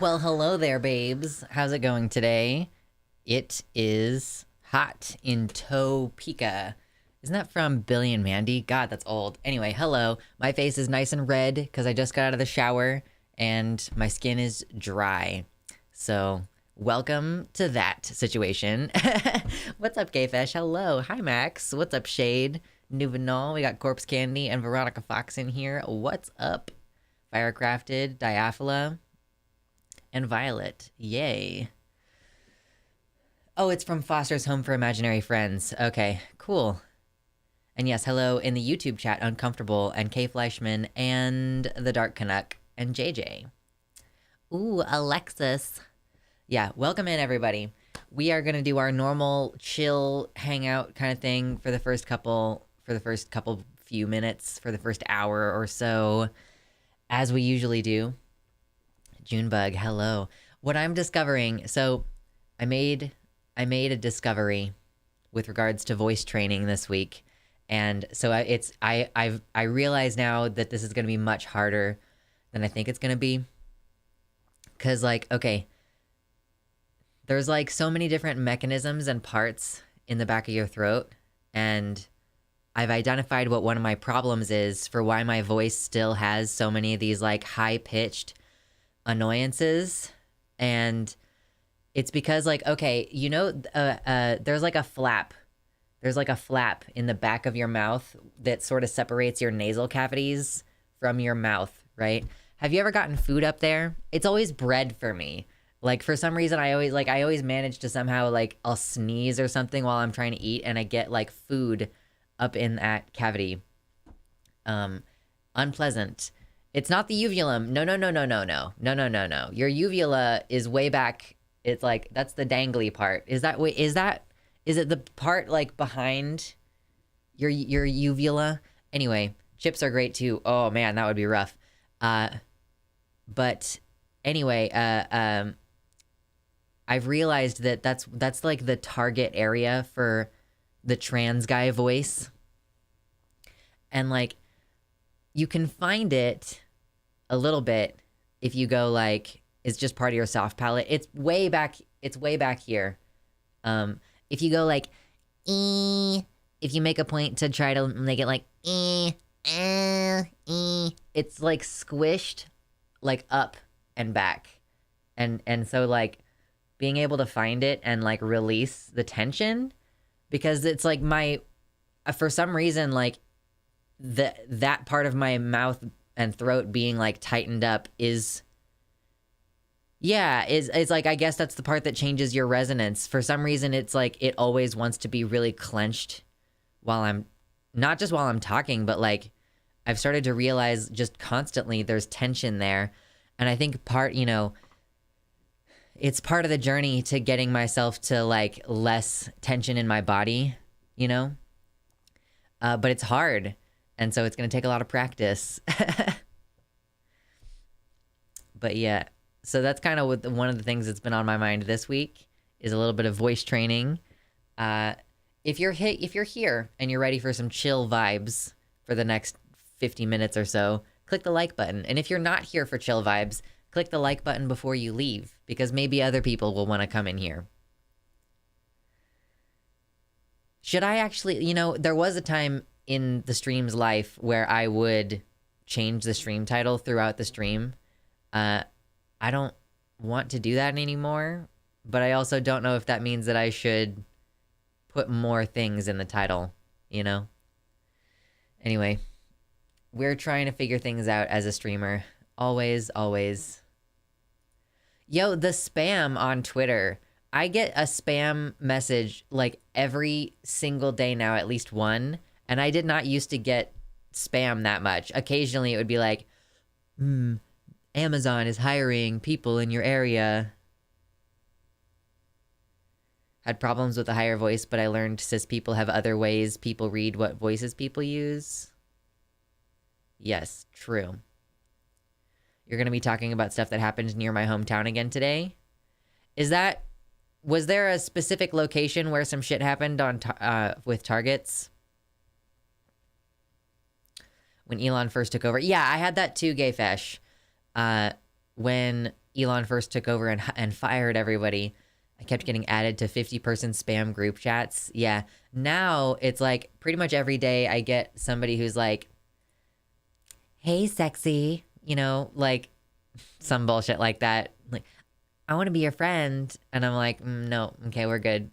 Well, hello there, babes. How's it going today? It is hot in Topeka. Isn't that from Billy and Mandy? God, that's old. Anyway, hello. My face is nice and red because I just got out of the shower and my skin is dry. So, welcome to that situation. What's up, Gayfish? Hello. Hi, Max. What's up, Shade? Nuvenol. We got Corpse Candy and Veronica Fox in here. What's up? Firecrafted, Diaphala, and Violet. Yay. Oh, it's from Foster's Home for Imaginary Friends. Okay, cool. And yes, hello in the YouTube chat, Uncomfortable, and Kay Fleischman, and The Dark Canuck, and JJ. Ooh, Alexis. Yeah, welcome in, everybody. We are going to do our normal chill hangout kind of thing for the first couple few minutes, for the first hour or so, as we usually do. Junebug, hello. What I'm discovering, so I made a discovery with regards to voice training this week, and so I realize now that this is going to be much harder than I think it's going to be, because like, okay, there's like so many different mechanisms and parts in the back of your throat, and I've identified what one of my problems is for why my voice still has so many of these like high-pitched annoyances. And it's because like, okay, you know, there's like a flap in the back of your mouth that sort of separates your nasal cavities from your mouth, right? Have you ever gotten food up there? It's always bread for me. Like, for some reason, I always manage to somehow, like, I'll sneeze or something while I'm trying to eat, and I get, like, food up in that cavity. Unpleasant. It's not the uvulum. No. Your uvula is way back. It's like, that's the dangly part. Is it the part, like, behind your uvula? Anyway, chips are great, too. Oh, man, that would be rough. But anyway, I've realized that that's like the target area for the trans guy voice. And like, you can find it a little bit if you go like, it's just part of your soft palate. It's way back here. If you go like, if you make a point to try to make it like, it's like squished like up and back. And so like, being able to find it and like release the tension, because it's like for some reason, like that part of my mouth and throat being like tightened up is like, I guess that's the part that changes your resonance. For some reason, it's like it always wants to be really clenched not just while I'm talking, but like I've started to realize just constantly there's tension there. And I think it's part of the journey to getting myself to like less tension in my body, but it's hard. And so it's going to take a lot of practice. But yeah, so that's kind of one of the things that's been on my mind this week is a little bit of voice training. If you're here and you're ready for some chill vibes for the next 50 minutes or so, click the like button. And if you're not here for chill vibes, click the like button before you leave, because maybe other people will want to come in here. Should I actually, there was a time in the stream's life where I would change the stream title throughout the stream. I don't want to do that anymore, but I also don't know if that means that I should put more things in the title, Anyway, we're trying to figure things out as a streamer. Always. Yo, the spam on Twitter. I get a spam message like every single day now, at least one. And I did not used to get spam that much. Occasionally it would be like, Amazon is hiring people in your area. Had problems with the higher voice, but I learned cis people have other ways people read what voices people use. Yes, true. You're going to be talking about stuff that happened near my hometown again today. Was there a specific location where some shit happened with Targets? When Elon first took over? Yeah, I had that too, Gayfesh. When Elon first took over and fired everybody, I kept getting added to 50-person spam group chats. Yeah. Now it's like pretty much every day I get somebody who's like, hey, sexy, you know, like some bullshit like that. Like, I want to be your friend. And I'm like, no, okay, we're good.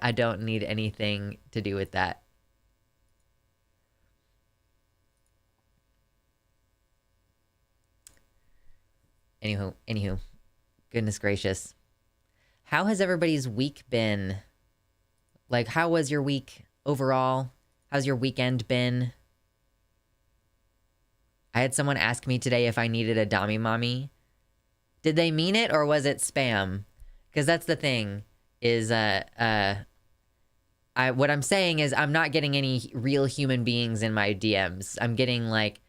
I don't need anything to do with that. Anywho, goodness gracious. How has everybody's week been? Like, how was your week overall? How's your weekend been? I had someone ask me today if I needed a Dami Mommy. Did they mean it or was it spam? Because that's the thing, is what I'm saying is I'm not getting any real human beings in my DMs. I'm getting like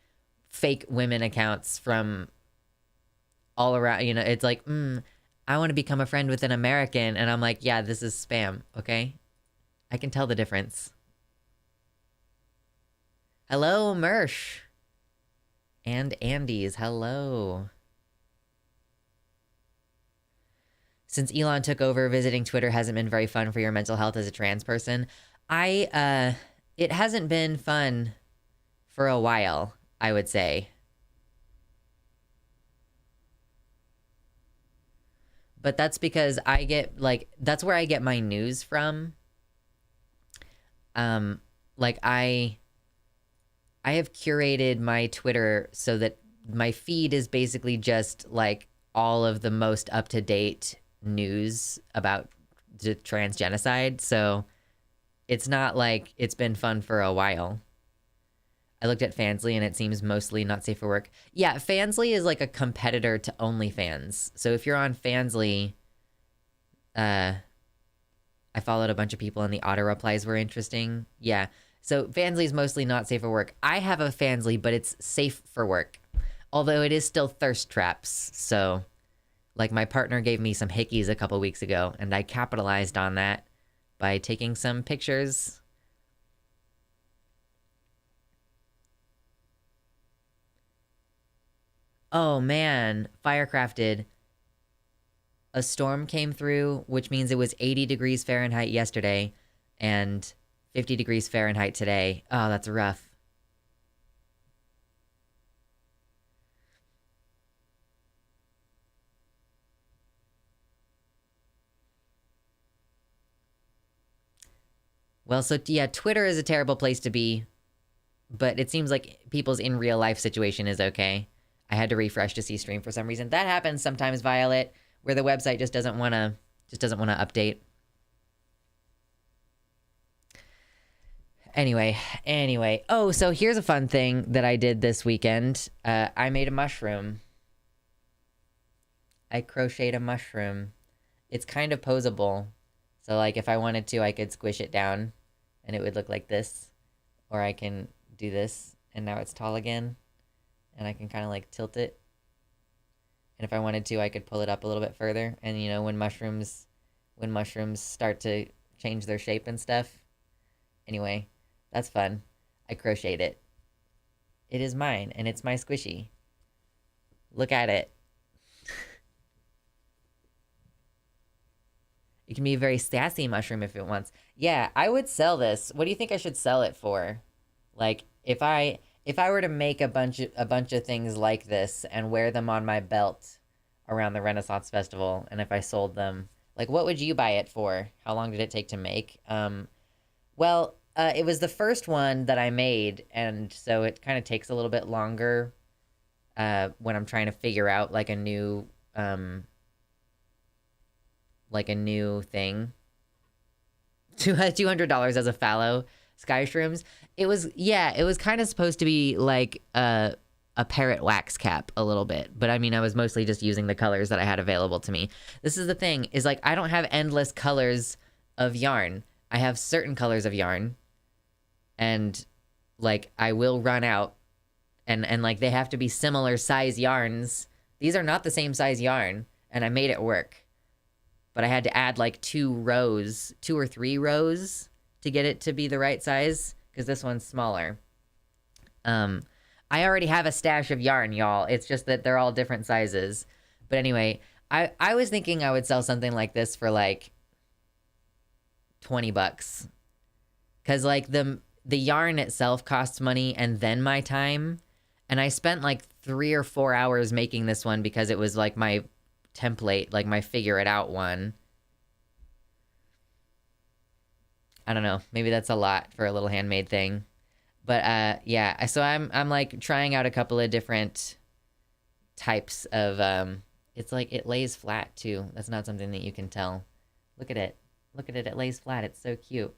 fake women accounts from all around, you know. It's like, I want to become a friend with an American, and I'm like, yeah, this is spam, okay? I can tell the difference. Hello, Mersh. And Andy's, hello. Since Elon took over, visiting Twitter hasn't been very fun for your mental health as a trans person. It hasn't been fun for a while, I would say. But that's because I get, like, that's where I get my news from. Like, I have curated my Twitter so that my feed is basically just, like, all of the most up-to-date news about the trans genocide. So it's not like it's been fun for a while. I looked at Fansly and it seems mostly not safe for work. Yeah, Fansly is like a competitor to OnlyFans. So if you're on Fansly, I followed a bunch of people and the auto replies were interesting. Yeah. So Fansly is mostly not safe for work. I have a Fansly, but it's safe for work. Although it is still thirst traps. So, like, my partner gave me some hickeys a couple weeks ago, and I capitalized on that by taking some pictures. Oh, man. Firecrafted. A storm came through, which means it was 80 degrees Fahrenheit yesterday and 50 degrees Fahrenheit today. Oh, that's rough. Well, so yeah, Twitter is a terrible place to be, but it seems like people's in real life situation is okay. I had to refresh to see stream for some reason. That happens sometimes, Violet, where the website just doesn't want to update. Anyway. Oh, so here's a fun thing that I did this weekend. I made a mushroom. I crocheted a mushroom. It's kind of posable. So, like, if I wanted to, I could squish it down and it would look like this. Or I can do this, and now it's tall again. And I can kind of, like, tilt it. And if I wanted to, I could pull it up a little bit further. And, you know, when mushrooms start to change their shape and stuff. Anyway, that's fun. I crocheted it. It is mine, and it's my squishy. Look at it. It can be a very sassy mushroom if it wants. Yeah, I would sell this. What do you think I should sell it for? Like, if I were to make a bunch of things like this and wear them on my belt around the Renaissance Festival, and if I sold them, like, what would you buy it for? How long did it take to make? Well, it was the first one that I made, and so it kind of takes a little bit longer when I'm trying to figure out, like, a new thing. $200 as a fallow sky shrooms. It was kind of supposed to be like a parrot wax cap a little bit, but I mean, I was mostly just using the colors that I had available to me. This is the thing, is like, I don't have endless colors of yarn. I have certain colors of yarn, and like, I will run out, and like, they have to be similar size yarns. These are not the same size yarn, and I made it work. But I had to add like 2 or 3 rows to get it to be the right size, because this one's smaller. I already have a stash of yarn, y'all. It's just that they're all different sizes. But anyway, I was thinking I would sell something like this for like $20. Cause like the yarn itself costs money and then my time. And I spent like 3 or 4 hours making this one because it was like my template, like my figure it out one. I don't know. Maybe that's a lot for a little handmade thing. But yeah, so I'm like trying out a couple of different types of it's like it lays flat too. That's not something that you can tell. Look at it. Look at it. It lays flat. It's so cute.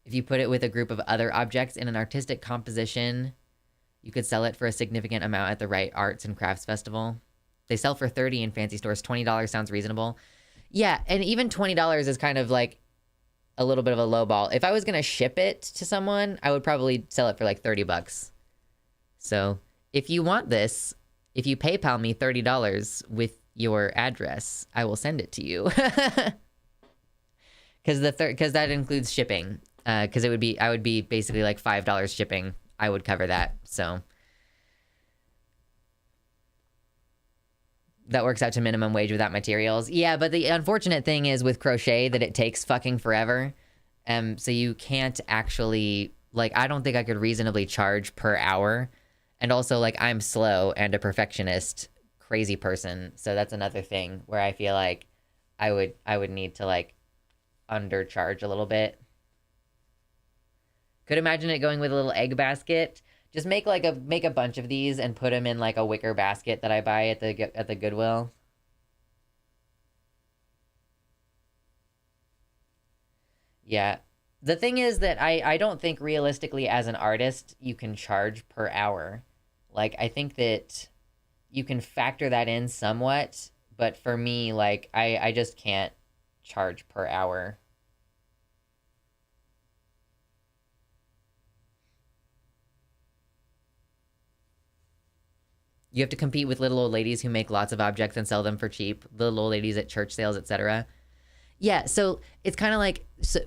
If you put it with a group of other objects in an artistic composition, you could sell it for a significant amount at the right arts and crafts festival. They sell for $30 in fancy stores. $20 sounds reasonable. Yeah, and even $20 is kind of like a little bit of a low ball. If I was gonna ship it to someone, I would probably sell it for like $30. So if you want this, if you PayPal me $30 with your address, I will send it to you. Because that includes shipping. Because I would be basically like $5 shipping. I would cover that. So that works out to minimum wage without materials. Yeah, but the unfortunate thing is with crochet that it takes fucking forever. So you can't actually, like, I don't think I could reasonably charge per hour. And also, like, I'm slow and a perfectionist, crazy person. So that's another thing where I feel like I would need to, like, undercharge a little bit. Could imagine it going with a little egg basket. Just make a bunch of these and put them in like a wicker basket that I buy at the Goodwill. Yeah. The thing is that I don't think realistically as an artist you can charge per hour. Like, I think that you can factor that in somewhat, but for me, like, I just can't charge per hour. You have to compete with little old ladies who make lots of objects and sell them for cheap. Little old ladies at church sales, etc. Yeah, so it's kind of like... So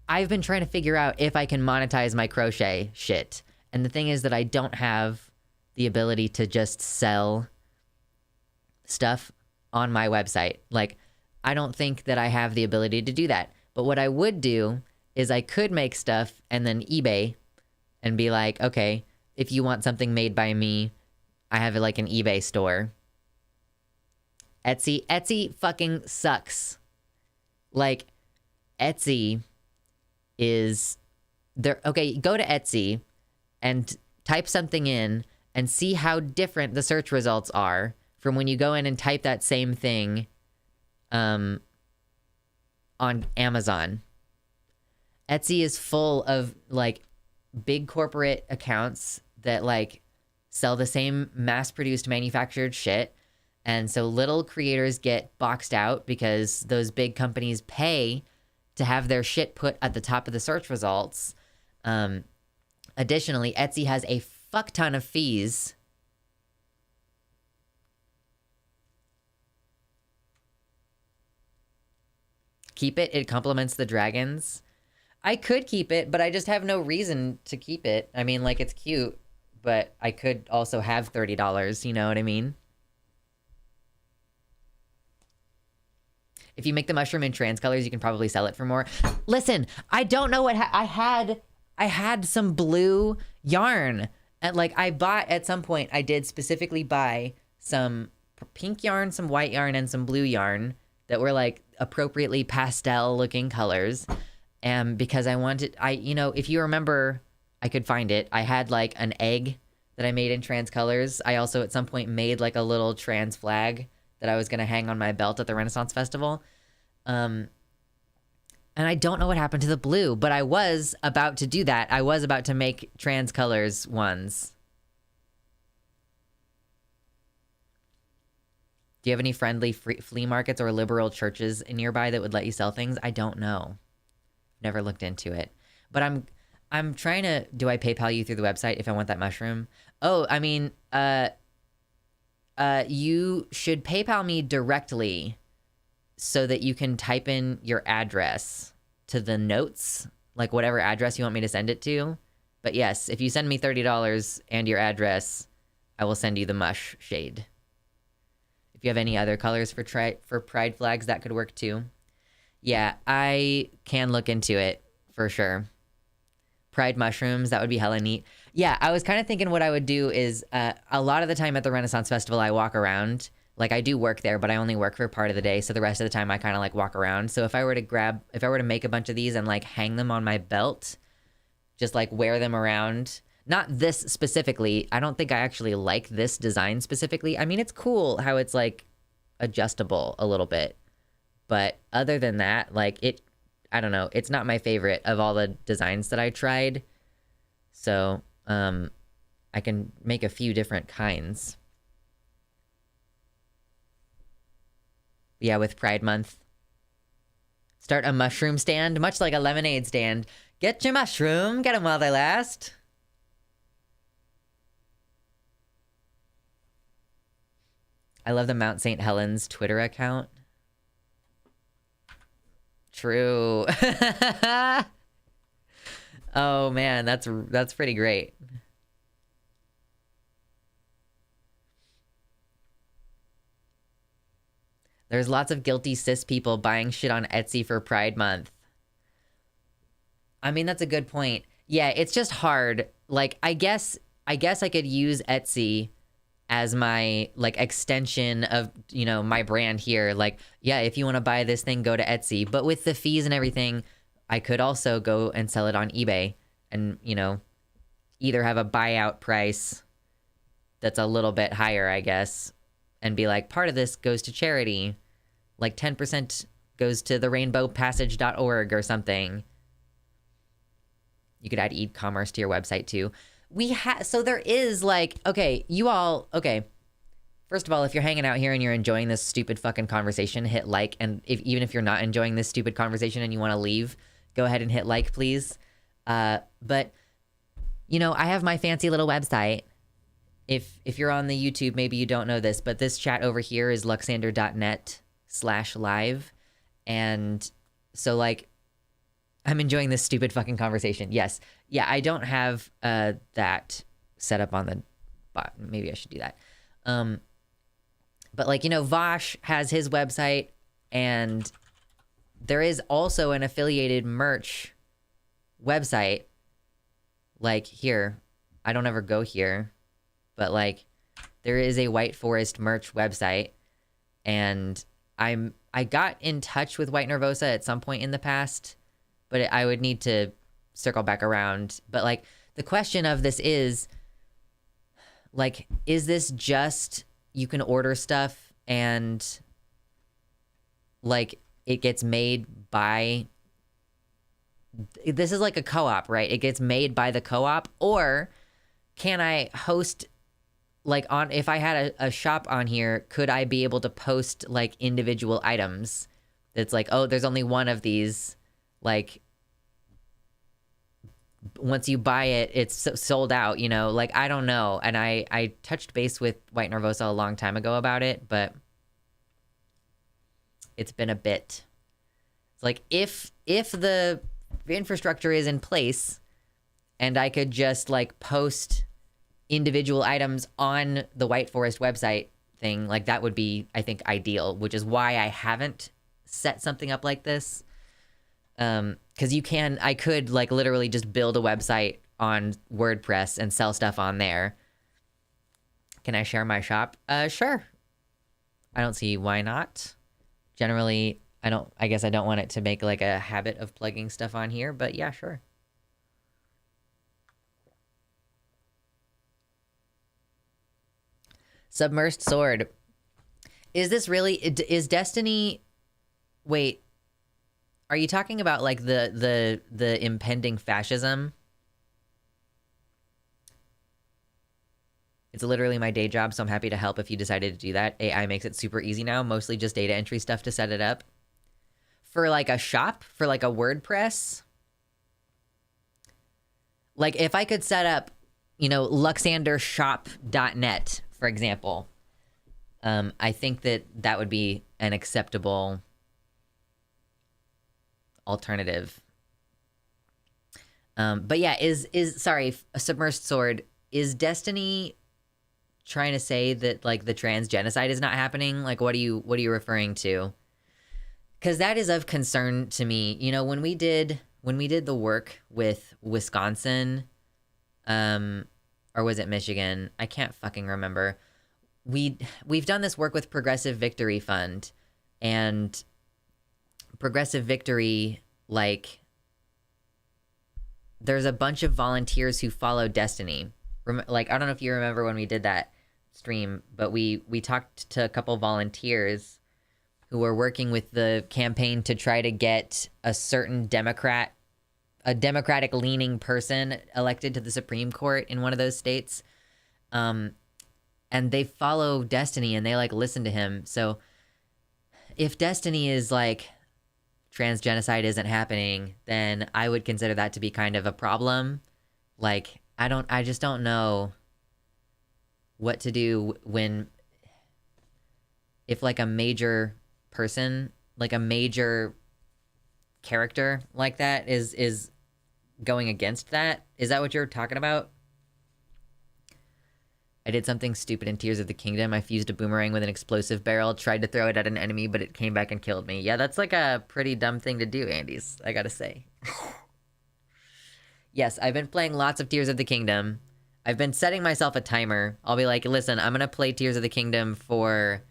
I've been trying to figure out if I can monetize my crochet shit. And the thing is that I don't have the ability to just sell stuff on my website. Like, I don't think that I have the ability to do that. But what I would do is I could make stuff and then eBay and be like, okay, if you want something made by me... I have like an eBay store. Etsy fucking sucks. Like, Etsy is there. Okay, go to Etsy and type something in and see how different the search results are from when you go in and type that same thing on Amazon. Etsy is full of like big corporate accounts that like sell the same mass-produced manufactured shit. And so little creators get boxed out because those big companies pay to have their shit put at the top of the search results. Additionally, Etsy has a fuck ton of fees. Keep it. It complements the dragons. I could keep it, but I just have no reason to keep it. I mean, like, it's cute. But I could also have $30, you know what I mean? If you make the mushroom in trans colors, you can probably sell it for more. Listen, I don't know what I had some blue yarn. And like I bought at some point, I did specifically buy some pink yarn, some white yarn, and some blue yarn that were like appropriately pastel looking colors. And because I wanted, you know, if you remember, I could find it. I had like an egg that I made in trans colors. I also at some point made like a little trans flag that I was going to hang on my belt at the Renaissance Festival. And I don't know what happened to the blue, but I was about to do that. I was about to make trans colors ones. Do you have any friendly flea markets or liberal churches nearby that would let you sell things? I don't know. Never looked into it. But I'm trying to... Do I PayPal you through the website if I want that mushroom? Oh, I mean, you should PayPal me directly so that you can type in your address to the notes, like whatever address you want me to send it to. But yes, if you send me $30 and your address, I will send you the mush shade. If you have any other colors for pride flags, that could work too. Yeah, I can look into it for sure. Pride mushrooms, that would be hella neat. Yeah, I was kind of thinking what I would do is a lot of the time at the Renaissance Festival, I walk around. Like, I do work there, but I only work for part of the day, so the rest of the time I kind of like walk around. So if I were to make a bunch of these and like hang them on my belt, just like wear them around. Not this specifically. I don't think I actually like this design specifically. I mean, it's cool how it's like adjustable a little bit. But other than that, like I don't know, it's not my favorite of all the designs that I tried. So, I can make a few different kinds. Yeah, with Pride Month. Start a mushroom stand, much like a lemonade stand. Get your mushroom, get them while they last. I love the Mount St. Helens Twitter account. True. Oh man, that's pretty great. There's lots of guilty cis people buying shit on Etsy for Pride Month. I mean, that's a good point. Yeah, it's just hard. Like, I guess I could use Etsy as my like extension of, you know, my brand here. Like, yeah, if you want to buy this thing, go to Etsy. But with the fees and everything, I could also go and sell it on eBay and, you know, either have a buyout price that's a little bit higher, I guess, and be like, part of this goes to charity. Like 10% goes to the rainbowpassage.org or something. You could add e-commerce to your website too. So there is like, okay, first of all, if you're hanging out here and you're enjoying this stupid fucking conversation, hit like. And even if you're not enjoying this stupid conversation and you want to leave, go ahead and hit like, please. But, you know, I have my fancy little website. If you're on the YouTube, maybe you don't know this, but this chat over here is luxander.net/live. And so, like, I'm enjoying this stupid fucking conversation. Yes. Yeah, I don't have that set up on the bottom. Maybe I should do that. But, like, you know, Vosh has his website, and there is also an affiliated merch website. Like, here. I don't ever go here. But, like, there is a White Forest merch website, and I got in touch with White Nervosa at some point in the past, but I would need to circle back around. But, like, the question of this is, like, is this just you can order stuff and, like, it gets made by... This is like a co-op, right? It gets made by the co-op, or can I host... Like, if I had a shop on here, could I be able to post, like, individual items? It's like, oh, there's only one of these. Like, once you buy it, it's sold out, you know? Like, I don't know. And I touched base with White Nervosa a long time ago about it, but it's been a bit. It's like, if the infrastructure is in place and I could just, like, post individual items on the White Forest website thing, like, that would be, I think, ideal, which is why I haven't set something up like this. Because I could, like, literally just build a website on WordPress and sell stuff on there. Can I share my shop? Sure. I don't see why not. Generally, I guess I don't want it to make, like, a habit of plugging stuff on here, but yeah, sure. Submersed sword. Is this really... Is Destiny... Wait. Are you talking about, like, the impending fascism? It's literally my day job, so I'm happy to help if you decided to do that. AI makes it super easy now. Mostly just data entry stuff to set it up. For, like, a shop? For, like, a WordPress? Like, if I could set up, you know, luxandershop.net, for example, I think that would be an acceptable alternative. But yeah, sorry, a submersed sword. Is Destiny trying to say that like the trans genocide is not happening? Like what are you referring to? Because that is of concern to me. You know, when we did the work with Wisconsin, or was it Michigan? I can't fucking remember. We've done this work with Progressive Victory Fund, and Progressive Victory, like, there's a bunch of volunteers who follow Destiny. Like, I don't know if you remember when we did that stream, but we talked to a couple volunteers who were working with the campaign to try to get a certain Democratic-leaning person elected to the Supreme Court in one of those states. And they follow Destiny and they, like, listen to him. So if Destiny is, like, trans genocide isn't happening, then I would consider that to be kind of a problem. Like, I just don't know what to do if, like, a major person, like a major character like that is going against that. Is that what you're talking about? I did something stupid in Tears of the Kingdom. I fused a boomerang with an explosive barrel, tried to throw it at an enemy, but it came back and killed me. Yeah, that's like a pretty dumb thing to do, Andes, I gotta say. Yes, I've been playing lots of Tears of the Kingdom. I've been setting myself a timer. I'll be like, listen, I'm gonna play Tears of the Kingdom for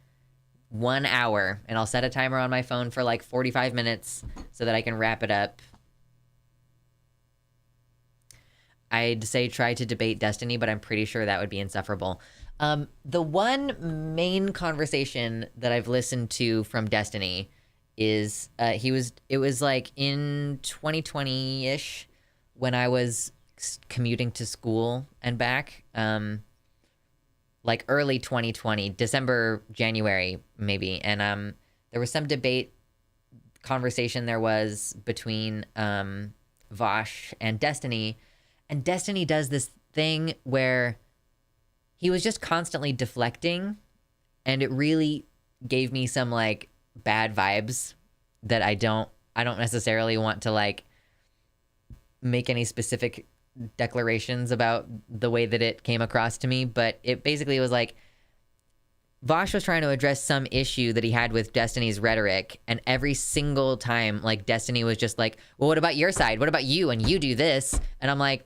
1 hour, and I'll set a timer on my phone for like 45 minutes so that I can wrap it up. I'd say try to debate Destiny, but I'm pretty sure that would be insufferable. The one main conversation that I've listened to from Destiny is it was like in 2020-ish when I was commuting to school and back, like early 2020, December, January, maybe. And there was some debate conversation there was between Vosh and Destiny. And Destiny does this thing where he was just constantly deflecting, and it really gave me some like bad vibes that I don't necessarily want to like make any specific declarations about the way that it came across to me, but it basically was like Vosh was trying to address some issue that he had with Destiny's rhetoric, and every single time, like, Destiny was just like, well, what about your side? What about you? And you do this. And I'm like,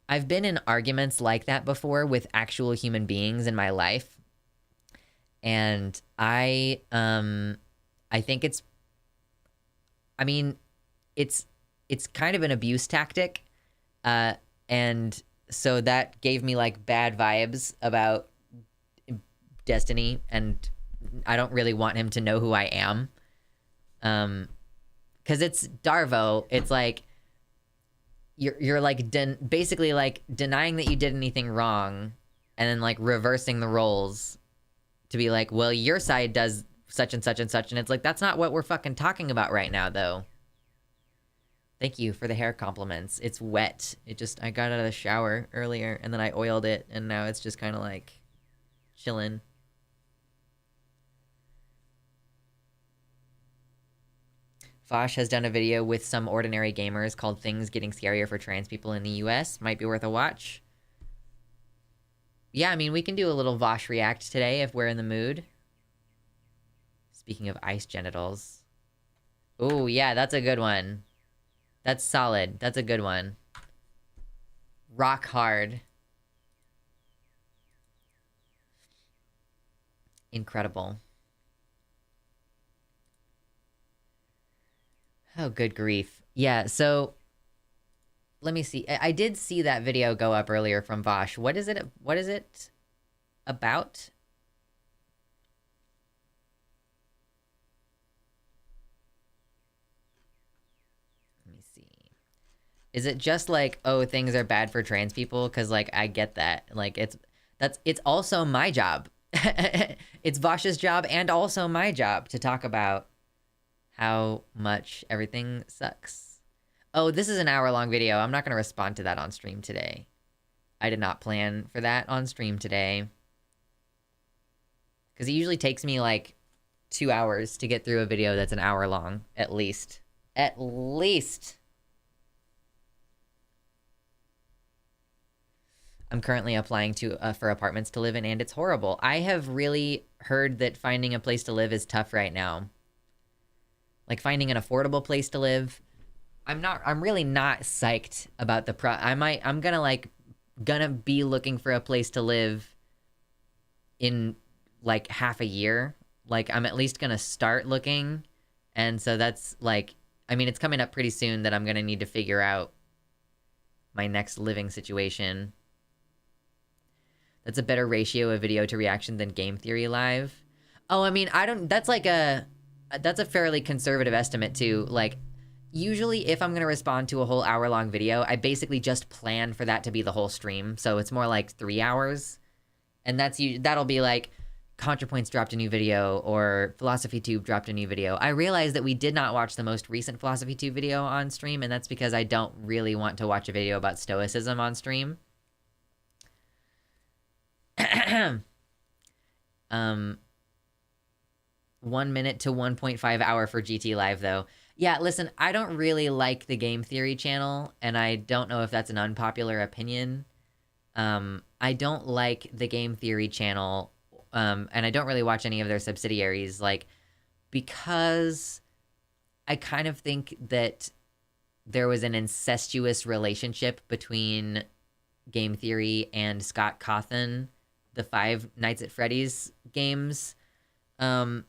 I've been in arguments like that before with actual human beings in my life. And I think it's kind of an abuse tactic. And so that gave me, like, bad vibes about Destiny, and I don't really want him to know who I am. Because it's Darvo. It's like you're like basically like denying that you did anything wrong, and then like reversing the roles to be like, well, your side does such and such and such, and it's like that's not what we're fucking talking about right now, though. Thank you for the hair compliments. It's wet. I got out of the shower earlier, and then I oiled it, and now it's just kind of like chilling. Vosh has done a video with some ordinary gamers called Things Getting Scarier for Trans People in the US. Might be worth a watch. Yeah, I mean, we can do a little Vosh react today if we're in the mood. Speaking of ice genitals. Oh, yeah, that's a good one. That's solid. That's a good one. Rock hard. Incredible. Oh, good grief. Yeah, so let me see. I did see that video go up earlier from Vosh. What is it about? Let me see. Is it just like, oh, things are bad for trans people? Because, like, I get that. Like, it's also my job. It's Vosh's job and also my job to talk about how much everything sucks. Oh, this is an hour-long video. I'm not going to respond to that on stream today. I did not plan for that on stream today. Because it usually takes me, like, 2 hours to get through a video that's an hour long, at least. At least! I'm currently applying to for apartments to live in, and it's horrible. I have really heard that finding a place to live is tough right now. Like finding an affordable place to live. I'm really not psyched about I'm gonna be looking for a place to live in like half a year. Like I'm at least gonna start looking. And so that's like, I mean, it's coming up pretty soon that I'm gonna need to figure out my next living situation. That's a better ratio of video to reaction than Game Theory Live. Oh, I mean, that's a fairly conservative estimate too. Like, usually if I'm gonna respond to a whole hour-long video, I basically just plan for that to be the whole stream. So it's more like 3 hours. And that'll be like, ContraPoints dropped a new video, or PhilosophyTube dropped a new video. I realized that we did not watch the most recent PhilosophyTube video on stream, and that's because I don't really want to watch a video about Stoicism on stream. 1 minute to 1.5 hour for GT Live, though. Yeah, listen, I don't really like the Game Theory channel, and I don't know if that's an unpopular opinion. I don't like the Game Theory channel, and I don't really watch any of their subsidiaries, like, because I kind of think that there was an incestuous relationship between Game Theory and Scott Cawthon, the Five Nights at Freddy's games. And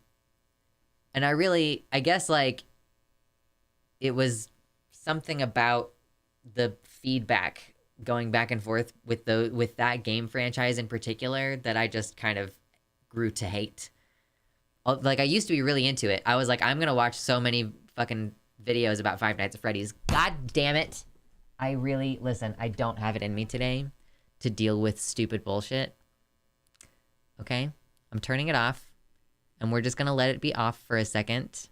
I guess, like, it was something about the feedback going back and forth with that game franchise in particular that I just kind of grew to hate. Like, I used to be really into it. I was like, I'm gonna watch so many fucking videos about Five Nights at Freddy's. God damn it. Listen, I don't have it in me today to deal with stupid bullshit. Okay? I'm turning it off. And we're just gonna let it be off for a second.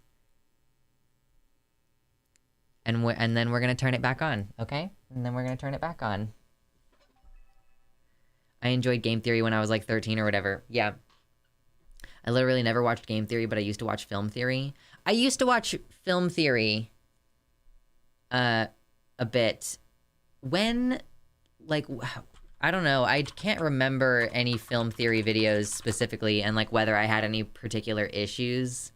And then we're gonna turn it back on, okay? And then we're gonna turn it back on. I enjoyed Game Theory when I was like 13 or whatever. Yeah. I literally never watched Game Theory, but I used to watch Film Theory. I used to watch Film Theory a bit. When, like, I don't know. I can't remember any Film Theory videos specifically, and like whether I had any particular issues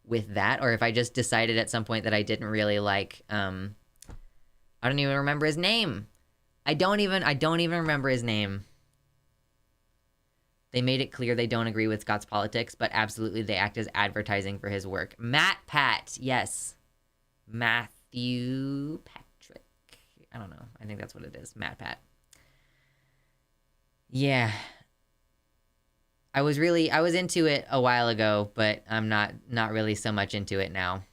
with that, or if I just decided at some point that I didn't really like, I don't even remember his name. I don't even remember his name. They made it clear they don't agree with Scott's politics, but absolutely they act as advertising for his work. Matt Pat, yes. Matthew Patrick. I don't know. I think that's what it is. Matt Pat. Yeah. I was into it a while ago, but I'm not really so much into it now.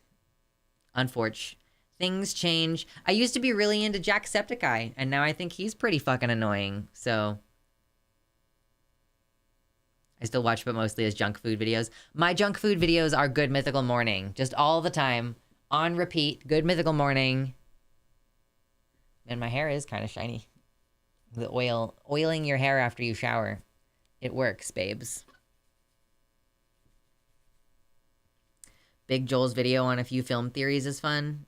Unfortunately. Things change. I used to be really into Jacksepticeye, and now I think he's pretty fucking annoying, so I still watch, but mostly as junk food videos. My junk food videos are Good Mythical Morning. Just all the time. On repeat. Good Mythical Morning. And my hair is kind of shiny. The oiling your hair after you shower. It works, babes. Big Joel's video on a few film theories is fun.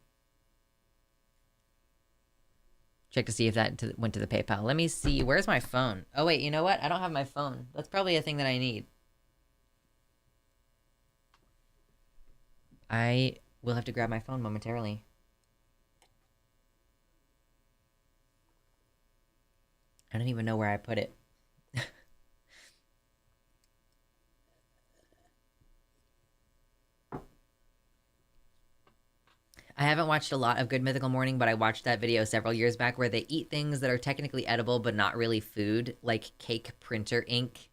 Check to see if that went to the PayPal. Let me see. Where's my phone? Oh, wait. You know what? I don't have my phone. That's probably a thing that I need. I will have to grab my phone momentarily. I don't even know where I put it. I haven't watched a lot of Good Mythical Morning, but I watched that video several years back where they eat things that are technically edible but not really food, like cake printer ink.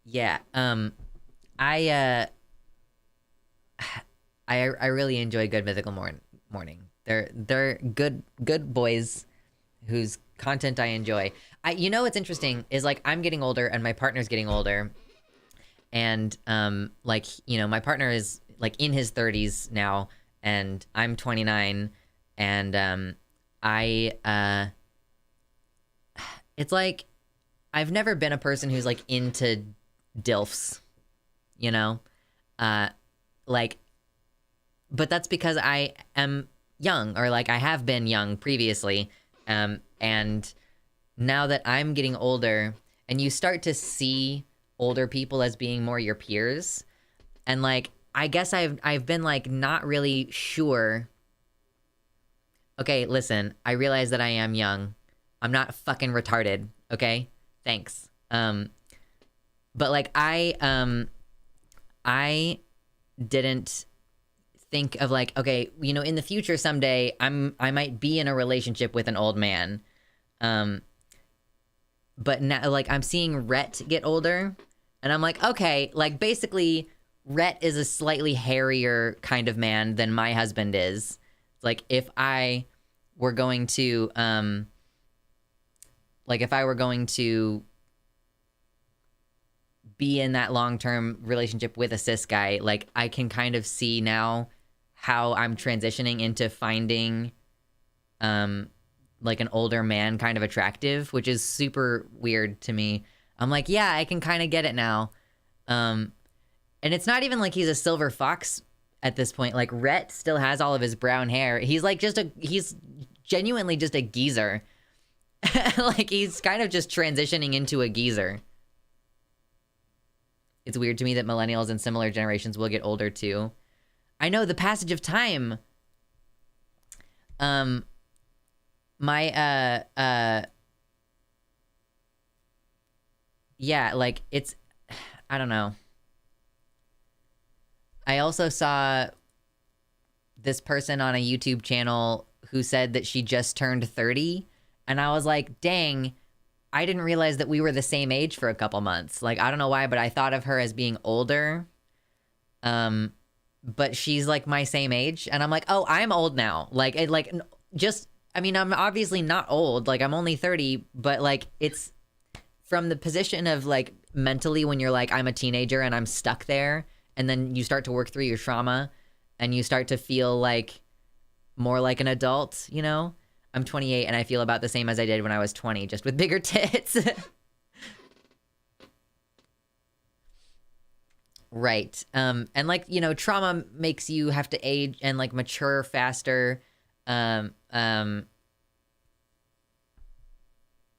Yeah, I really enjoy Good Mythical Morning. They're good boys whose content I enjoy. You know what's interesting is, like, I'm getting older and my partner's getting older, and like, you know, my partner is like in his 30s now, and I'm 29, and it's like I've never been a person who's like into DILFs, you know, like, but that's because I am young, or like I have been young previously, And now that I'm getting older, and you start to see older people as being more your peers, and like, I guess I've been like not really sure. Okay, listen, I realize that I am young. I'm not fucking retarded, okay? Thanks. But like I didn't think of like, okay, you know, in the future someday I might be in a relationship with an old man. But now like I'm seeing Rhett get older, and I'm like, okay, like basically Rhett is a slightly hairier kind of man than my husband is. Like if I were going to be in that long-term relationship with a cis guy, like I can kind of see now how I'm transitioning into finding like an older man kind of attractive, which is super weird to me. I'm like, yeah, I can kind of get it now. And it's not even like he's a silver fox at this point. Like Rhett still has all of his brown hair. He's like he's genuinely just a geezer. Like he's kind of just transitioning into a geezer. It's weird to me that millennials and similar generations will get older too. I know, the passage of time. Yeah, like it's, I don't know. I also saw this person on a YouTube channel who said that she just turned 30, and I was like, dang, I didn't realize that we were the same age for a couple months. Like, I don't know why, but I thought of her as being older. But she's like my same age, and I'm like, oh, I'm old now. Like, I mean, I'm obviously not old. Like, I'm only 30, but like, it's from the position of like mentally when you're like, I'm a teenager and I'm stuck there, and then you start to work through your trauma, and you start to feel like more like an adult, you know? I'm 28 and I feel about the same as I did when I was 20, just with bigger tits. Right. And like, you know, trauma makes you have to age and like mature faster.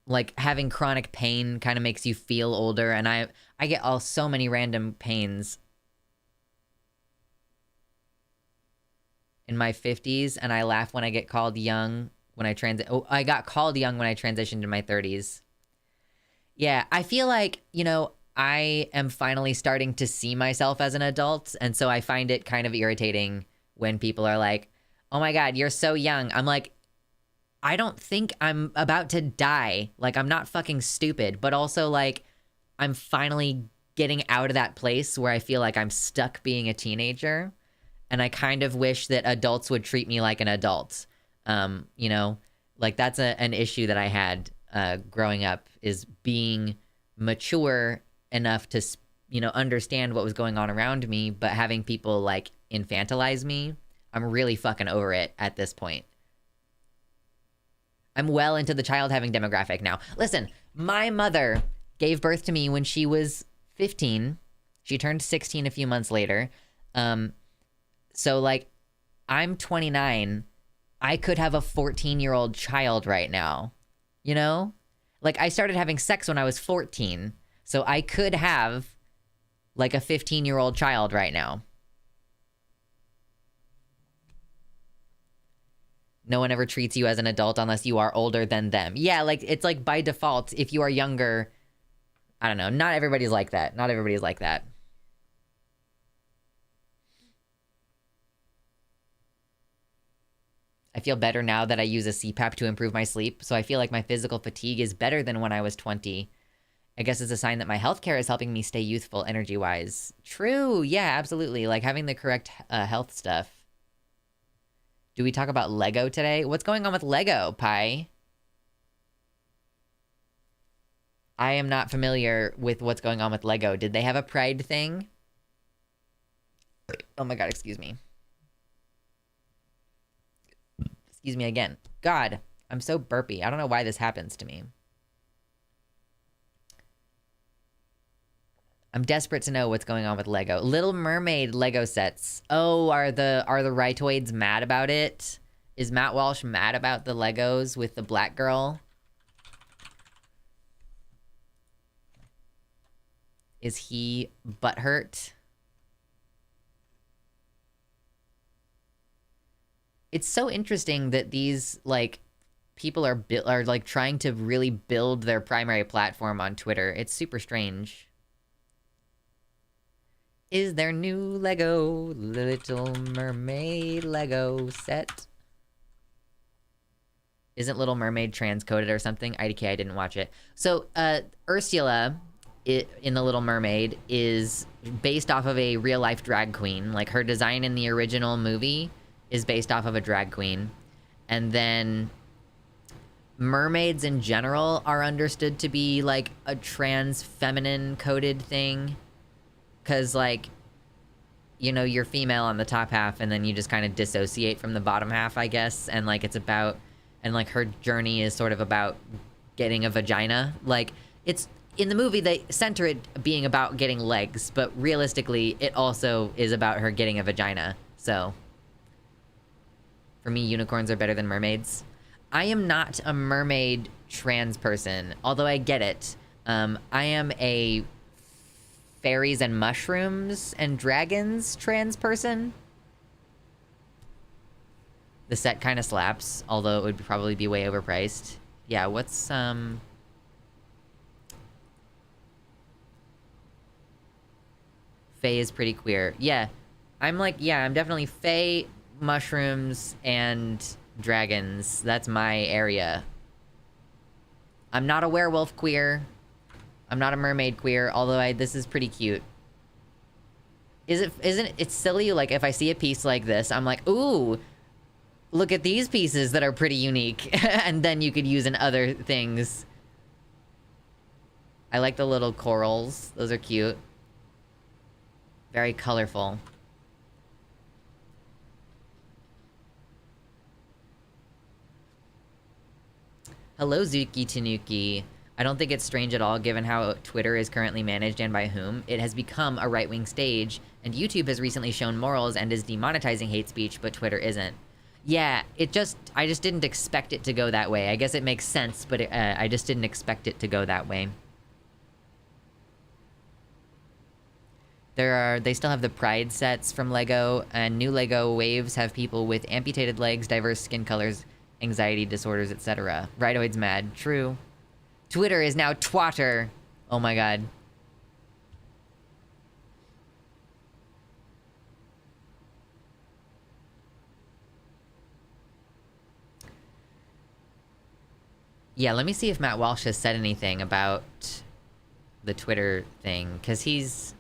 Like having chronic pain kind of makes you feel older, and I get so many random pains in my 50s, and I laugh when I get called young when I got called young when I transitioned to my 30s. Yeah, I feel like, you know, I am finally starting to see myself as an adult, and so I find it kind of irritating when people are like, oh my god, you're so young. I'm like, I don't think I'm about to die. Like, I'm not fucking stupid, but also like, I'm finally getting out of that place where I feel like I'm stuck being a teenager, and I kind of wish that adults would treat me like an adult. You know, like that's an issue that I had growing up, is being mature enough to, you know, understand what was going on around me, but having people like infantilize me. I'm really fucking over it at this point. I'm well into the child having demographic now. Listen, my mother gave birth to me when she was 15. She turned 16 a few months later. So like, I'm 29. I could have a 14-year-old child right now, you know? Like, I started having sex when I was 14, so I could have, like, a 15-year-old child right now. No one ever treats you as an adult unless you are older than them. Yeah, like, it's like by default, if you are younger, I don't know, not everybody's like that. Not everybody's like that. I feel better now that I use a CPAP to improve my sleep, so I feel like my physical fatigue is better than when I was 20. I guess it's a sign that my healthcare is helping me stay youthful energy-wise. True, yeah, absolutely. Like having the correct health stuff. Do we talk about Lego today? What's going on with Lego, Pi? I am not familiar with what's going on with Lego. Did they have a Pride thing? Oh my god, excuse me. Excuse me again. God, I'm so burpy. I don't know why this happens to me. I'm desperate to know what's going on with Lego. Little Mermaid Lego sets. Oh, are the rightoids mad about it? Is Matt Walsh mad about the Legos with the black girl? Is he butthurt? It's so interesting that these, like, people are like trying to really build their primary platform on Twitter. It's super strange. Is there new Lego Little Mermaid Lego set? Isn't Little Mermaid transcoded or something? IDK, I didn't watch it. So, Ursula in The Little Mermaid is based off of a real-life drag queen. Like, her design in the original movie is based off of a drag queen. And then mermaids in general are understood to be, like, a trans feminine coded thing. Because, like, you know, you're female on the top half and then you just kind of dissociate from the bottom half, I guess. And, like, it's about... And, like, her journey is sort of about getting a vagina. Like, it's... In the movie, they center it being about getting legs. But realistically, it also is about her getting a vagina. So... For me, unicorns are better than mermaids. I am not a mermaid trans person, although I get it. I am a fairies and mushrooms and dragons trans person. The set kind of slaps, although it would probably be way overpriced. Yeah, what's, Fae is pretty queer. Yeah, I'm definitely Fae, mushrooms, and dragons. That's my area. I'm not a werewolf queer. I'm not a mermaid queer, although this is pretty cute. Isn't it silly, like, if I see a piece like this, I'm like, ooh, look at these pieces that are pretty unique. And then you could use in other things. I like the little corals. Those are cute. Very colorful. Hello, Zuki Tanuki. I don't think it's strange at all, given how Twitter is currently managed and by whom. It has become a right-wing stage, and YouTube has recently shown morals and is demonetizing hate speech, but Twitter isn't. Yeah, I just didn't expect it to go that way. I guess it makes sense, but I just didn't expect it to go that way. They still have the Pride sets from LEGO, and new LEGO waves have people with amputated legs, diverse skin colors, anxiety disorders, etc. Ridoid's mad. True. Twitter is now Twatter. Oh my god. Yeah, let me see if Matt Walsh has said anything about the Twitter thing, because he's...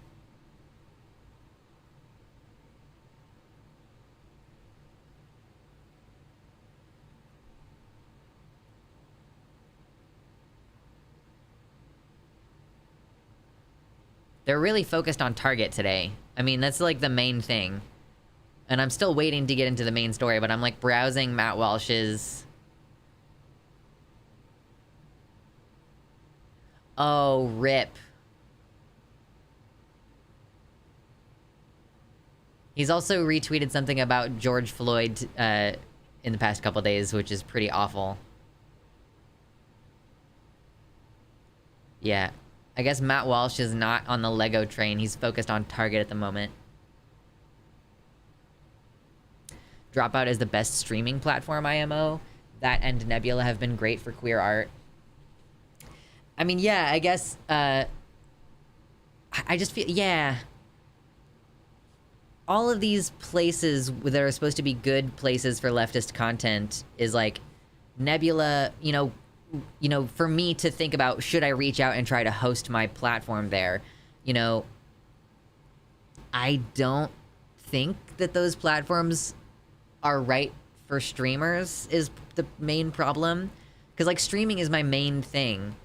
They're really focused on Target today. I mean, that's like the main thing. And I'm still waiting to get into the main story, but I'm like browsing Matt Walsh's... Oh, rip. He's also retweeted something about George Floyd in the past couple days, which is pretty awful. Yeah. I guess Matt Walsh is not on the LEGO train. He's focused on Target at the moment. Dropout is the best streaming platform IMO. That and Nebula have been great for queer art. I mean, yeah, I guess, I just feel, yeah. All of these places that are supposed to be good places for leftist content is like, Nebula, you know, for me to think about, should I reach out and try to host my platform there? You know, I don't think that those platforms are right for streamers is the main problem. Because, like, streaming is my main thing.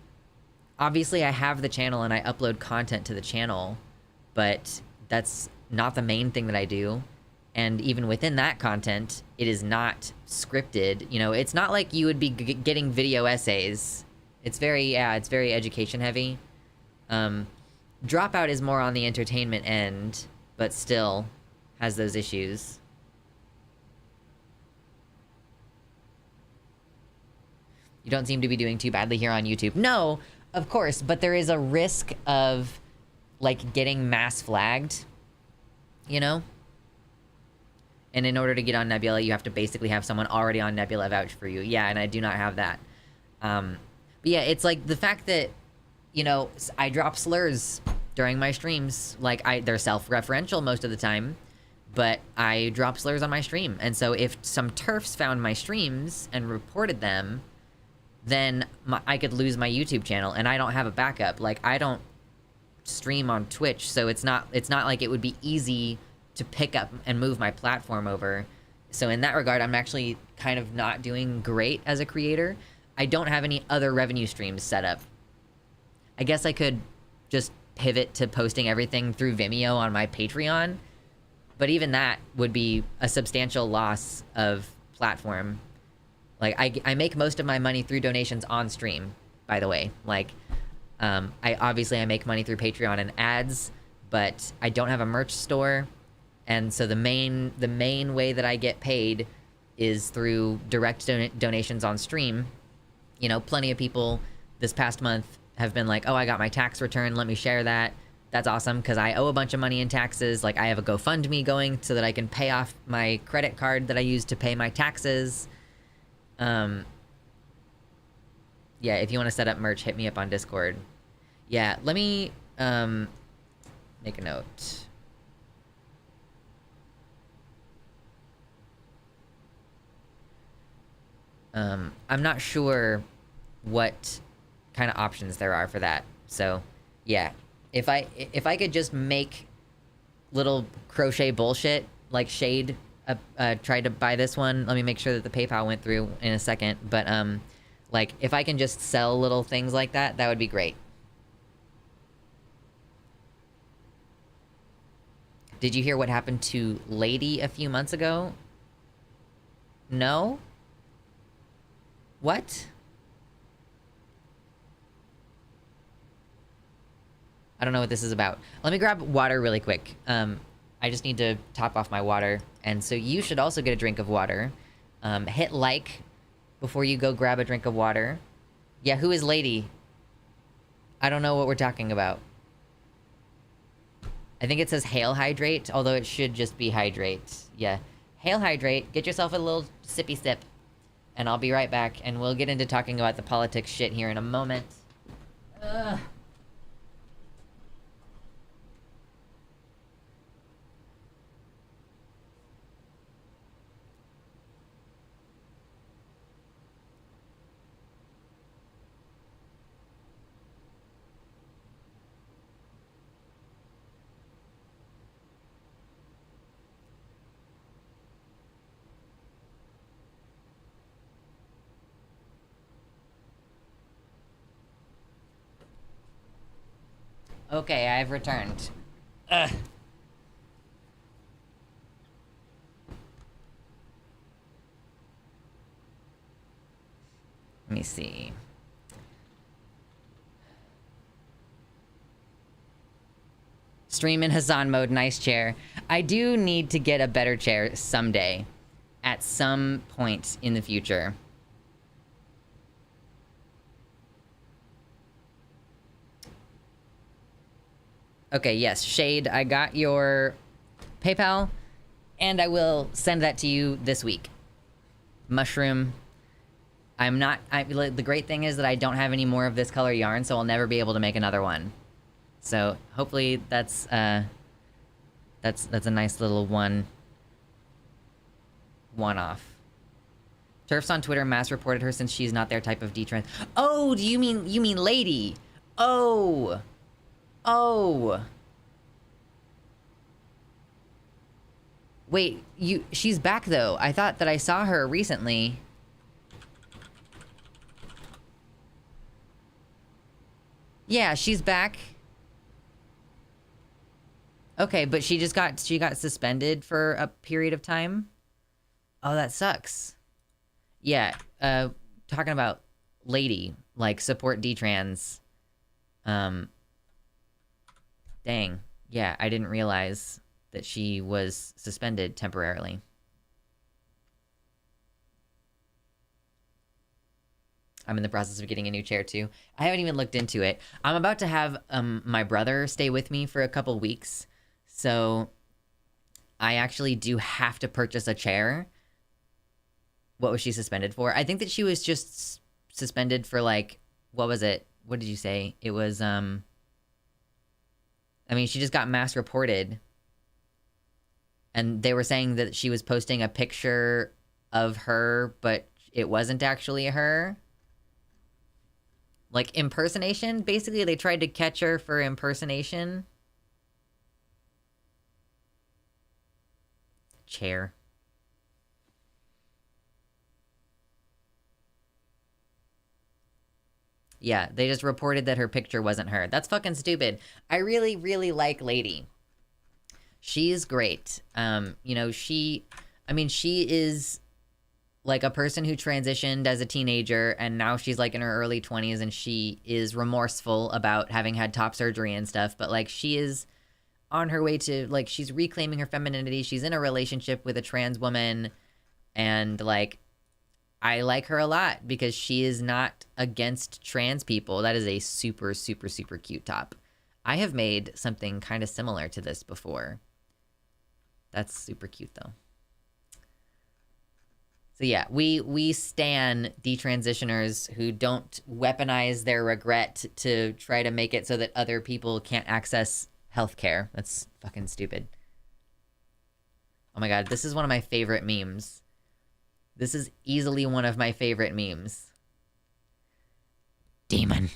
Obviously, I have the channel and I upload content to the channel, but that's not the main thing that I do. And even within that content, it is not scripted. You know, it's not like you would be getting video essays. It's very education heavy. Dropout is more on the entertainment end, but still has those issues. You don't seem to be doing too badly here on YouTube. No, of course, but there is a risk of, like, getting mass flagged, you know? And in order to get on Nebula, you have to basically have someone already on Nebula vouch for you. Yeah, and I do not have that. But yeah, it's like the fact that, you know, I drop slurs during my streams. Like, they're self-referential most of the time, but I drop slurs on my stream. And so if some TERFs found my streams and reported them, then I could lose my YouTube channel, and I don't have a backup. Like, I don't stream on Twitch, so it's not like it would be easy to pick up and move my platform over. So in that regard, I'm actually kind of not doing great as a creator. I don't have any other revenue streams set up. I guess I could just pivot to posting everything through Vimeo on my Patreon, but even that would be a substantial loss of platform. Like, I make most of my money through donations on stream, by the way. Like, I make money through Patreon and ads, but I don't have a merch store. And so the main way that I get paid is through direct donations on stream. You know, plenty of people this past month have been like, oh, I got my tax return, let me share that. That's awesome, because I owe a bunch of money in taxes. Like, I have a GoFundMe going so that I can pay off my credit card that I use to pay my taxes. Yeah, if you want to set up merch, hit me up on Discord. Yeah, let me, make a note. I'm not sure what kind of options there are for that. So, yeah. If I could just make little crochet bullshit, like Shade tried to buy this one. Let me make sure that the PayPal went through in a second. But, like, if I can just sell little things like that, that would be great. Did you hear what happened to Lady a few months ago? No? What? I don't know what this is about. Let me grab water really quick. I just need to top off my water. And so you should also get a drink of water. Hit like before you go grab a drink of water. Yeah, who is Lady? I don't know what we're talking about. I think it says Hail Hydrate, although it should just be Hydrate. Yeah. Hail Hydrate. Get yourself a little sippy sip. And I'll be right back, and we'll get into talking about the politics shit here in a moment. Ugh. Okay, I've returned. Ugh. Let me see. Stream in Hazan mode, nice chair. I do need to get a better chair someday. At some point in the future. Okay, yes, Shade, I got your PayPal, and I will send that to you this week. Mushroom. The great thing is that I don't have any more of this color yarn, so I'll never be able to make another one. So, hopefully that's a nice little one-off. TERFs on Twitter mass reported her since she's not their type of D-trans. Oh, you mean Lady? Oh! Oh! Wait, she's back though. I thought that I saw her recently. Yeah, she's back. Okay, but she got suspended for a period of time? Oh, that sucks. Yeah, talking about Lady, like, support D-trans. Dang. Yeah, I didn't realize that she was suspended temporarily. I'm in the process of getting a new chair too. I haven't even looked into it. I'm about to have my brother stay with me for a couple weeks. So I actually do have to purchase a chair. What was she suspended for? I think that she was just suspended for like, what was it? What did you say? It was, I mean, she just got mass reported. And they were saying that she was posting a picture of her, but it wasn't actually her. Like impersonation? Basically, they tried to catch her for impersonation. Chair. Yeah, they just reported that her picture wasn't her. That's fucking stupid. I really, really like Lady. She's great. You know, she is like a person who transitioned as a teenager and now she's like in her early 20s and she is remorseful about having had top surgery and stuff, but like she is on her way to, like, she's reclaiming her femininity. She's in a relationship with a trans woman and like I like her a lot because she is not against trans people. That is a super, super, super cute top. I have made something kind of similar to this before. That's super cute though. So yeah, we stan detransitioners who don't weaponize their regret to try to make it so that other people can't access healthcare. That's fucking stupid. Oh my god, this is one of my favorite memes. This is easily one of my favorite memes. Demon.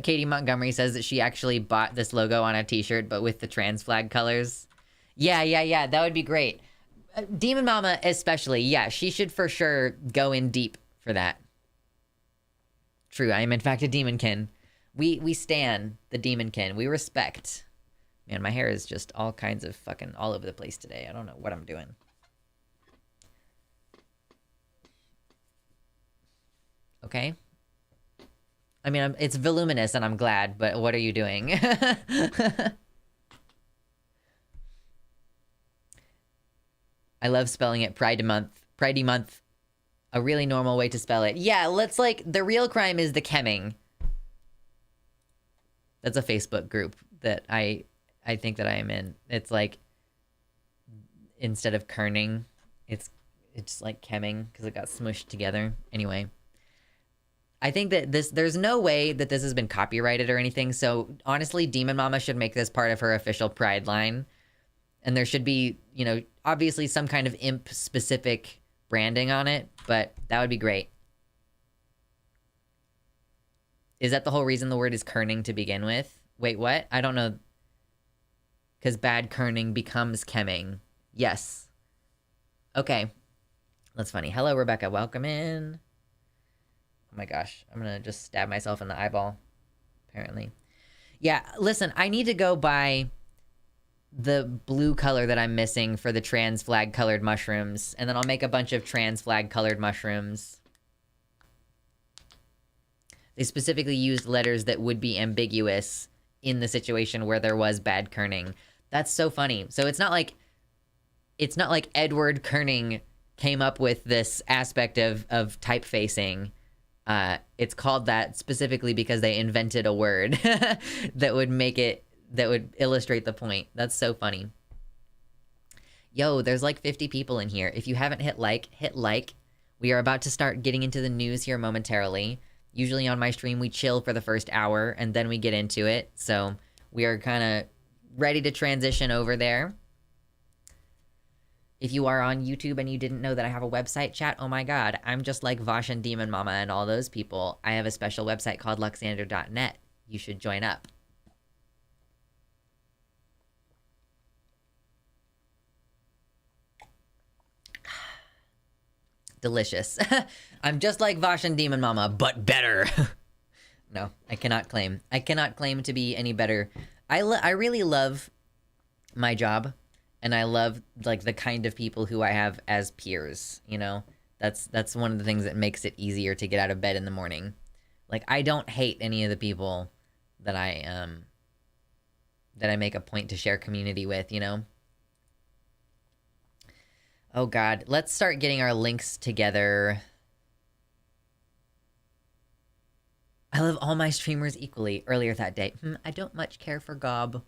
Katie Montgomery says that she actually bought this logo on a t-shirt, but with the trans flag colors. Yeah, that would be great. Demon Mama especially, yeah, she should for sure go in deep for that. True, I am in fact a demonkin. We stan the demonkin. We respect. Man, my hair is just all kinds of fucking all over the place today. I don't know what I'm doing. Okay. I mean, it's voluminous and I'm glad, but what are you doing? I love spelling it Pride Month. Pridey Month. A really normal way to spell it. Yeah, let's like, the real crime is the chemming. That's a Facebook group that I think that I am in. It's like, instead of kerning, it's like chemming because it got smushed together. Anyway. I think that there's no way that this has been copyrighted or anything, so honestly, Demon Mama should make this part of her official Pride line. And there should be, you know, obviously some kind of imp-specific branding on it, but that would be great. Is that the whole reason the word is kerning to begin with? Wait, what? I don't know. Because bad kerning becomes chemming. Yes. Okay. That's funny. Hello, Rebecca. Welcome in. Oh my gosh, I'm gonna just stab myself in the eyeball, apparently. Yeah, listen, I need to go buy the blue color that I'm missing for the trans flag colored mushrooms, and then I'll make a bunch of trans flag colored mushrooms. They specifically used letters that would be ambiguous in the situation where there was bad kerning. That's so funny. So it's not like Edward Kerning came up with this aspect of typefacing. It's called that specifically because they invented a word that would illustrate the point. That's so funny. Yo, there's like 50 people in here. If you haven't hit like, hit like. We are about to start getting into the news here momentarily. Usually on my stream, we chill for the first hour and then we get into it. So we are kind of ready to transition over there. If you are on YouTube and you didn't know that I have a website, chat, oh my god, I'm just like Vosh and Demon Mama and all those people. I have a special website called Luxander.net. You should join up. Delicious. I'm just like Vosh and Demon Mama, but better. No, I cannot claim. I cannot claim to be any better. I really love my job. And I love, like, the kind of people who I have as peers, you know? That's one of the things that makes it easier to get out of bed in the morning. Like, I don't hate any of the people that I that I make a point to share community with, you know? Oh God, let's start getting our links together. I love all my streamers equally. Earlier that day, I don't much care for Gob.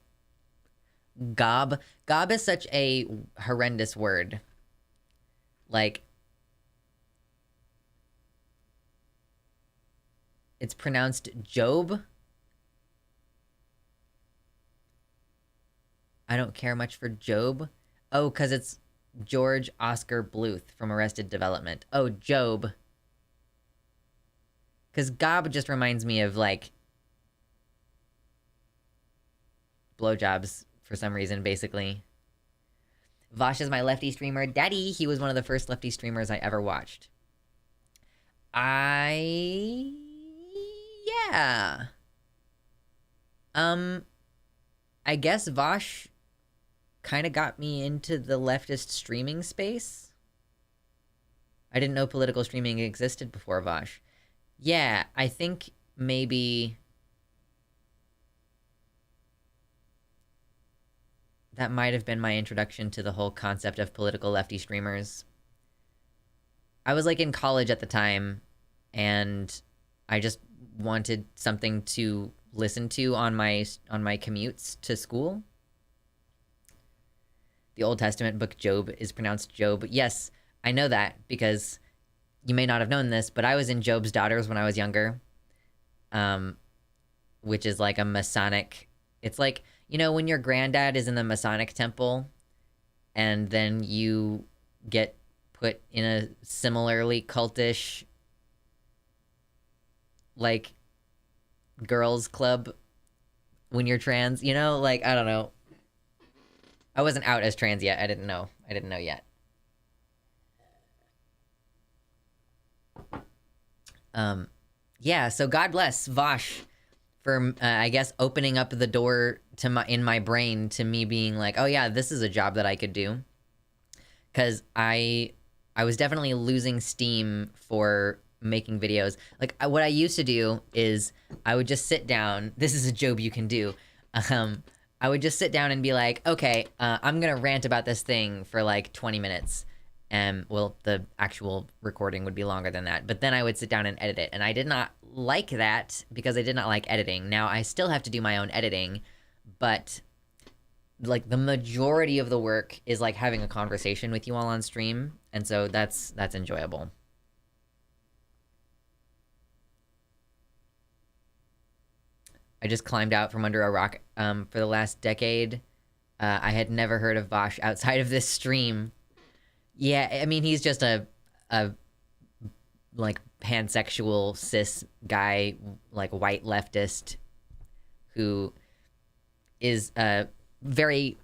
Gob is such a horrendous word. Like, it's pronounced Job. I don't care much for Job. Oh, because it's George Oscar Bluth from Arrested Development. Oh, Job. Because Gob just reminds me of, like, blowjobs for some reason, basically. Vosh is my lefty streamer. Daddy, he was one of the first lefty streamers I ever watched. Yeah. I guess Vosh kind of got me into the leftist streaming space. I didn't know political streaming existed before Vosh. Yeah, I think maybe that might have been my introduction to the whole concept of political lefty streamers. I was like in college at the time, and I just wanted something to listen to on my commutes to school. The Old Testament book Job is pronounced Job. Yes, I know that because you may not have known this, but I was in Job's Daughters when I was younger, which is like a Masonic. It's like, you know, when your granddad is in the Masonic temple and then you get put in a similarly cultish, like, girls club when you're trans, you know? Like, I don't know. I wasn't out as trans yet. I didn't know yet. Yeah, so God bless Vosh for, I guess, opening up the door to in my brain to me being like, oh yeah, this is a job that I could do. Because I was definitely losing steam for making videos. Like, what I used to do is I would just sit down. This is a job you can do. I would just sit down and be like, okay, I'm gonna rant about this thing for like 20 minutes. And well, the actual recording would be longer than that. But then I would sit down and edit it. And I did not like that because I did not like editing. Now, I still have to do my own editing, but like the majority of the work is like having a conversation with you all on stream. And so that's enjoyable. I just climbed out from under a rock for the last decade. I had never heard of Vosh outside of this stream. Yeah, I mean, he's just a like pansexual cis guy, like white leftist who is very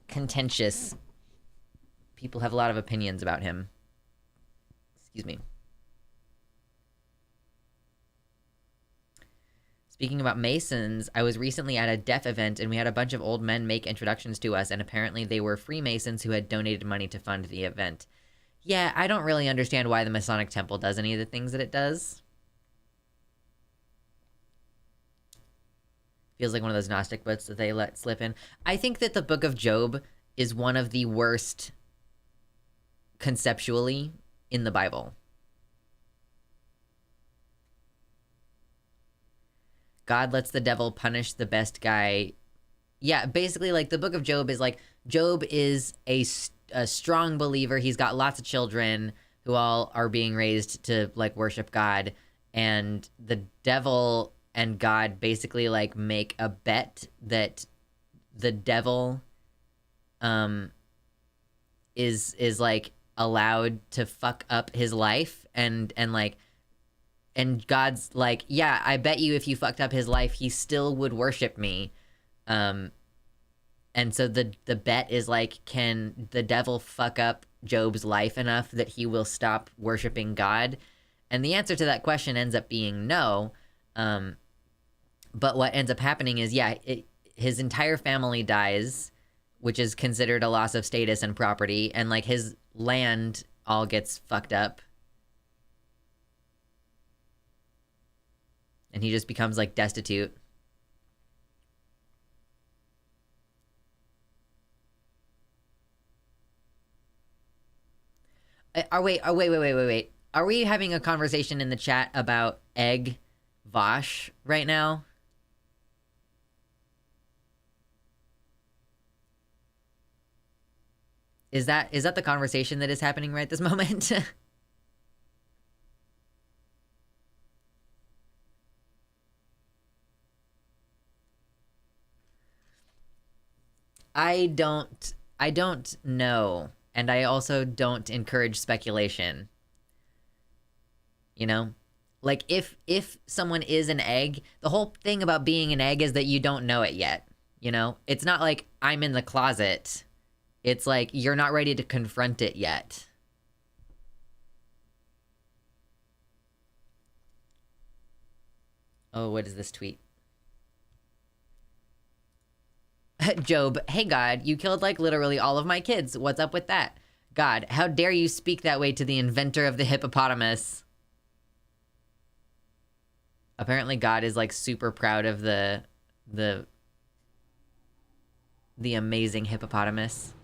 contentious. People have a lot of opinions about him. Excuse me. Speaking about Masons, I was recently at a deaf event and we had a bunch of old men make introductions to us, and apparently they were Freemasons who had donated money to fund the event. Yeah, I don't really understand why the Masonic Temple does any of the things that it does. Feels like one of those Gnostic books that they let slip in. I think that the Book of Job is one of the worst conceptually in the Bible. God lets the devil punish the best guy. Yeah, basically, like, the Book of Job is, like, Job is a strong believer. He's got lots of children who all are being raised to, like, worship God. And the devil and God basically, like, make a bet that the devil is like, allowed to fuck up his life. And God's like, yeah, I bet you if you fucked up his life, he still would worship me. And so the bet is like, can the devil fuck up Job's life enough that he will stop worshiping God? And the answer to that question ends up being no. But what ends up happening is, yeah, his entire family dies, which is considered a loss of status and property. And like his land all gets fucked up. And he just becomes, like, destitute. Wait. Are we having a conversation in the chat about egg Vosh right now? Is that the conversation that is happening right this moment? I don't know, and I also don't encourage speculation. You know? Like if someone is an egg, the whole thing about being an egg is that you don't know it yet, you know? It's not like I'm in the closet. It's like you're not ready to confront it yet. Oh, what is this tweet? Job, hey God, you killed like literally all of my kids. What's up with that? God, how dare you speak that way to the inventor of the hippopotamus? Apparently God is like super proud of the amazing hippopotamus.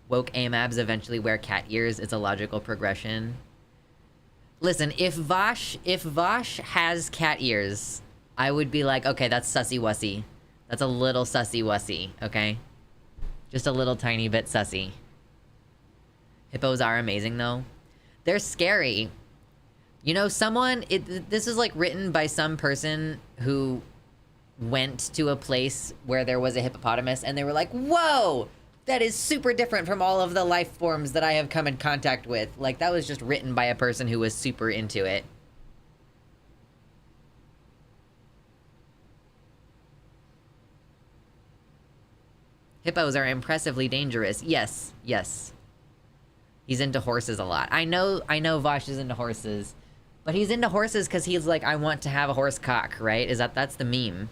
Woke AMABs eventually wear cat ears. It's a logical progression. Listen, if Vosh has cat ears, I would be like, okay, that's sussy-wussy. That's a little sussy-wussy, okay? Just a little tiny bit sussy. Hippos are amazing, though. They're scary. You know, this is like written by some person who went to a place where there was a hippopotamus and they were like, whoa, that is super different from all of the life forms that I have come in contact with. Like, that was just written by a person who was super into it. Hippos are impressively dangerous. Yes. He's into horses a lot. I know Vosh is into horses. But he's into horses because he's like, I want to have a horse cock, right? That's the meme.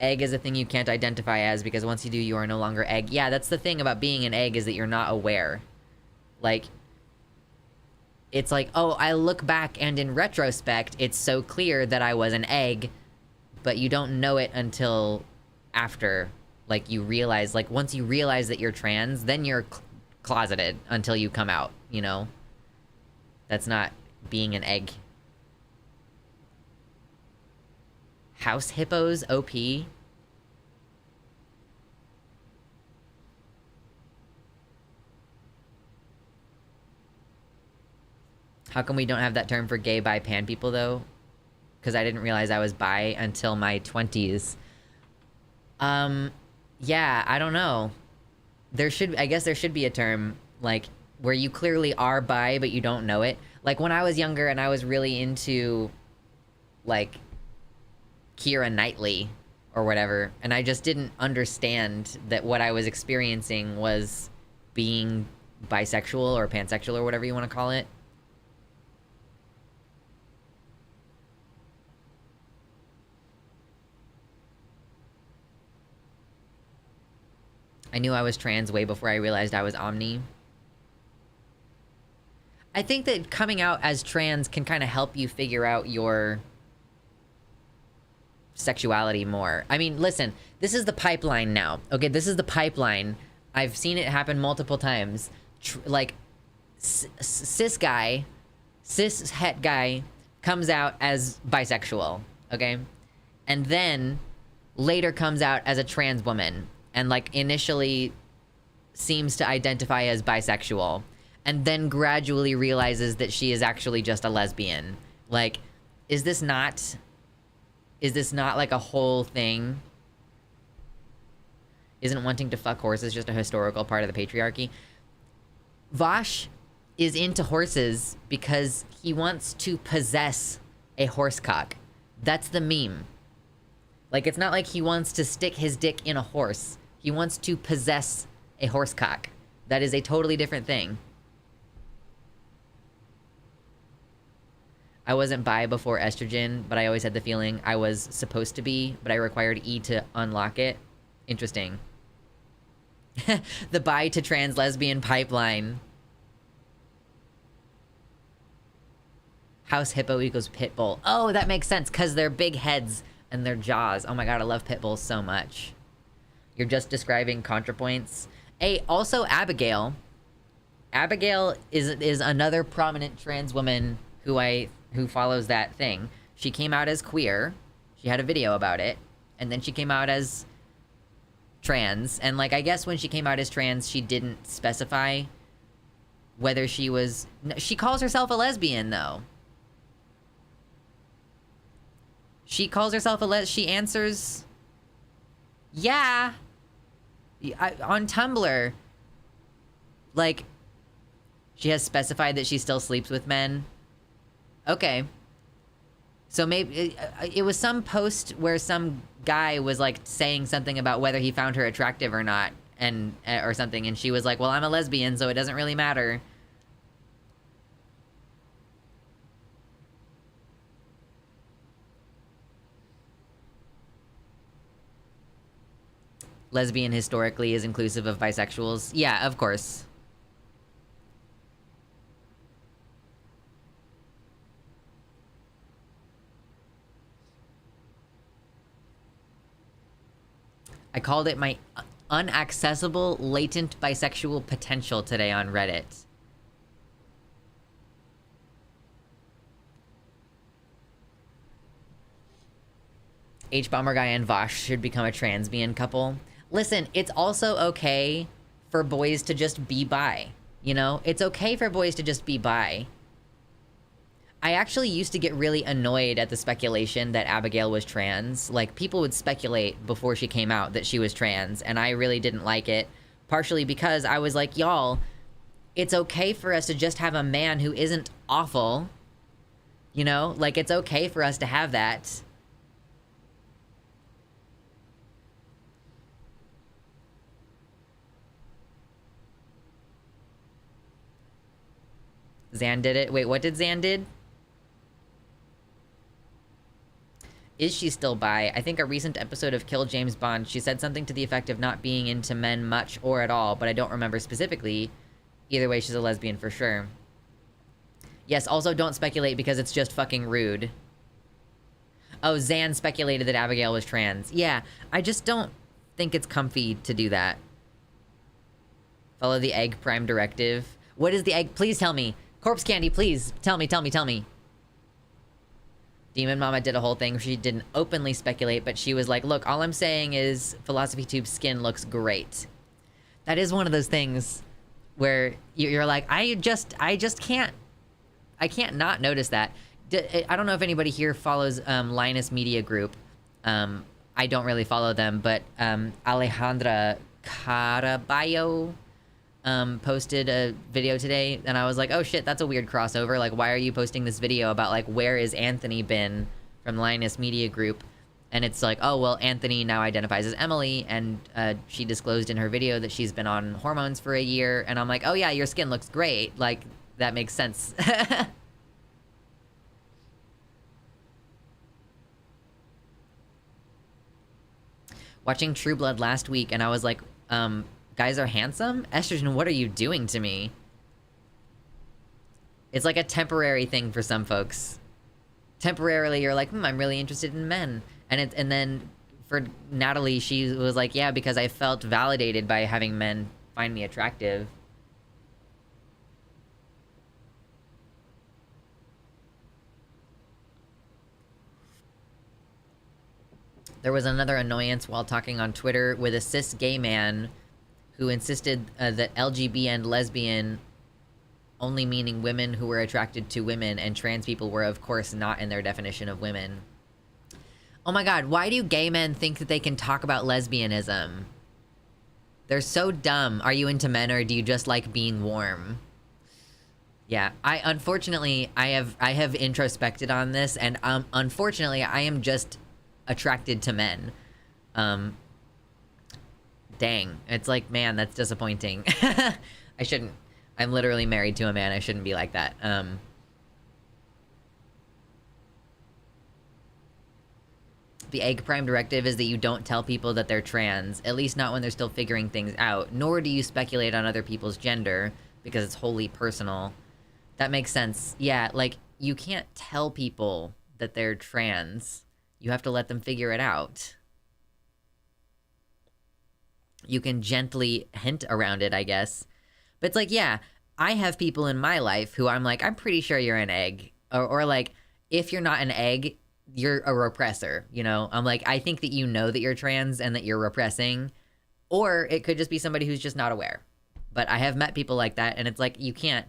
Egg is a thing you can't identify as because once you do, you are no longer egg. Yeah, that's the thing about being an egg is that you're not aware. Like, it's like, oh, I look back and in retrospect, it's so clear that I was an egg, but you don't know it until after. Like, you realize, like, once you realize that you're trans, then you're closeted until you come out, you know? That's not being an egg. House hippos, OP. How come we don't have that term for gay, bi, pan people, though? Because I didn't realize I was bi until my 20s. Yeah, I don't know. I guess there should be a term, like, where you clearly are bi, but you don't know it. Like, when I was younger and I was really into, like, Keira Knightley or whatever, and I just didn't understand that what I was experiencing was being bisexual or pansexual or whatever you want to call it. I knew I was trans way before I realized I was omni. I think that coming out as trans can kind of help you figure out your sexuality more. I mean, listen, this is the pipeline now. Okay, this is the pipeline. I've seen it happen multiple times. Like, cis het guy comes out as bisexual, okay? And then later comes out as a trans woman. And, like, initially seems to identify as bisexual. And then gradually realizes that she is actually just a lesbian. Like, is this not like a whole thing? Isn't wanting to fuck horses just a historical part of the patriarchy? Vosh is into horses because he wants to possess a horsecock. That's the meme. Like, it's not like he wants to stick his dick in a horse. He wants to possess a horsecock. That is a totally different thing. I wasn't bi before estrogen, but I always had the feeling I was supposed to be, but I required E to unlock it. Interesting. The bi to trans lesbian pipeline. House hippo equals pit bull. Oh, that makes sense, because they're big heads. And their jaws. Oh my god, I love pit bulls so much. You're just describing ContraPoints. Hey, also Abigail. Abigail is another prominent trans woman who follows that thing. She came out as queer. She had a video about it. And then she came out as trans. And, like, I guess when she came out as trans, she didn't specify whether she was... She calls herself a lesbian, though. She calls herself a she answers... Yeah. On Tumblr. Like, she has specified that she still sleeps with men. Okay. So maybe... It was some post where some guy was, like, saying something about whether he found her attractive or not. And or something. And she was like, well, I'm a lesbian, so it doesn't really matter. Lesbian historically is inclusive of bisexuals. Yeah, of course. I called it my unaccessible latent bisexual potential today on Reddit. H-Bomber Guy and Vosh should become a transbian couple. Listen, it's also okay for boys to just be bi. You know? It's okay for boys to just be bi. I actually used to get really annoyed at the speculation that Abigail was trans. Like, people would speculate before she came out that she was trans, and I really didn't like it. Partially because I was like, y'all, it's okay for us to just have a man who isn't awful. You know? Like, it's okay for us to have that. Zan did it. Wait, what did Zan did? Is she still bi? I think a recent episode of Kill James Bond, she said something to the effect of not being into men much or at all, but I don't remember specifically. Either way, she's a lesbian for sure. Yes, also don't speculate because it's just fucking rude. Oh, Zan speculated that Abigail was trans. Yeah, I just don't think it's comfy to do that. Follow the egg prime directive. What is the egg? Please tell me. Corpse Candy, please. Tell me. Demon Mama did a whole thing. She didn't openly speculate, but she was like, look, all I'm saying is Philosophy Tube's skin looks great. That is one of those things where you're like, I can't not notice that. I don't know if anybody here follows Linus Media Group. I don't really follow them, but Alejandra Caraballo posted a video today, and I was like, oh shit, that's a weird crossover. Like, why are you posting this video about, like, where is Anthony been from Linus Media Group? And it's like, oh, well, Anthony now identifies as Emily, and she disclosed in her video that she's been on hormones for a year, and I'm like, oh yeah, your skin looks great. Like, that makes sense. Watching True Blood last week, and I was like, guys are handsome? Estrogen, what are you doing to me? It's like a temporary thing for some folks. Temporarily, you're like, I'm really interested in men. And then for Natalie, she was like, yeah, because I felt validated by having men find me attractive. There was another annoyance while talking on Twitter with a cis gay man who insisted that LGB and lesbian only meaning women who were attracted to women, and trans people were, of course, not in their definition of women. Oh my god, why do gay men think that they can talk about lesbianism? They're so dumb. Are you into men, or do you just like being warm? Yeah, unfortunately, I have introspected on this, and unfortunately, I am just attracted to men. Dang. It's like, man, that's disappointing. I shouldn't. I'm literally married to a man. I shouldn't be like that. The egg prime directive is that you don't tell people that they're trans, at least not when they're still figuring things out, nor do you speculate on other people's gender, because it's wholly personal. That makes sense. Yeah, like, you can't tell people that they're trans. You have to let them figure it out. You can gently hint around it, I guess. But it's like, yeah, I have people in my life who I'm like, I'm pretty sure you're an egg. Or like, if you're not an egg, you're a repressor, you know? I'm like, I think that you know that you're trans and that you're repressing. Or it could just be somebody who's just not aware. But I have met people like that, and it's like, you can't,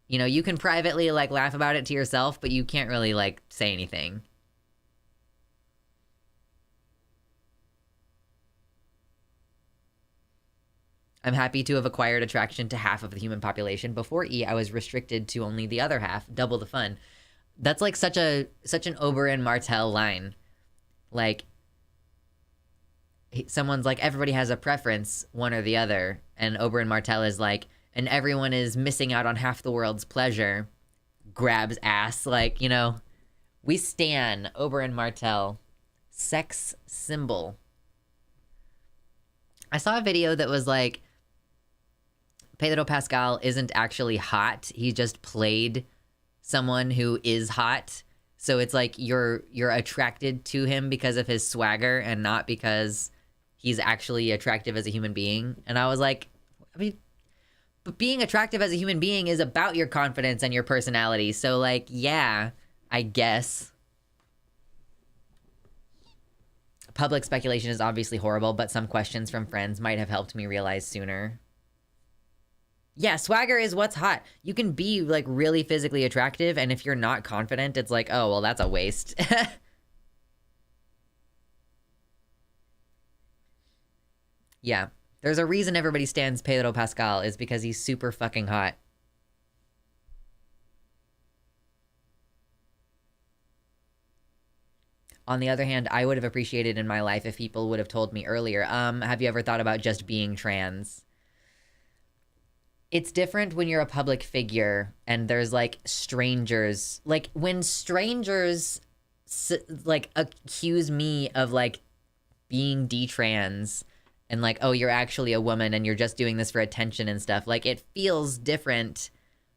you know, you can privately, like, laugh about it to yourself, but you can't really, like, say anything. I'm happy to have acquired attraction to half of the human population. Before E, I was restricted to only the other half, double the fun. That's like such an Ober and Martell line. Like, someone's like, everybody has a preference, one or the other. And Ober and Martell is like, and everyone is missing out on half the world's pleasure. Grabs ass. Like, you know, we stan Ober and Martell. Sex symbol. I saw a video that was like, Pedro Pascal isn't actually hot. He just played someone who is hot. So it's like you're attracted to him because of his swagger and not because he's actually attractive as a human being. And I was like, I mean, but being attractive as a human being is about your confidence and your personality. So like, yeah, I guess. Public speculation is obviously horrible, but some questions from friends might have helped me realize sooner. Yeah, swagger is what's hot. You can be, like, really physically attractive, and if you're not confident, it's like, oh, well, that's a waste. Yeah. There's a reason everybody stands Pedro Pascal, is because he's super fucking hot. On the other hand, I would have appreciated in my life if people would have told me earlier, have you ever thought about just being trans? It's different when you're a public figure and there's, like, strangers. Like, when strangers, like, accuse me of, like, being detrans and, like, oh, you're actually a woman and you're just doing this for attention and stuff, like, it feels different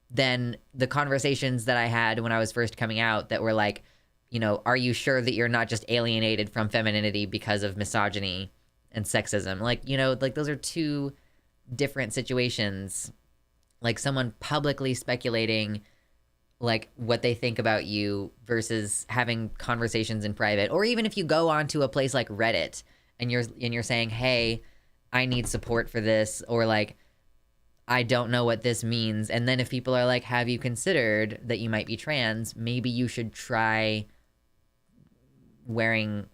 than the conversations that I had when I was first coming out that were like, you know, are you sure that you're not just alienated from femininity because of misogyny and sexism? Like, you know, like, those are two different situations. Like, someone publicly speculating, like, what they think about you versus having conversations in private. Or even if you go onto a place like Reddit and you're saying, hey, I need support for this, or like, I don't know what this means. And then if people are like, have you considered that you might be trans? Maybe you should try wearing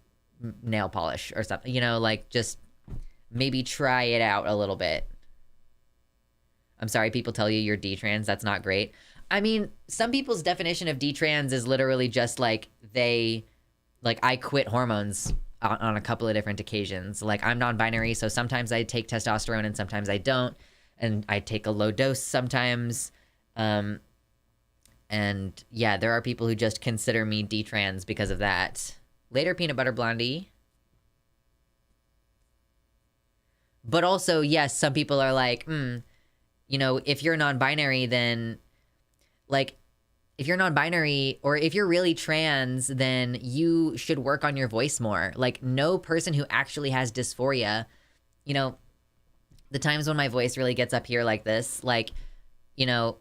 nail polish or something, you know, like, just maybe try it out a little bit. I'm sorry, people tell you you're detrans. That's not great. I mean, some people's definition of detrans is literally just like I quit hormones on a couple of different occasions. Like, I'm non-binary, so sometimes I take testosterone and sometimes I don't. And I take a low dose sometimes. And yeah, there are people who just consider me detrans because of that. Later, Peanut Butter Blondie. But also, yes, some people are like, you know, if you're non-binary, then, like, if you're non-binary or if you're really trans, then you should work on your voice more. Like, no person who actually has dysphoria, you know, the times when my voice really gets up here like this, like, you know,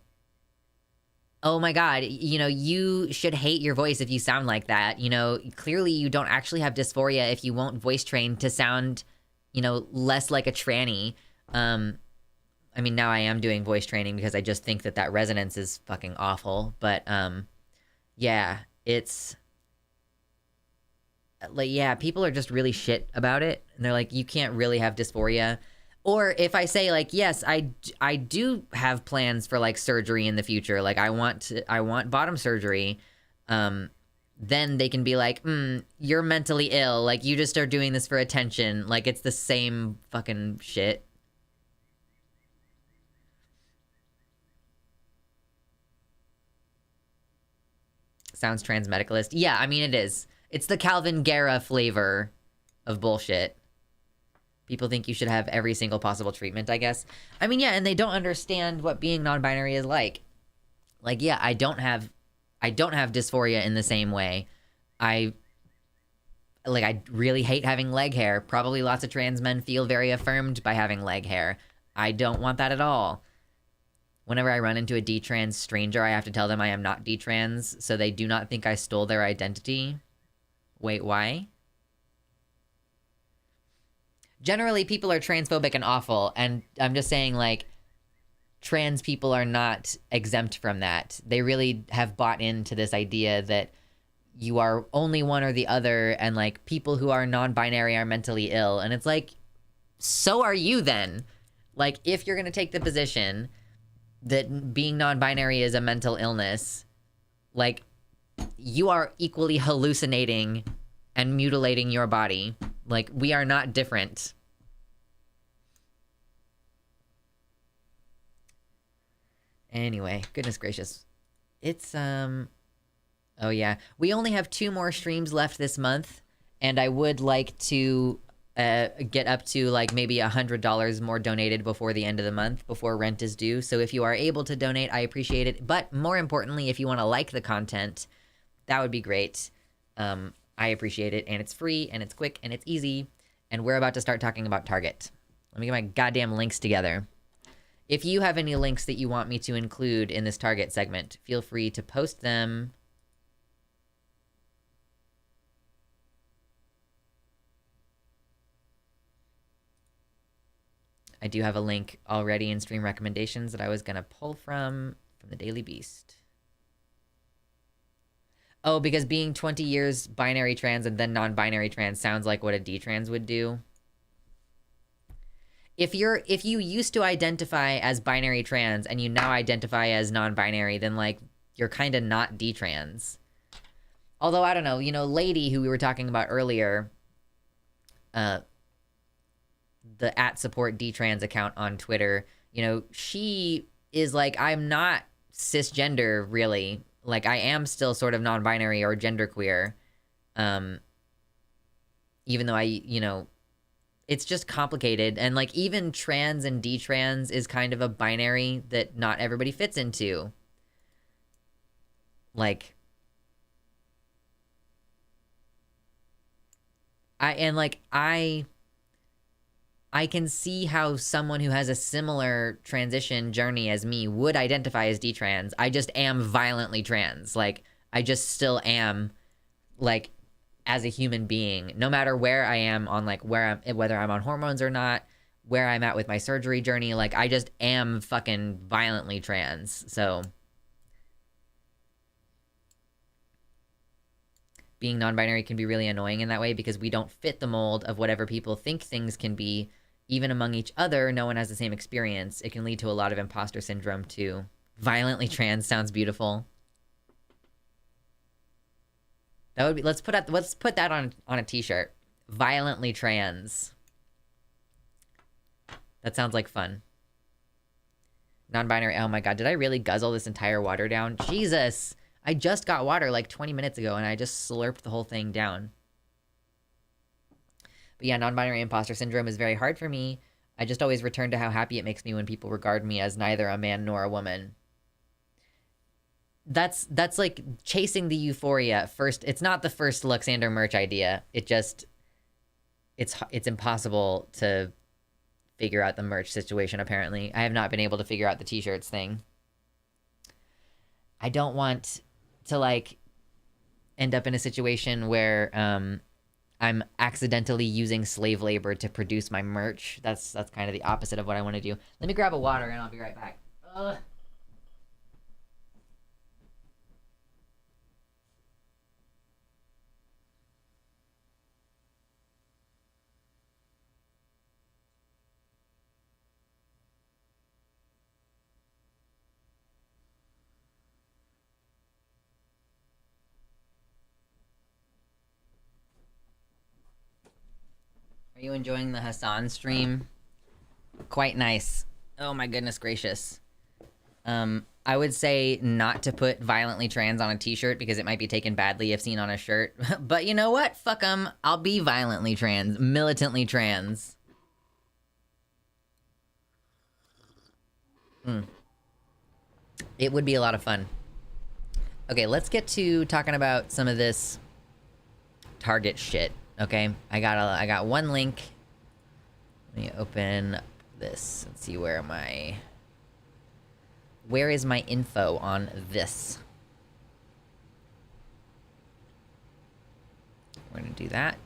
oh my God, you know, you should hate your voice if you sound like that. You know, clearly you don't actually have dysphoria if you won't voice train to sound, you know, less like a tranny. I mean, now I am doing voice training because I just think that resonance is fucking awful. But, yeah, it's, like, yeah, people are just really shit about it. And they're like, you can't really have dysphoria. Or if I say, like, yes, I do have plans for, like, surgery in the future. Like, I want bottom surgery. Then they can be like, you're mentally ill. Like, you just are doing this for attention. Like, it's the same fucking shit. Sounds transmedicalist. Yeah, I mean, it is. It's the Calvin Guerra flavor of bullshit. People think you should have every single possible treatment, I guess. I mean, yeah, and they don't understand what being non-binary is like. Like, yeah, I don't have dysphoria in the same way. I Like, I really hate having leg hair. Probably lots of trans men feel very affirmed by having leg hair. I don't want that at all. Whenever I run into a D-trans stranger, I have to tell them I am not D-trans, so they do not think I stole their identity. Wait, why? Generally, people are transphobic and awful, and I'm just saying, like, trans people are not exempt from that. They really have bought into this idea that you are only one or the other, and, like, people who are non-binary are mentally ill. And it's like, so are you then. Like, if you're gonna take the position that being non-binary is a mental illness, like, you are equally hallucinating and mutilating your body. Like, we are not different. Anyway, goodness gracious. It's, oh yeah. We only have 2 more streams left this month, and I would like to get up to, like, maybe $100 more donated before the end of the month, before rent is due. So if you are able to donate, I appreciate it. But more importantly, if you want to like the content, that would be great. I appreciate it, and it's free, and it's quick, and it's easy, and we're about to start talking about Target. Let me get my goddamn links together. If you have any links that you want me to include in this Target segment, feel free to post them. I do have a link already in stream recommendations that I was gonna pull from the Daily Beast. Oh, because being 20 years binary trans and then non-binary trans sounds like what a D-trans would do. If you used to identify as binary trans and you now identify as non-binary, then, like, you're kind of not D-trans. Although, I don't know, you know, Lady, who we were talking about earlier, the @supportdtrans account on Twitter, you know, she is like, I'm not cisgender, really. Like, I am still sort of non-binary or genderqueer. Even though you know, it's just complicated. And, like, even trans and D-trans is kind of a binary that not everybody fits into. Like, I can see how someone who has a similar transition journey as me would identify as D-trans. I just am violently trans. Like, I just still am, like, as a human being, no matter where I am on, like, whether I'm on hormones or not, where I'm at with my surgery journey, like, I just am fucking violently trans. So being non-binary can be really annoying in that way, because we don't fit the mold of whatever people think things can be. Even among each other, no one has the same experience. It can lead to a lot of imposter syndrome, too. Violently trans sounds beautiful. That would be, let's put that on a t-shirt. Violently trans. That sounds like fun. Non-binary, oh my god, did I really guzzle this entire water down? Jesus! I just got water like 20 minutes ago, and I just slurped the whole thing down. But yeah, non-binary imposter syndrome is very hard for me. I just always return to how happy it makes me when people regard me as neither a man nor a woman. That's like chasing the euphoria. First, it's not the first Luxander merch idea. It just, it's impossible to figure out the merch situation, apparently. I have not been able to figure out the t-shirts thing. I don't want to, like, end up in a situation where I'm accidentally using slave labor to produce my merch. That's kind of the opposite of what I want to do. Let me grab a water and I'll be right back. Ugh. Are you enjoying the Hassan stream? Quite nice. Oh my goodness gracious. I would say not to put violently trans on a t-shirt because it might be taken badly if seen on a shirt. But you know what? Fuck them. I'll be violently trans. Militantly trans. It would be a lot of fun. Okay, let's get to talking about some of this Target shit. Okay, I got one link. Let me open up this and see where is my info on this? We're gonna do that.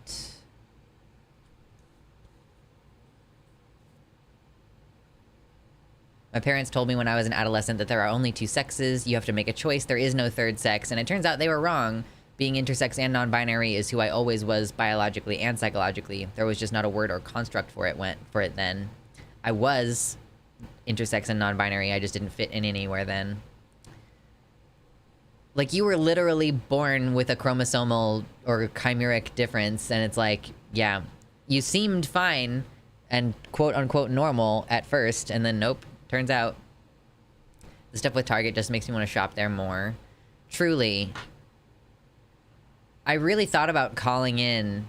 My parents told me when I was an adolescent that there are only two sexes. You have to make a choice. There is no third sex. And it turns out they were wrong. Being intersex and non-binary is who I always was biologically and psychologically. There was just not a word or construct for it then. I was intersex and non-binary. I just didn't fit in anywhere then. Like, you were literally born with a chromosomal or chimeric difference, and it's like, yeah, you seemed fine and quote-unquote normal at first, and then nope, turns out. The stuff with Target just makes me want to shop there more. Truly. I really thought about calling in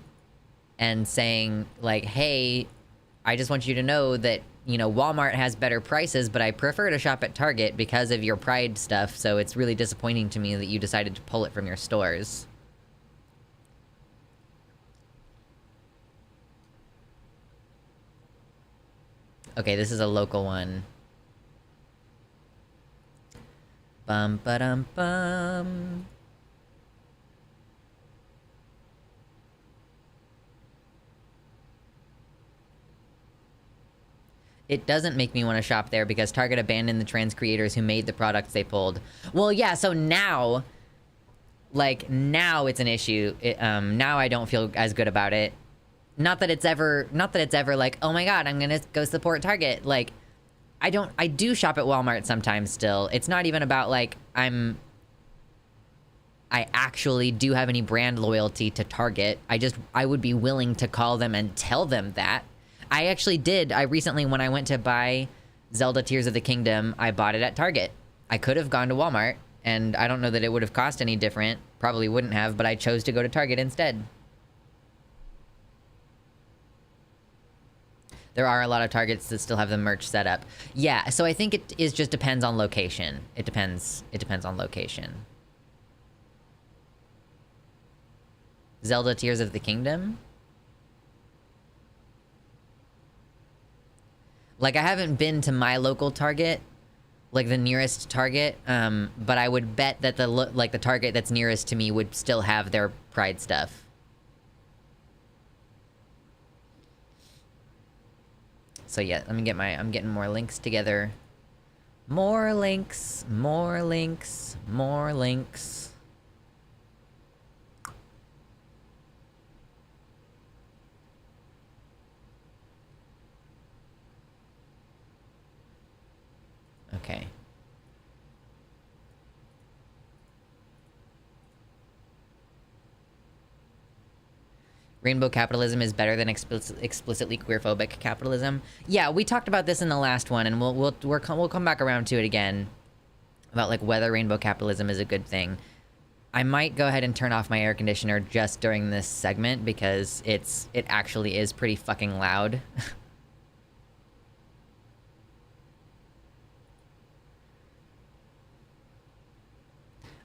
and saying, like, hey, I just want you to know that, you know, Walmart has better prices, but I prefer to shop at Target because of your Pride stuff, so it's really disappointing to me that you decided to pull it from your stores. Okay, this is a local one. Bum ba dum bum. It doesn't make me want to shop there because Target abandoned the trans creators who made the products they pulled. Well, yeah, so now, like, now it's an issue. Now I don't feel as good about it. Not that it's ever like, oh my god, I'm gonna go support Target. Like, I do shop at Walmart sometimes still. It's not even about, like, I actually do have any brand loyalty to Target. I would be willing to call them and tell them that. I actually did. I recently, when I went to buy Zelda Tears of the Kingdom, I bought it at Target. I could have gone to Walmart, and I don't know that it would have cost any different. Probably wouldn't have, but I chose to go to Target instead. There are a lot of Targets that still have the merch set up. Yeah, so I think it just depends on location. It depends on location. Zelda Tears of the Kingdom? Like, I haven't been to my local Target, like the nearest Target, but I would bet that the Target that's nearest to me would still have their Pride stuff. So yeah, I'm getting more links together. More links, more links, more links. Okay. Rainbow capitalism is better than explicitly queerphobic capitalism. Yeah, we talked about this in the last one, and we'll come back around to it again about, like, whether rainbow capitalism is a good thing. I might go ahead and turn off my air conditioner just during this segment because it actually is pretty fucking loud.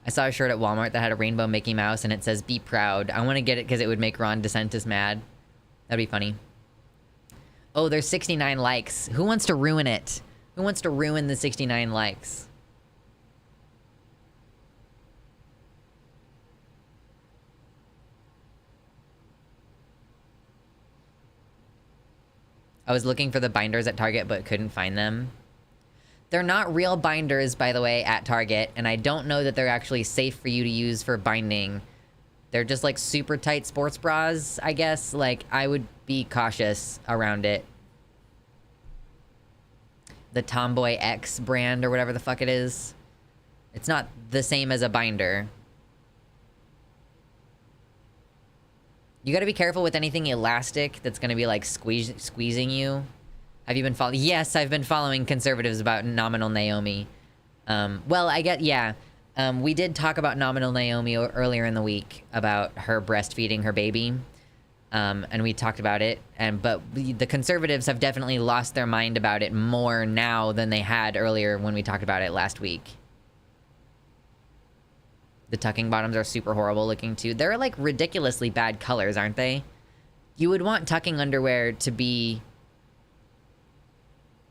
I saw a shirt at Walmart that had a rainbow Mickey Mouse and it says, "Be proud." I want to get it because it would make Ron DeSantis mad. That'd be funny. Oh, there's 69 likes. Who wants to ruin it? Who wants to ruin the 69 likes? I was looking for the binders at Target but couldn't find them. They're not real binders, by the way, at Target, and I don't know that they're actually safe for you to use for binding. They're just, like, super tight sports bras, I guess. Like, I would be cautious around it. The Tomboy X brand or whatever the fuck it is. It's not the same as a binder. You gotta be careful with anything elastic that's gonna be, like, squeezing you. Have you been following? Yes, I've been following conservatives about Nominal Naomi. Well, I get, yeah. We did talk about Nominal Naomi earlier in the week, about her breastfeeding her baby. And we talked about it. But the conservatives have definitely lost their mind about it more now than they had earlier when we talked about it last week. The tucking bottoms are super horrible looking too. They're, like, ridiculously bad colors, aren't they? You would want tucking underwear to be...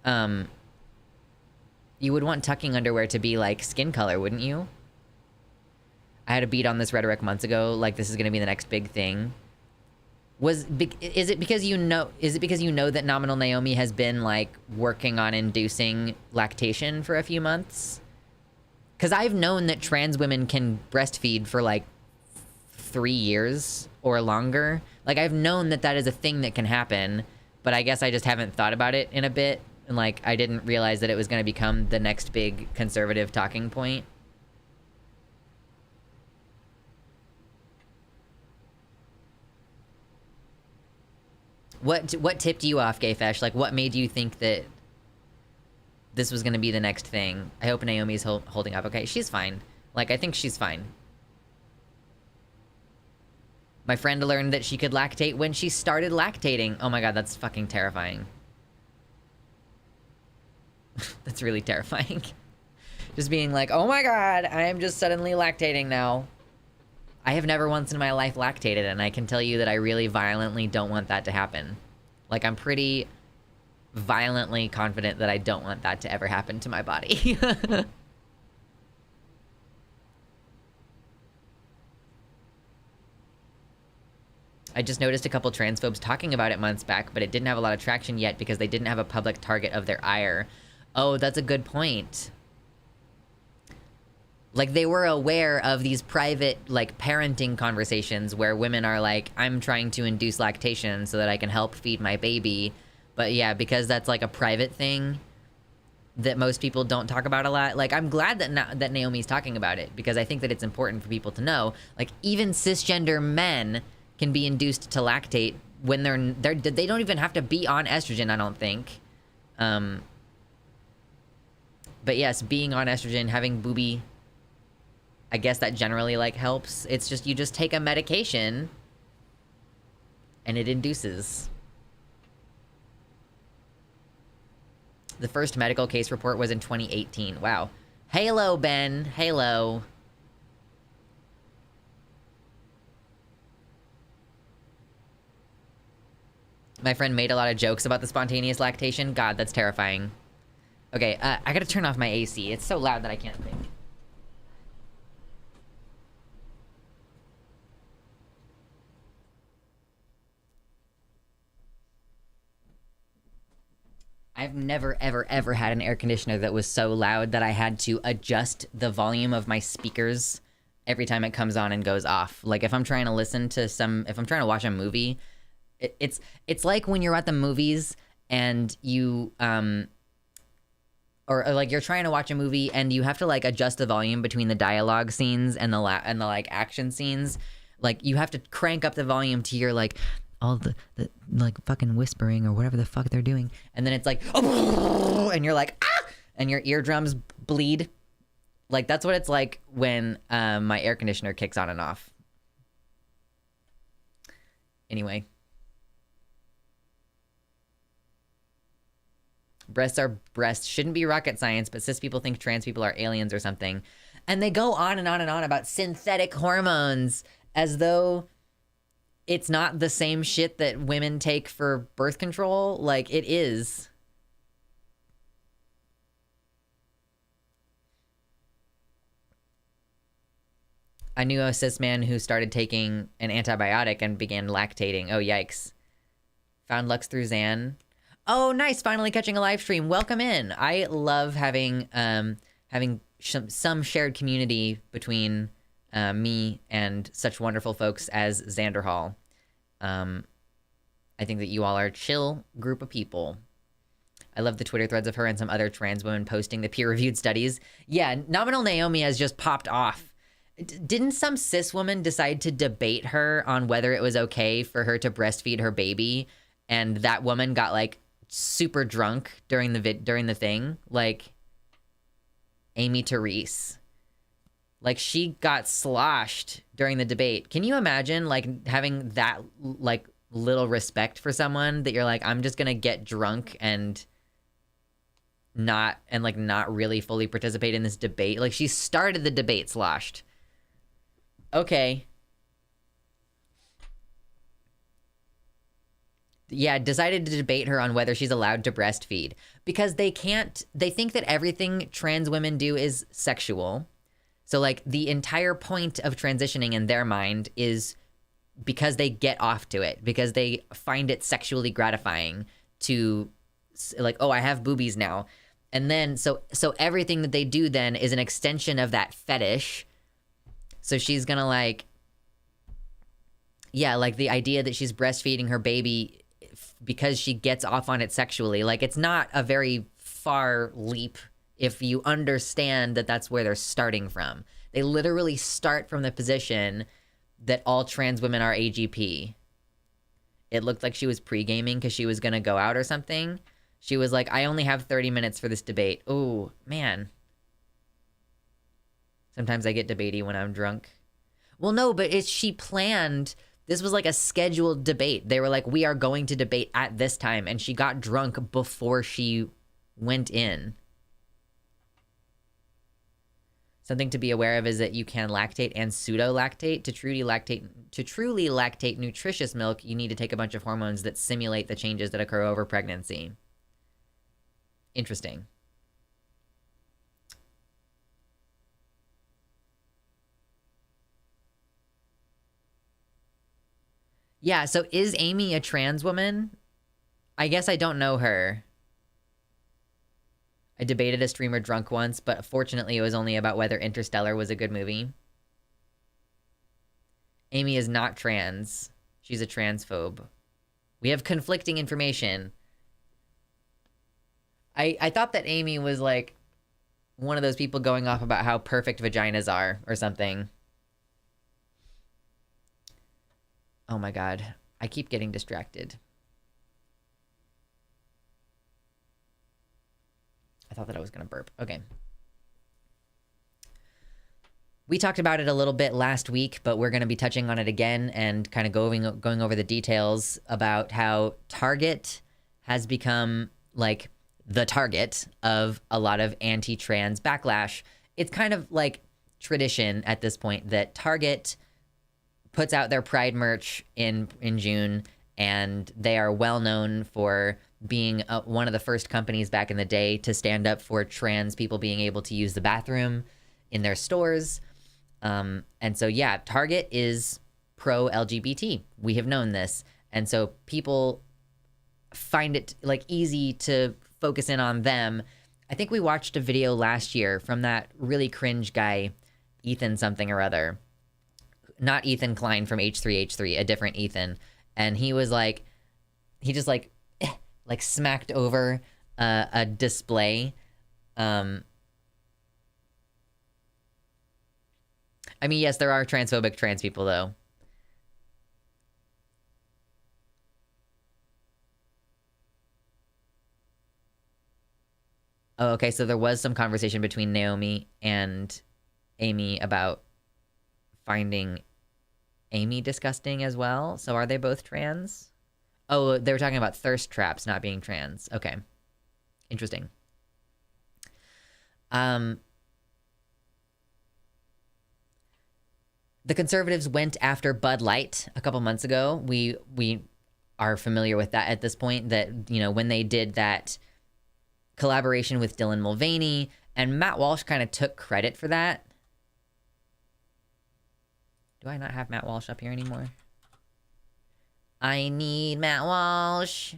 You would want tucking underwear to be, like, skin color, wouldn't you? I had a beat on this rhetoric months ago, like, this is gonna be the next big thing. Is it because you know that Nominal Naomi has been, like, working on inducing lactation for a few months? Because I've known that trans women can breastfeed for, like, 3 years or longer. Like, I've known that that is a thing that can happen, but I guess I just haven't thought about it in a bit. And, like, I didn't realize that it was going to become the next big conservative talking point. What tipped you off, Gayfesh? Like, what made you think that this was going to be the next thing? I hope Naomi's holding up okay. She's fine. Like, I think she's fine. My friend learned that she could lactate when she started lactating. Oh my god, that's fucking terrifying. That's really terrifying. Just being like, oh my god, I am just suddenly lactating now. I have never once in my life lactated, and I can tell you that I really violently don't want that to happen. Like, I'm pretty violently confident that I don't want that to ever happen to my body. I just noticed a couple transphobes talking about it months back, but it didn't have a lot of traction yet because they didn't have a public target of their ire. Oh, that's a good point. Like, they were aware of these private, like, parenting conversations where women are like, I'm trying to induce lactation so that I can help feed my baby. But yeah, because that's, like, a private thing that most people don't talk about a lot. Like, I'm glad that Naomi's talking about it, because I think that it's important for people to know. Like, even cisgender men can be induced to lactate when they don't even have to be on estrogen, I don't think. But yes, being on estrogen, having booby... I guess that generally, like, helps. It's just, you just take a medication, and it induces. The first medical case report was in 2018. Wow. Halo, Ben. Halo. My friend made a lot of jokes about the spontaneous lactation. God, that's terrifying. Okay, I gotta turn off my AC. It's so loud that I can't think. I've never, ever, ever had an air conditioner that was so loud that I had to adjust the volume of my speakers every time it comes on and goes off. Like, if I'm trying to listen to if I'm trying to watch a movie, it's like when you're at the movies and you, or like you're trying to watch a movie and you have to, like, adjust the volume between the dialogue scenes and the like action scenes. Like, you have to crank up the volume to your, like, all the like fucking whispering or whatever the fuck they're doing, and then it's like, oh, and you're like, ah, and your eardrums bleed. Like, that's what it's like when my air conditioner kicks on and off. Anyway, breasts are breasts. Shouldn't be rocket science, but cis people think trans people are aliens or something, and they go on and on and on about synthetic hormones as though it's not the same shit that women take for birth control. Like, it is. I knew a cis man who started taking an antibiotic and began lactating. Oh, yikes. Found Lux through Zan. Oh, nice. Finally catching a live stream. Welcome in. I love having some shared community between me and such wonderful folks as Xander Hall. I think that you all are a chill group of people. I love the Twitter threads of her and some other trans women posting the peer-reviewed studies. Yeah, Nominal Naomi has just popped off. Didn't some cis woman decide to debate her on whether it was okay for her to breastfeed her baby? And that woman got, like, super drunk during the thing? Like, Amy Therese. Like, she got sloshed during the debate. Can you imagine, like, having that, like, little respect for someone that you're like, I'm just gonna get drunk and not really fully participate in this debate? Like, she started the debate sloshed. Okay. decided to debate her on whether she's allowed to breastfeed because they think that everything trans women do is sexual. So like the entire point of transitioning in their mind is because they get off to it, because they find it sexually gratifying to like, oh, I have boobies now. And then so everything that they do then is an extension of that fetish. So she's gonna like, yeah, like the idea that she's breastfeeding her baby because she gets off on it sexually. Like, it's not a very far leap if you understand that that's where they're starting from. They literally start from the position that all trans women are AGP. It looked like she was pre-gaming because she was going to go out or something. She was like, I only have 30 minutes for this debate. Oh, man. Sometimes I get debatey when I'm drunk. Well, no, but she planned. This was like a scheduled debate. They were like, we are going to debate at this time. And she got drunk before she went in. Something to be aware of is that you can lactate and pseudo-lactate. To truly lactate nutritious milk, you need to take a bunch of hormones that simulate the changes that occur over pregnancy. Interesting. Yeah, so is Amy a trans woman? I guess I don't know her. I debated a streamer drunk once, but fortunately it was only about whether Interstellar was a good movie. Amy is not trans. She's a transphobe. We have conflicting information. I thought that Amy was like one of those people going off about how perfect vaginas are or something. Oh my god. I keep getting distracted. I thought that I was going to burp. Okay. We talked about it a little bit last week, but we're going to be touching on it again and kind of going over the details about how Target has become like the target of a lot of anti-trans backlash. It's kind of like tradition at this point that Target puts out their Pride merch in June, and they are well known for being one of the first companies back in the day to stand up for trans people being able to use the bathroom in their stores. And so, yeah, Target is pro-LGBT. We have known this. And so people find it like easy to focus in on them. I think we watched a video last year from that really cringe guy, Ethan something or other. Not Ethan Klein from H3H3, a different Ethan. And he was like, he just like smacked over a display. I mean, yes, there are transphobic trans people, though. Oh, okay, so there was some conversation between Naomi and Amy about finding Amy disgusting as well. So are they both trans? Oh, they were talking about thirst traps not being trans. Okay. Interesting. The conservatives went after Bud Light a couple months ago. We are familiar with that at this point, that, you know, when they did that collaboration with Dylan Mulvaney, and Matt Walsh kind of took credit for that. Do I not have Matt Walsh up here anymore? I need Matt Walsh.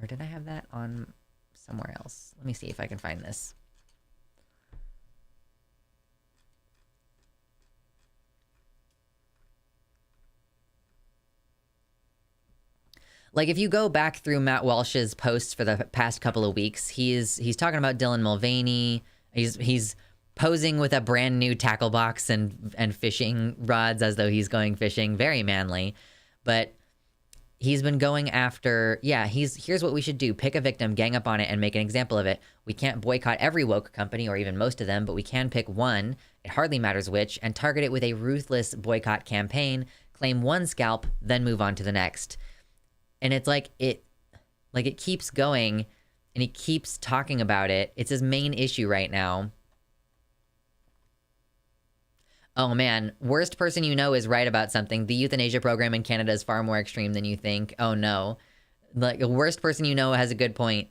Or did I have that on somewhere else? Let me see if I can find this. Like, if you go back through Matt Walsh's posts for the past couple of weeks, he's talking about Dylan Mulvaney. He's posing with a brand new tackle box and fishing rods as though he's going fishing. Very manly. But he's been going after, yeah, here's what we should do. Pick a victim, gang up on it, and make an example of it. We can't boycott every woke company or even most of them, but we can pick one, it hardly matters which, and target it with a ruthless boycott campaign, claim one scalp, then move on to the next. And it's like it keeps going, and he keeps talking about it. It's his main issue right now. Oh man, worst person you know is right about something. The euthanasia program in Canada is far more extreme than you think. Oh no. Like, the worst person you know has a good point.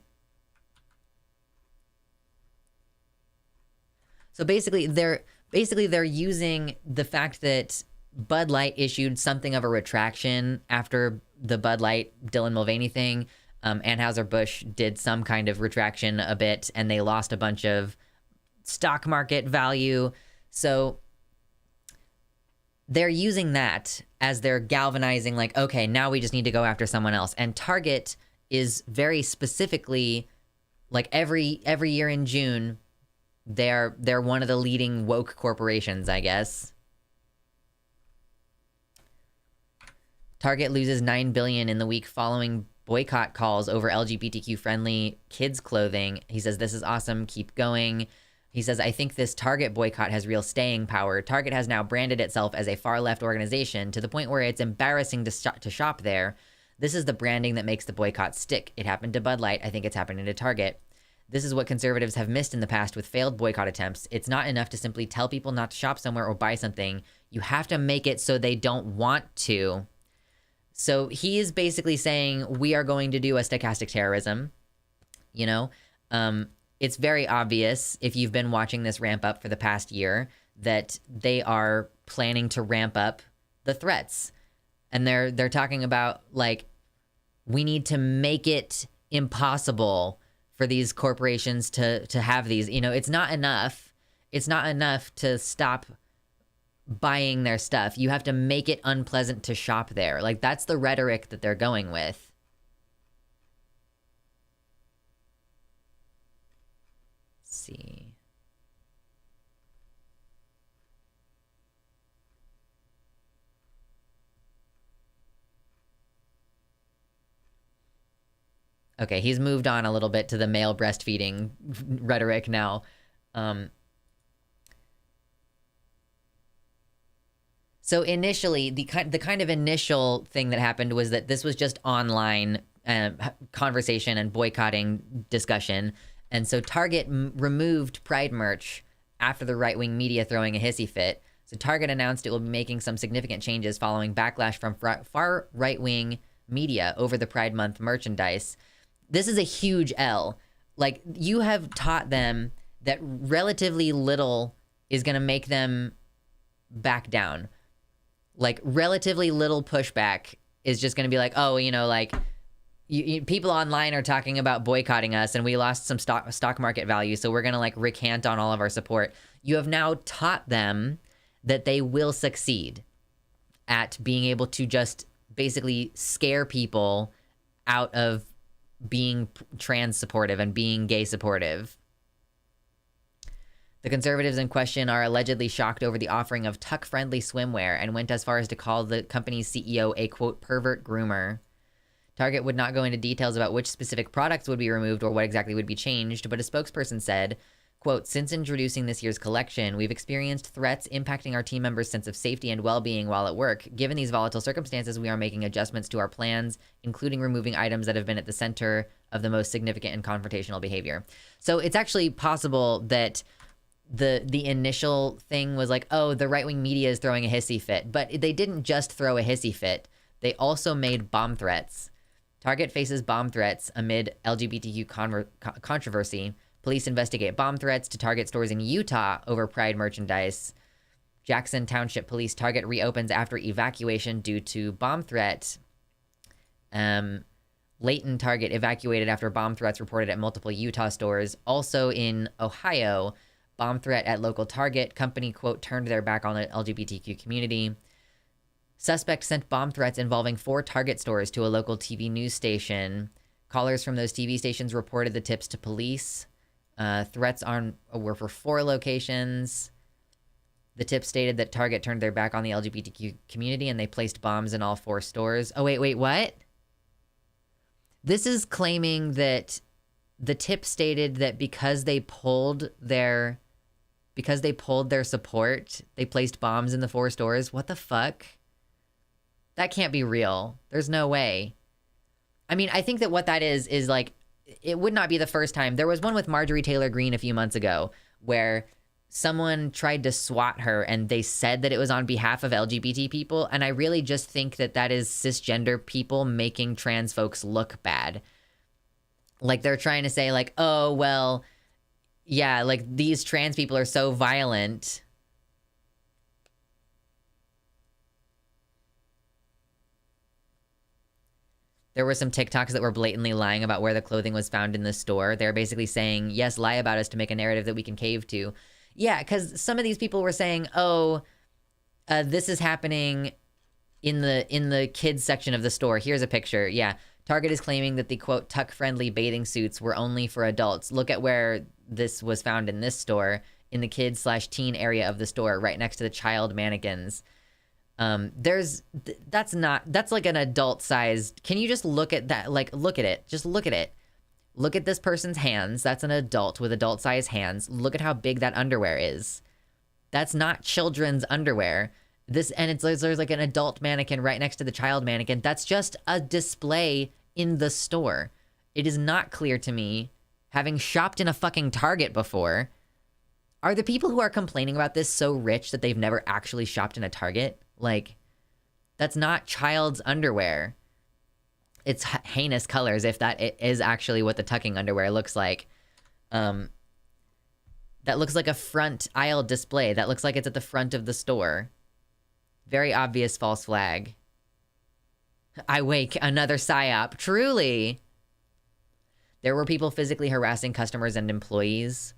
So basically they're using the fact that Bud Light issued something of a retraction after the Bud Light Dylan Mulvaney thing. Anheuser-Busch did some kind of retraction a bit, and they lost a bunch of stock market value. So they're using that as they're galvanizing, like, okay, now we just need to go after someone else. And Target is very specifically, like, every year in June, they're one of the leading woke corporations, I guess. Target loses $9 billion in the week following boycott calls over LGBTQ-friendly kids clothing. He says, this is awesome, keep going. He says, I think this Target boycott has real staying power. Target has now branded itself as a far-left organization to the point where it's embarrassing to shop there. This is the branding that makes the boycott stick. It happened to Bud Light. I think it's happening to Target. This is what conservatives have missed in the past with failed boycott attempts. It's not enough to simply tell people not to shop somewhere or buy something. You have to make it so they don't want to. So he is basically saying we are going to do a stochastic terrorism, you know? It's very obvious, if you've been watching this ramp up for the past year, that they are planning to ramp up the threats. And they're talking about, like, we need to make it impossible for these corporations to have these. You know, it's not enough. It's not enough to stop buying their stuff. You have to make it unpleasant to shop there. Like, that's the rhetoric that they're going with. See. Okay, he's moved on a little bit to the male breastfeeding rhetoric now. So initially, the kind of initial thing that happened was that this was just online conversation and boycotting discussion. And so Target removed Pride merch after the right-wing media throwing a hissy fit. So Target announced it will be making some significant changes following backlash from far right-wing media over the Pride Month merchandise. This is a huge L. Like, you have taught them that relatively little is going to make them back down. Like, relatively little pushback is just going to be like, oh, you know, like, people online are talking about boycotting us and we lost some stock market value, so we're going to, like, recant on all of our support. You have now taught them that they will succeed at being able to just basically scare people out of being trans supportive and being gay supportive. The conservatives in question are allegedly shocked over the offering of tuck-friendly swimwear and went as far as to call the company's CEO a, quote, pervert groomer. Target would not go into details about which specific products would be removed or what exactly would be changed, but a spokesperson said, quote, since introducing this year's collection, we've experienced threats impacting our team members' sense of safety and well-being while at work. Given these volatile circumstances, we are making adjustments to our plans, including removing items that have been at the center of the most significant and confrontational behavior. So it's actually possible that the initial thing was like, oh, the right-wing media is throwing a hissy fit. But they didn't just throw a hissy fit. They also made bomb threats. Target faces bomb threats amid LGBTQ controversy. Police investigate bomb threats to Target stores in Utah over Pride merchandise. Jackson Township Police Target reopens after evacuation due to bomb threat. Layton Target evacuated after bomb threats reported at multiple Utah stores. Also in Ohio, bomb threat at local Target. Company, quote, turned their back on the LGBTQ community. Suspect sent bomb threats involving 4 Target stores to a local TV news station. Callers from those TV stations reported the tips to police. Threats were for 4 locations. The tip stated that Target turned their back on the LGBTQ community and they placed bombs in all 4 stores. Oh, wait, what? This is claiming that the tip stated that because they pulled their support, they placed bombs in the 4 stores. What the fuck? That can't be real. There's no way. I mean, I think that what that is like, it would not be the first time. There was one with Marjorie Taylor Greene a few months ago where someone tried to swat her and they said that it was on behalf of LGBT people. And I really just think that that is cisgender people making trans folks look bad. Like they're trying to say like, oh, well, yeah, like these trans people are so violent. There were some TikToks that were blatantly lying about where the clothing was found in the store. They're basically saying, yes, lie about us to make a narrative that we can cave to. Yeah, because some of these people were saying, oh, this is happening in the kids section of the store. Here's a picture. Yeah, Target is claiming that the, quote, tuck-friendly bathing suits were only for adults. Look at where this was found in this store, in the kids/teen area of the store, right next to the child mannequins. That's like an adult sized. Can you just look at that? Like, look at it. Just look at it. Look at this person's hands. That's an adult with adult sized hands. Look at how big that underwear is. That's not children's underwear. There's like an adult mannequin right next to the child mannequin. That's just a display in the store. It is not clear to me, having shopped in a fucking Target before. Are the people who are complaining about this so rich that they've never actually shopped in a Target? Like, that's not child's underwear. It's heinous colors, if that is actually what the tucking underwear looks like. That looks like a front aisle display. That looks like it's at the front of the store. Very obvious false flag. I wake, another psyop. Truly. There were people physically harassing customers and employees.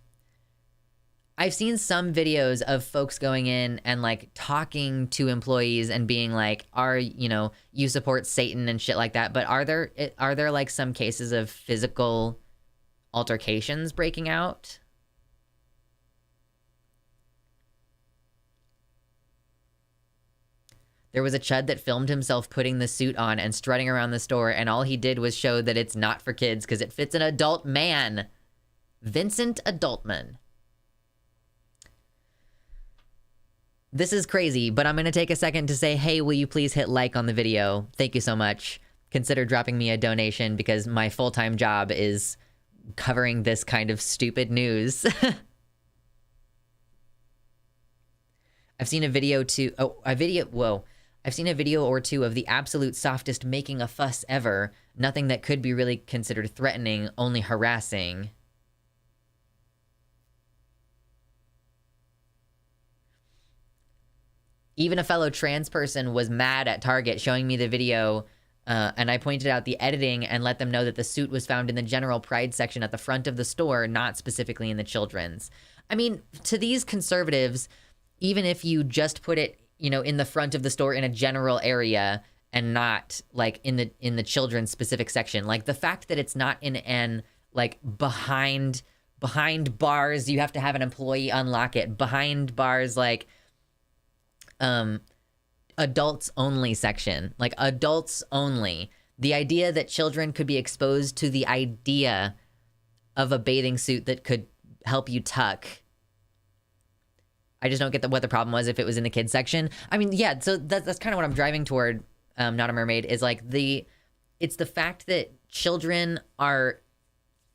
I've seen some videos of folks going in and like talking to employees and being like, you support Satan and shit like that. But are there like some cases of physical altercations breaking out? There was a chud that filmed himself putting the suit on and strutting around the store, and all he did was show that it's not for kids because it fits an adult man. Vincent Adultman. This is crazy, but I'm going to take a second to say, hey, will you please hit like on the video? Thank you so much. Consider dropping me a donation because my full-time job is covering this kind of stupid news. I've seen a video or two of the absolute softest making a fuss ever. Nothing that could be really considered threatening, only harassing. Even a fellow trans person was mad at Target showing me the video, and I pointed out the editing and let them know that the suit was found in the general pride section at the front of the store, not specifically in the children's. I mean, to these conservatives, even if you just put it, in the front of the store in a general area and not like in the children's specific section, like the fact that it's not in an like behind bars, you have to have an employee unlock it, behind bars, like adults only section, like adults only. The idea that children could be exposed to the idea of a bathing suit that could help you tuck. I just don't get what the problem was if it was in the kids section. I mean, yeah, so that's kind of what I'm driving toward, Not a Mermaid, is like it's the fact that children are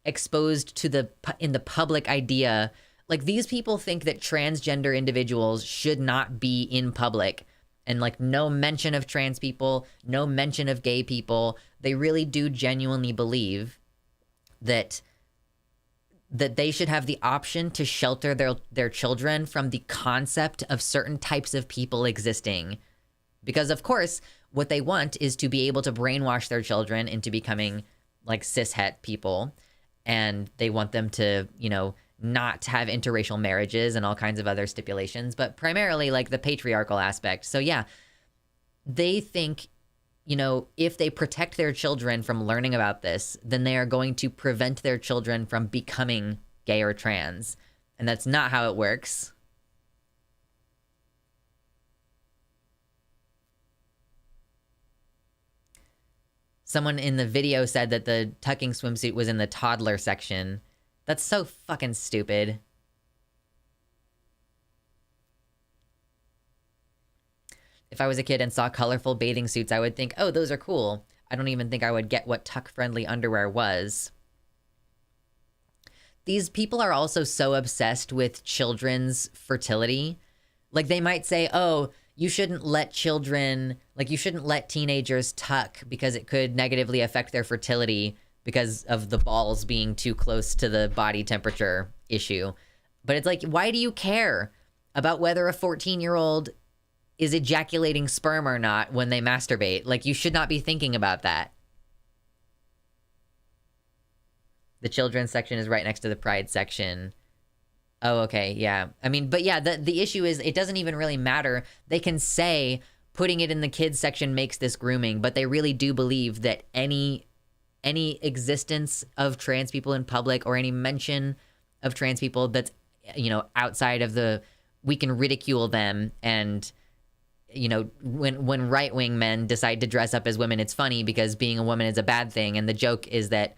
exposed to in the public idea. Like, these people think that transgender individuals should not be in public. And, like, no mention of trans people, no mention of gay people. They really do genuinely believe that they should have the option to shelter their children from the concept of certain types of people existing. Because, of course, what they want is to be able to brainwash their children into becoming, like, cishet people. And they want them to, not have interracial marriages and all kinds of other stipulations, but primarily like the patriarchal aspect. So yeah, they think, if they protect their children from learning about this, then they are going to prevent their children from becoming gay or trans. And that's not how it works. Someone in the video said that the tucking swimsuit was in the toddler section. That's so fucking stupid. If I was a kid and saw colorful bathing suits, I would think, oh, those are cool. I don't even think I would get what tuck-friendly underwear was. these people are also so obsessed with children's fertility. Like, they might say, oh, you shouldn't let teenagers tuck because it could negatively affect their fertility because of the balls being too close to the body temperature issue. But it's like, why do you care about whether a 14-year-old is ejaculating sperm or not when they masturbate? Like, you should not be thinking about that. The children's section is right next to the pride section. Oh, okay, yeah. I mean, but yeah, the issue is it doesn't even really matter. They can say putting it in the kids section makes this grooming, but they really do believe that any existence of trans people in public or any mention of trans people that's, you know, outside of we can ridicule them. And, you know, when right-wing men decide to dress up as women, it's funny because being a woman is a bad thing. And the joke is that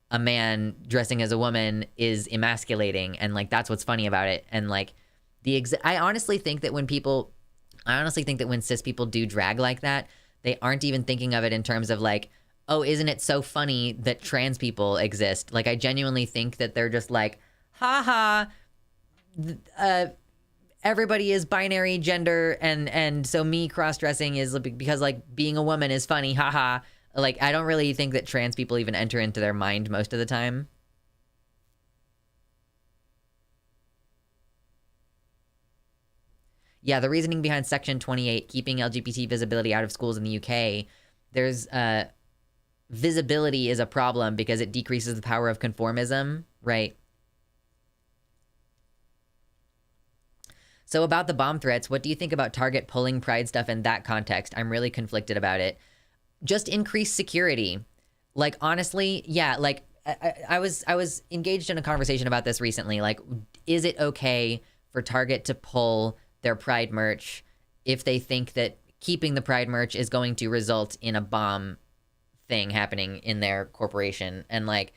a man dressing as a woman is emasculating, and like that's what's funny about it. And like I honestly think that when cis people do drag like that, they aren't even thinking of it in terms of like, oh, isn't it so funny that trans people exist? Like, I genuinely think that they're just like, haha, everybody is binary gender, and so me cross-dressing is because like being a woman is funny, haha. Like, I don't really think that trans people even enter into their mind most of the time. Yeah, the reasoning behind Section 28, keeping LGBT visibility out of schools in the UK, there's visibility is a problem because it decreases the power of conformism, right? So about the bomb threats, what do you think about Target pulling Pride stuff in that context? I'm really conflicted about it. Just increase security. Like, honestly, yeah, like I was engaged in a conversation about this recently. Like, is it okay for Target to pull their Pride merch if they think that keeping the Pride merch is going to result in a bomb thing happening in their corporation? And like,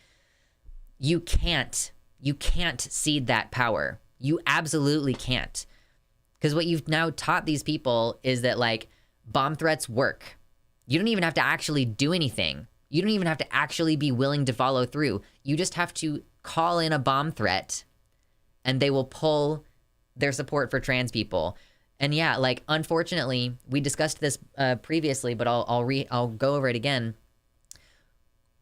you can't cede that power. You absolutely can't. Because what you've now taught these people is that like bomb threats work. You don't even have to actually do anything. You don't even have to actually be willing to follow through. You just have to call in a bomb threat and they will pull their support for trans people. And yeah, like, unfortunately, we discussed this previously, but I'll go over it again.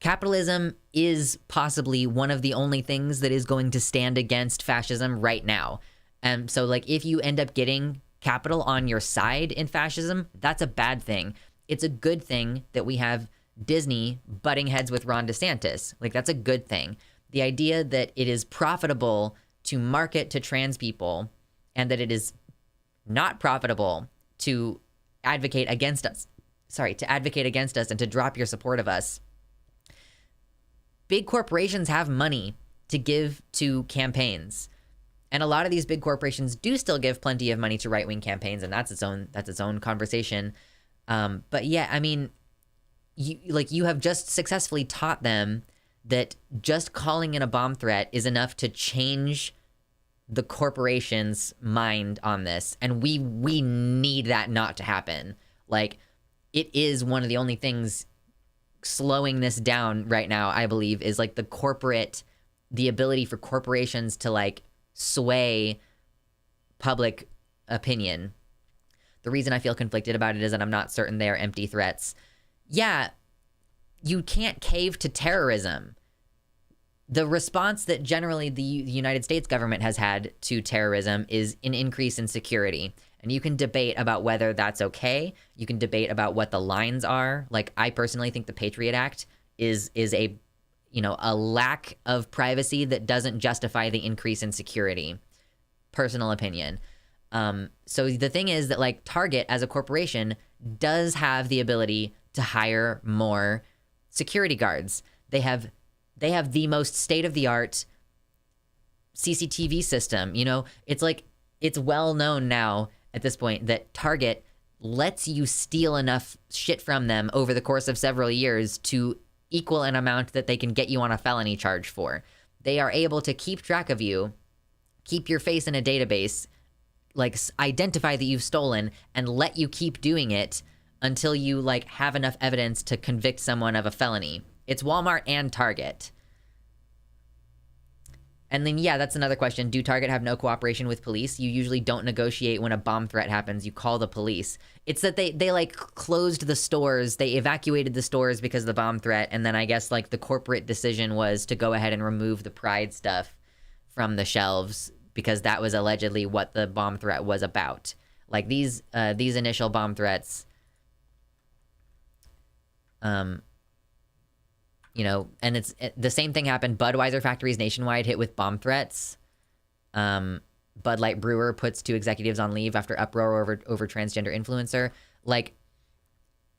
Capitalism is possibly one of the only things that is going to stand against fascism right now. And so like, if you end up getting capital on your side in fascism, that's a bad thing. It's a good thing that we have Disney butting heads with Ron DeSantis. Like, that's a good thing. The idea that it is profitable to market to trans people and that it is not profitable to advocate against us, and to drop your support of us. Big corporations have money to give to campaigns. And a lot of these big corporations do still give plenty of money to right-wing campaigns, and that's its own conversation. But yeah, I mean, you have just successfully taught them that just calling in a bomb threat is enough to change the corporation's mind on this. And we need that not to happen. Like, it is one of the only things slowing this down right now, I believe, is like the ability for corporations to like sway public opinion. The reason I feel conflicted about it is that I'm not certain they are empty threats. Yeah, you can't cave to terrorism. The response that generally the United States government has had to terrorism is an increase in security. And you can debate about whether that's okay. You can debate about what the lines are. Like, I personally think the Patriot Act is a lack of privacy that doesn't justify the increase in security. Personal opinion. So the thing is that like Target as a corporation does have the ability to hire more security guards. They have the most state-of-the-art CCTV system. You know, it's like, it's well known now at this point that Target lets you steal enough shit from them over the course of several years to equal an amount that they can get you on a felony charge for. They are able to keep track of you, keep your face in a database, like identify that you've stolen, and let you keep doing it until you like have enough evidence to convict someone of a felony. It's Walmart and Target. And then, yeah, that's another question. Do Target have no cooperation with police? You usually don't negotiate when a bomb threat happens. You call the police. It's that they like closed the stores. They evacuated the stores because of the bomb threat. And then I guess like the corporate decision was to go ahead and remove the Pride stuff from the shelves because that was allegedly what the bomb threat was about. Like these initial bomb threats, you know, and the same thing happened. Budweiser factories nationwide hit with bomb threats. Bud Light brewer puts 2 executives on leave after uproar over transgender influencer. Like,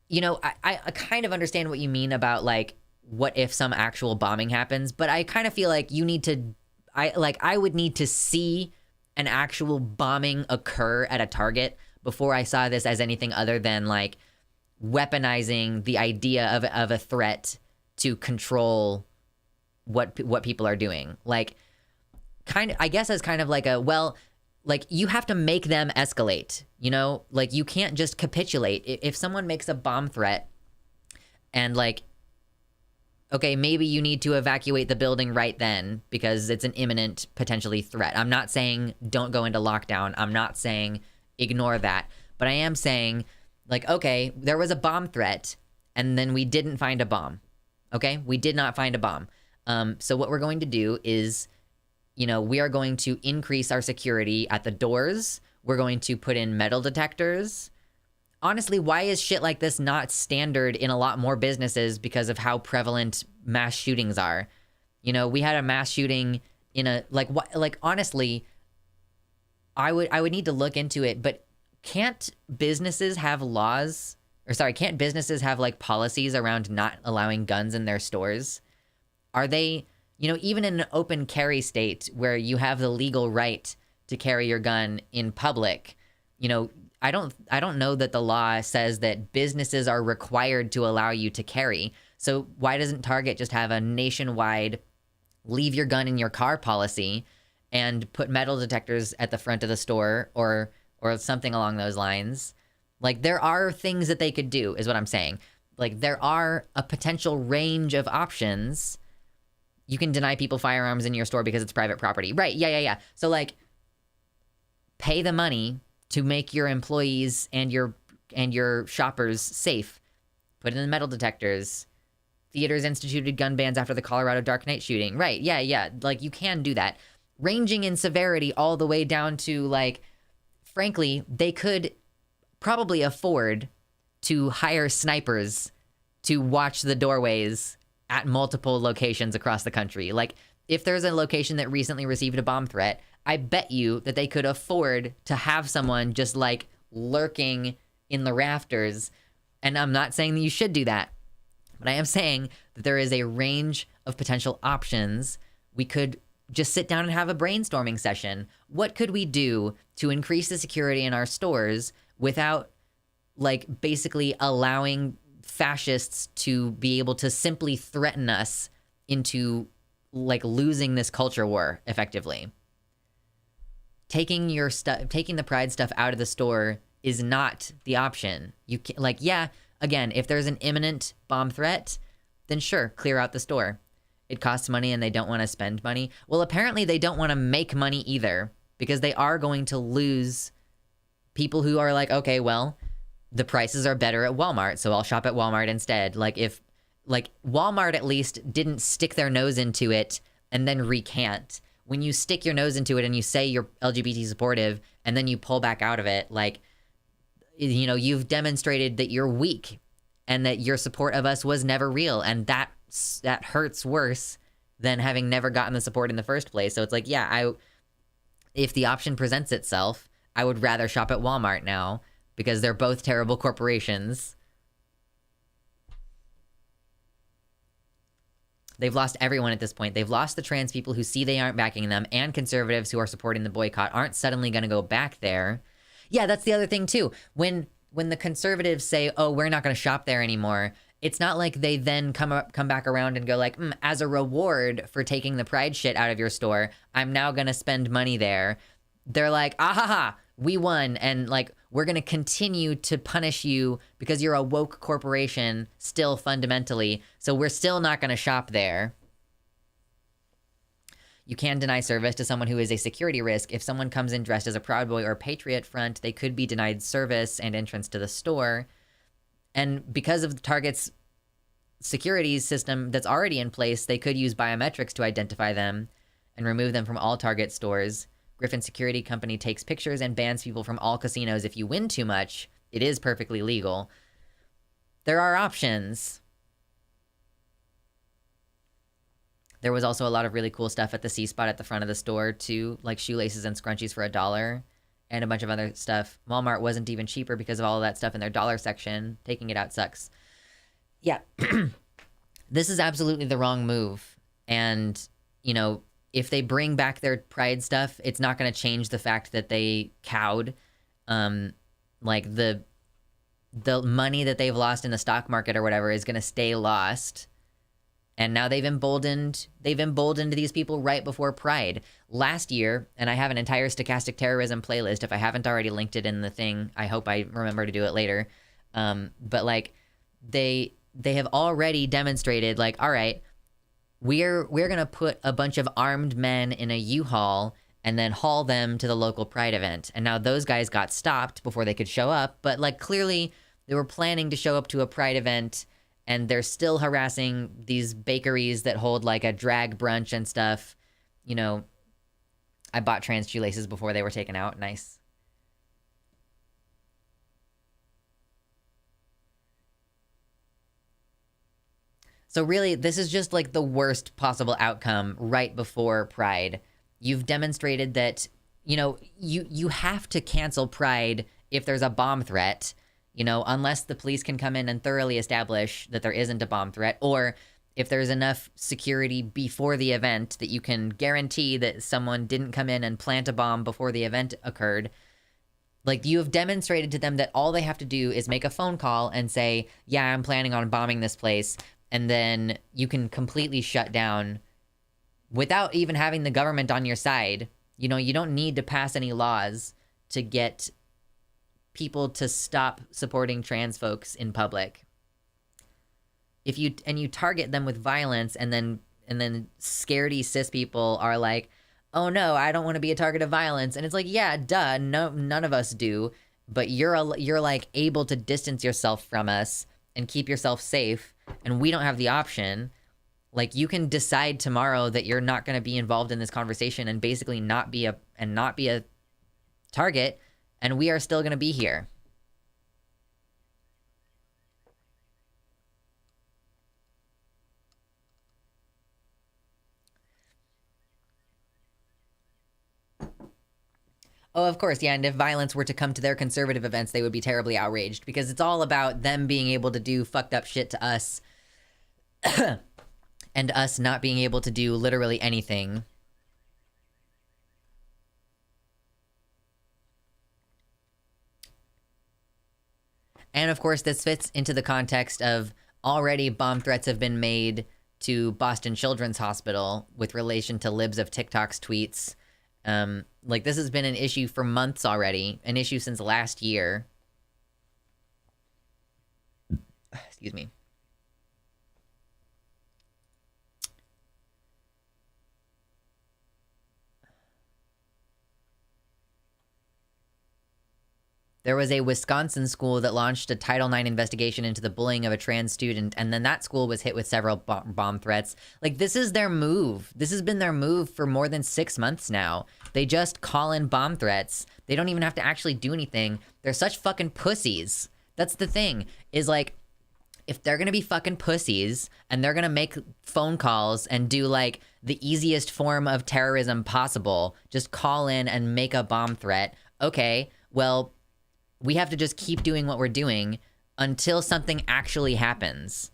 you know, I kind of understand what you mean about like, what if some actual bombing happens, but I kind of feel like you need to, I would need to see an actual bombing occur at a Target before I saw this as anything other than like weaponizing the idea of a threat to control what people are doing. Like, kind of, I guess as kind of like a, well, like you have to make them escalate, you know? Like you can't just capitulate. If someone makes a bomb threat and like, okay, maybe you need to evacuate the building right then because it's an imminent, potentially threat. I'm not saying don't go into lockdown. I'm not saying ignore that. But I am saying, like, okay, there was a bomb threat and then we didn't find a bomb. Okay? We did not find a bomb. So what we're going to do is, you know, we are going to increase our security at the doors. We're going to put in metal detectors. Honestly, why is shit like this not standard in a lot more businesses because of how prevalent mass shootings are? You know, we had a mass shooting in a, like, what, like, honestly, I would need to look into it, but can't businesses have laws, or sorry, can't businesses have, like, policies around not allowing guns in their stores? Are they, you know, even in an open carry state where you have the legal right to carry your gun in public, you know, I don't know that the law says that businesses are required to allow you to carry. So why doesn't Target just have a nationwide leave your gun in your car policy and put metal detectors at the front of the store or something along those lines? Like, there are things that they could do, is what I'm saying. Like, there are a potential range of options. You can deny people firearms in your store because it's private property. Right, yeah. So, like, pay the money to make your employees and your shoppers safe. Put in the metal detectors. Theaters instituted gun bans after the Colorado Dark Knight shooting. Right, yeah. Like, you can do that. Ranging in severity all the way down to, like, frankly, they could probably afford to hire snipers to watch the doorways at multiple locations across the country. Like, if there's a location that recently received a bomb threat, I bet you that they could afford to have someone just like lurking in the rafters. And I'm not saying that you should do that, but I am saying that there is a range of potential options. We could just sit down and have a brainstorming session. What could we do to increase the security in our stores without, like, basically allowing fascists to be able to simply threaten us into, like, losing this culture war effectively? Taking the Pride stuff out of the store is not the option. You can, like, yeah, again, if there's an imminent bomb threat, then sure, clear out the store. It costs money and they don't want to spend money. Well, apparently they don't want to make money either, because they are going to lose people who are like, okay, well, the prices are better at Walmart, so I'll shop at Walmart instead. Like, if, like, Walmart at least didn't stick their nose into it and then recant. When you stick your nose into it and you say you're LGBT supportive and then you pull back out of it, like, you know, you've demonstrated that you're weak and that your support of us was never real. And that hurts worse than having never gotten the support in the first place. So it's like, yeah, if the option presents itself, I would rather shop at Walmart now because they're both terrible corporations. They've lost everyone at this point. They've lost the trans people who see they aren't backing them, and conservatives who are supporting the boycott aren't suddenly going to go back there. Yeah, that's the other thing too. When the conservatives say, oh, we're not going to shop there anymore, it's not like they then come back around and go like, as a reward for taking the Pride shit out of your store, I'm now going to spend money there. They're like, ah, we won, and like, we're going to continue to punish you because you're a woke corporation still fundamentally, so we're still not going to shop there. You can deny service to someone who is a security risk. If someone comes in dressed as a Proud Boy or Patriot Front, they could be denied service and entrance to the store. And because of the Target's security system that's already in place, they could use biometrics to identify them and remove them from all Target stores. Griffin Security Company takes pictures and bans people from all casinos if you win too much. It is perfectly legal. There are options. There was also a lot of really cool stuff at the C-Spot at the front of the store, too, like shoelaces and scrunchies for $1 and a bunch of other stuff. Walmart wasn't even cheaper because of all of that stuff in their dollar section. Taking it out sucks. Yeah. This is absolutely the wrong move. And, you know, if they bring back their Pride stuff, it's not going to change the fact that they cowed. Like, the money that they've lost in the stock market or whatever is going to stay lost. And now they've emboldened these people right before Pride. Last year, and I have an entire Stochastic terrorism playlist. If I haven't already linked it in the thing, I hope I remember to do it later. But like, they have already demonstrated, like, all right, we're gonna put a bunch of armed men in a U-Haul and then haul them to the local Pride event. And now those guys got stopped before they could show up. But like, clearly they were planning to show up to a Pride event, and they're still harassing these bakeries that hold like a drag brunch and stuff. You know, I bought trans shoelaces before they were taken out. Nice. So really, this is just like the worst possible outcome right before Pride. You've demonstrated that, you know, you have to cancel Pride if there's a bomb threat. You know, unless the police can come in and thoroughly establish that there isn't a bomb threat, or if there's enough security before the event that you can guarantee that someone didn't come in and plant a bomb before the event occurred. Like, you have demonstrated to them that all they have to do is make a phone call and say, yeah, I'm planning on bombing this place, and then you can completely shut down without even having the government on your side. You know, you don't need to pass any laws to get people to stop supporting trans folks in public. If you target them with violence, and then scaredy cis people are like, oh no, I don't want to be a target of violence. And it's like, yeah, duh, no, none of us do. But you're like able to distance yourself from us and keep yourself safe, and we don't have the option. Like, you can decide tomorrow that you're not going to be involved in this conversation and basically not be a target, and we are still going to be here. Oh, of course, yeah, and if violence were to come to their conservative events, they would be terribly outraged, because it's all about them being able to do fucked up shit to us and us not being able to do literally anything. And of course, this fits into the context of already bomb threats have been made to Boston Children's Hospital with relation to libs of TikTok's tweets. Like, this has been an issue for months already, an issue since last year. Excuse me. There was a Wisconsin school that launched a Title IX investigation into the bullying of a trans student, and then that school was hit with several bomb threats. Like, this is their move. This has been their move for more than 6 months now. They just call in bomb threats. They don't even have to actually do anything. They're such fucking pussies. That's the thing, is like, if they're gonna be fucking pussies and they're gonna make phone calls and do like the easiest form of terrorism possible, just call in and make a bomb threat, okay, well, we have to just keep doing what we're doing until something actually happens.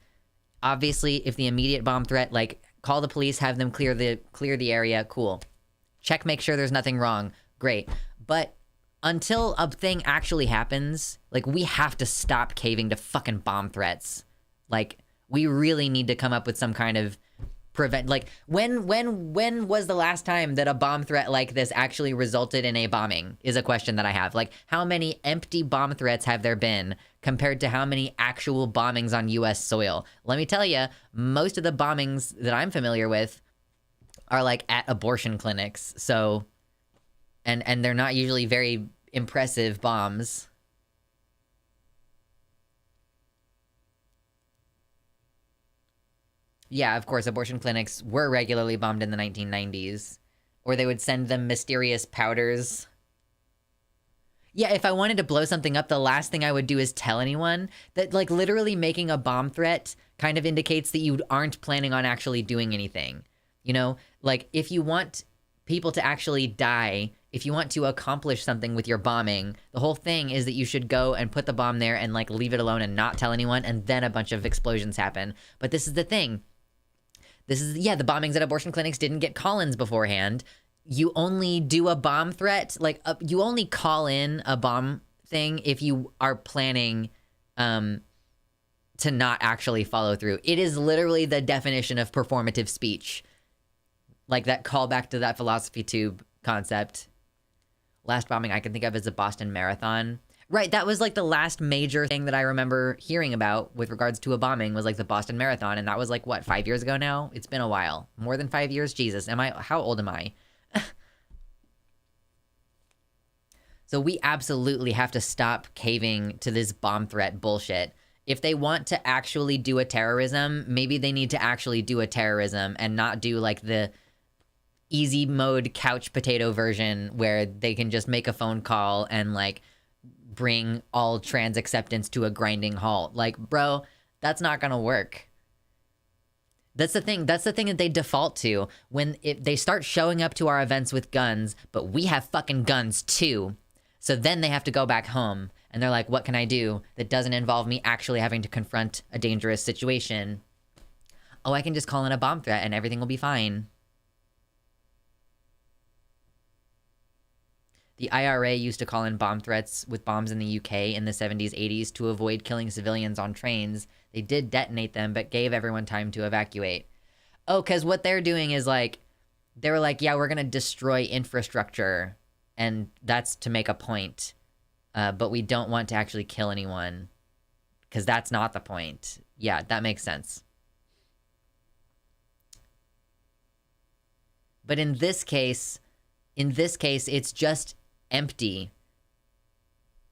Obviously, if the immediate bomb threat, like, call the police, have them clear the area, cool. Check, make sure there's nothing wrong, great. But until a thing actually happens, like, we have to stop caving to fucking bomb threats. Like, we really need to come up with some kind of like, when was the last time that a bomb threat like this actually resulted in a bombing is a question that I have. Like, how many empty bomb threats have there been compared to how many actual bombings on US soil? Let me tell you, most of the bombings that I'm familiar with are like at abortion clinics. So, and they're not usually very impressive bombs. Yeah, of course, abortion clinics were regularly bombed in the 1990s. Or they would send them mysterious powders. Yeah, if I wanted to blow something up, the last thing I would do is tell anyone. That, like, literally making a bomb threat kind of indicates that you aren't planning on actually doing anything. You know? Like, if you want people to actually die, if you want to accomplish something with your bombing, the whole thing is that you should go and put the bomb there and, like, leave it alone and not tell anyone, and then a bunch of explosions happen. But this is the thing. This is, yeah, the bombings at abortion clinics didn't get call-ins beforehand. You only do a bomb threat, like, you only call in a bomb thing if you are planning to not actually follow through. It is literally the definition of performative speech. Like that callback to that philosophy tube concept. Last bombing I can think of is the Boston Marathon. Right, that was like the last major thing that I remember hearing about with regards to a bombing was like the Boston Marathon, and that was like, what, 5 years ago now? It's been a while. More than 5 years? Jesus, how old am I? So we absolutely have to stop caving to this bomb threat bullshit. If they want to actually do a terrorism, maybe they need to actually do a terrorism and not do like the easy mode couch potato version where they can just make a phone call and like bring all trans acceptance to a grinding halt. Like, bro, that's not gonna work. That's the thing that they default to when they start showing up to our events with guns, but we have fucking guns too. So then they have to go back home and they're like, what can I do that doesn't involve me actually having to confront a dangerous situation? Oh, I can just call in a bomb threat and everything will be fine. The IRA used to call in bomb threats with bombs in the UK in the 70s, 80s to avoid killing civilians on trains. They did detonate them, but gave everyone time to evacuate. Oh, because what they're doing is like, they were like, yeah, we're going to destroy infrastructure. And that's to make a point. But we don't want to actually kill anyone. Because that's not the point. Yeah, that makes sense. But in this case, it's just empty.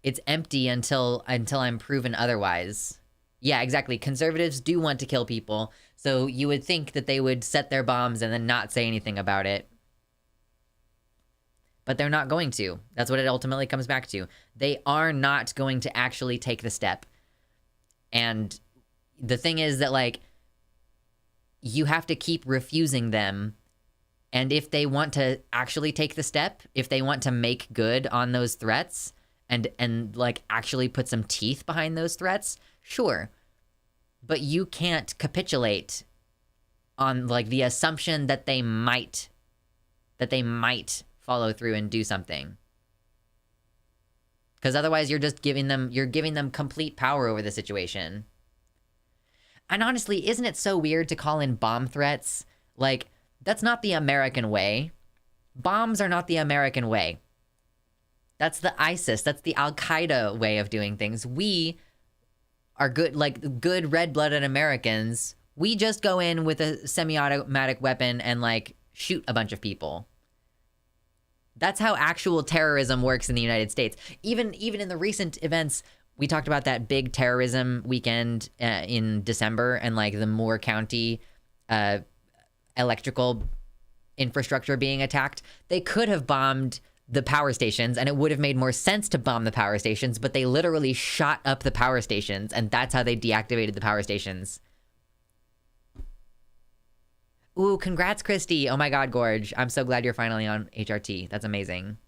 It's empty until I'm proven otherwise. Yeah, exactly. Conservatives do want to kill people, so you would think that they would set their bombs and then not say anything about it. But they're not going to. That's what it ultimately comes back to. They are not going to actually take the step. And the thing is that, like, you have to keep refusing them. And if they want to actually take the step, if they want to make good on those threats and like actually put some teeth behind those threats, sure. But you can't capitulate on like the assumption that they might follow through and do something. Because otherwise you're giving them complete power over the situation. And honestly, isn't it so weird to call in bomb threats? Like, that's not the American way. Bombs are not the American way. That's the ISIS, that's the Al-Qaeda way of doing things. We are good red-blooded Americans. We just go in with a semi-automatic weapon and like shoot a bunch of people. That's how actual terrorism works in the United States. Even in the recent events, we talked about that big terrorism weekend in December and like the Moore County electrical infrastructure being attacked. They could have bombed the power stations and it would have made more sense to bomb the power stations, but they literally shot up the power stations and that's how they deactivated the power stations. Ooh, congrats, Christy. Oh my God, Gorge. I'm so glad you're finally on HRT. That's amazing.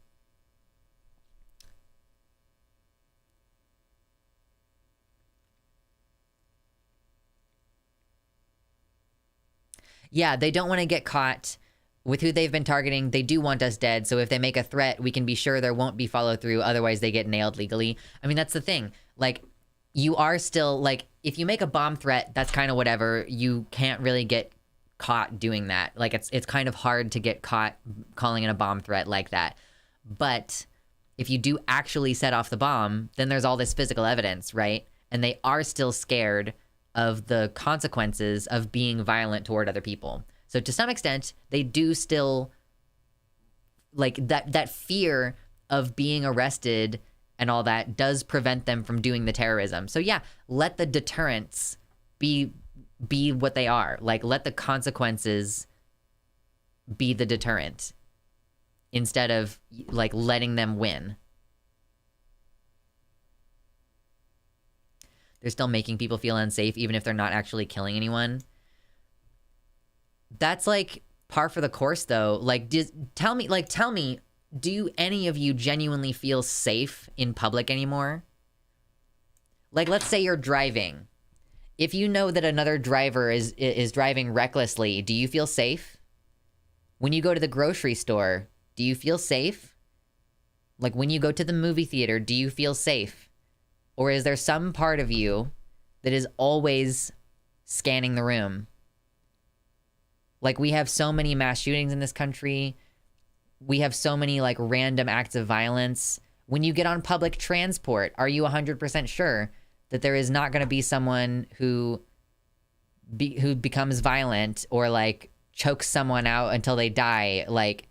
Yeah, they don't want to get caught with who they've been targeting. They do want us dead, so if they make a threat, we can be sure there won't be follow through, otherwise they get nailed legally. I mean, that's the thing. Like, you are still, like, if you make a bomb threat, that's kind of whatever. You can't really get caught doing that. Like, it's kind of hard to get caught calling in a bomb threat like that. But if you do actually set off the bomb, then there's all this physical evidence, right? And they are still scared of the consequences of being violent toward other people. So to some extent, they do still, like, that fear of being arrested and all that does prevent them from doing the terrorism. So yeah, let the deterrents be what they are. Like, let the consequences be the deterrent instead of, like, letting them win. They're still making people feel unsafe even if they're not actually killing anyone. That's, like, par for the course, though. Like, tell me, do any of you genuinely feel safe in public anymore? Like, let's say you're driving. If you know that another driver is driving recklessly, do you feel safe? When you go to the grocery store, do you feel safe? Like, when you go to the movie theater, do you feel safe? Or is there some part of you that is always scanning the room? Like, we have so many mass shootings in this country. We have so many, like, random acts of violence. When you get on public transport, are you 100% sure that there is not going to be someone who becomes violent or, like, chokes someone out until they die? Like,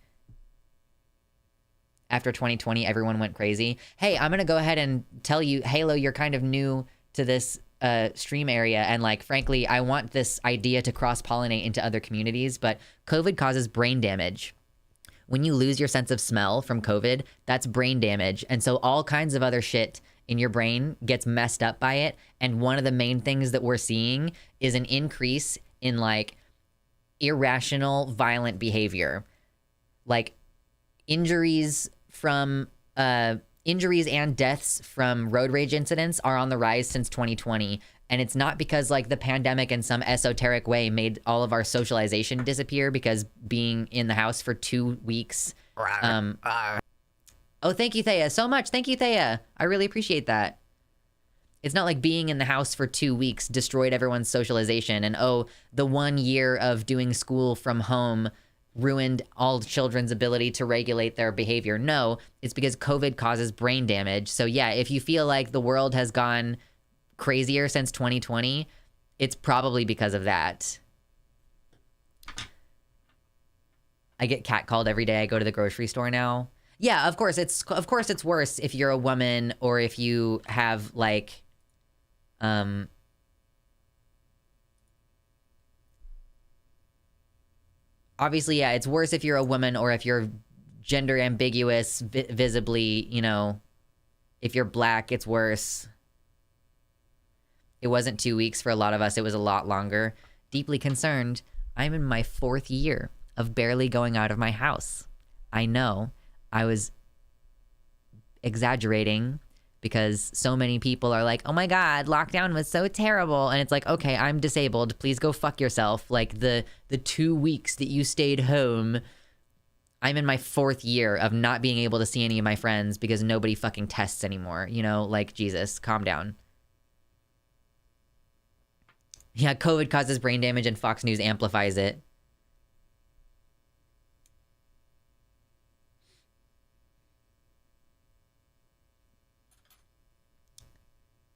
after 2020, everyone went crazy. Hey, I'm going to go ahead and tell you, Halo, you're kind of new to this stream area, and, like, frankly, I want this idea to cross-pollinate into other communities, but COVID causes brain damage. When you lose your sense of smell from COVID, that's brain damage, and so all kinds of other shit in your brain gets messed up by it, and one of the main things that we're seeing is an increase in, like, irrational, violent behavior. Like, injuries and deaths from road rage incidents are on the rise since 2020. And it's not because, like, the pandemic in some esoteric way made all of our socialization disappear because being in the house for 2 weeks. Oh, thank you, Thea, so much. Thank you, Thea. I really appreciate that. It's not like being in the house for 2 weeks destroyed everyone's socialization and, oh, the 1 year of doing school from home ruined all children's ability to regulate their behavior. No, it's because COVID causes brain damage. So yeah, if you feel like the world has gone crazier since 2020, it's probably because of that. I get catcalled every day I go to the grocery store now. Yeah, of course it's worse if you're a woman or if you have, like, obviously, yeah, it's worse if you're a woman or if you're gender ambiguous, visibly, you know, if you're black, it's worse. It wasn't 2 weeks for a lot of us. It was a lot longer. Deeply concerned. I'm in my 4th year of barely going out of my house. I know I was exaggerating because so many people are like, oh my God, lockdown was so terrible. And it's like, okay, I'm disabled. Please go fuck yourself. Like, the 2 weeks that you stayed home, I'm in my 4th year of not being able to see any of my friends because nobody fucking tests anymore. You know, like, Jesus, calm down. Yeah, COVID causes brain damage and Fox News amplifies it.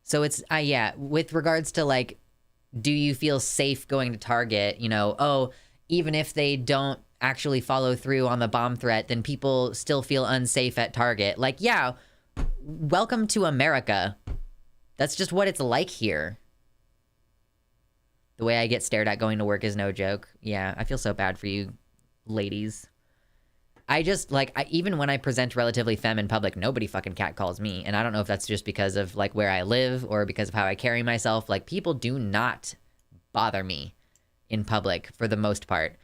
So it's, yeah, with regards to, like, do you feel safe going to Target? You know, oh, even if they don't actually follow through on the bomb threat, then people still feel unsafe at Target. Like, yeah, welcome to America. That's just what it's like here. The way I get stared at going to work is no joke. Yeah, I feel so bad for you ladies. I just, like, even when I present relatively femme in public, nobody fucking catcalls me. And I don't know if that's just because of, like, where I live or because of how I carry myself. Like, people do not bother me in public for the most part.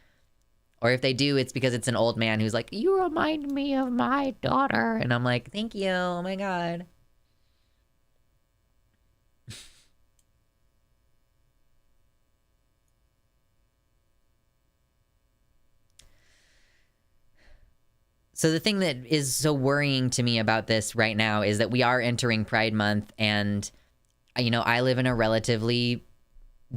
Or if they do, it's because it's an old man who's like, you remind me of my daughter. And I'm like, thank you. Oh my God. So the thing that is so worrying to me about this right now is that we are entering Pride Month, and, you know, I live in a relatively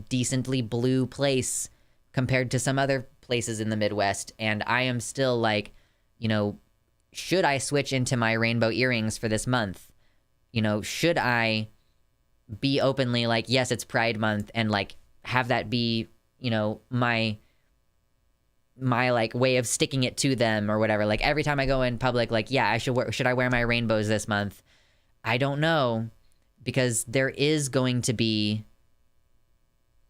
decently blue place compared to some other places in the Midwest, and I am still like, you know, should I switch into my rainbow earrings for this month? You know, should I be openly like, yes, it's Pride Month, and, like, have that be, you know, my my like way of sticking it to them or whatever. Like every time I go in public, like, yeah, should I wear my rainbows this month? I don't know, because there is going to be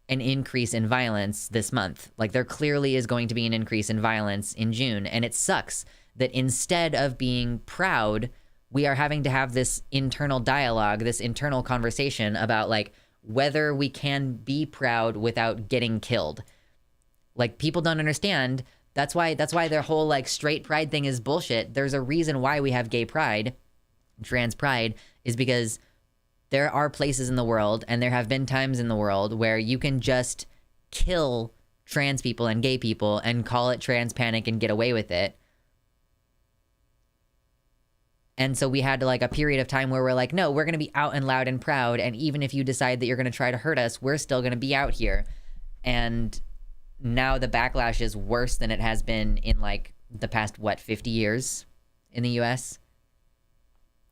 an increase in violence this month. Like there clearly is going to be an increase in violence in June. And it sucks that instead of being proud, we are having to have this internal dialogue, this internal conversation about like whether we can be proud without getting killed. Like people don't understand. That's why their whole like straight pride thing is bullshit. There's a reason why we have gay pride, trans pride, is because there are places in the world, and there have been times in the world, where you can just kill trans people and gay people and call it trans panic and get away with it. And so we had like a period of time where we're like, no, we're going to be out and loud and proud. And even if you decide that you're going to try to hurt us, we're still going to be out here. And now the backlash is worse than it has been in like the past, 50 years in the US?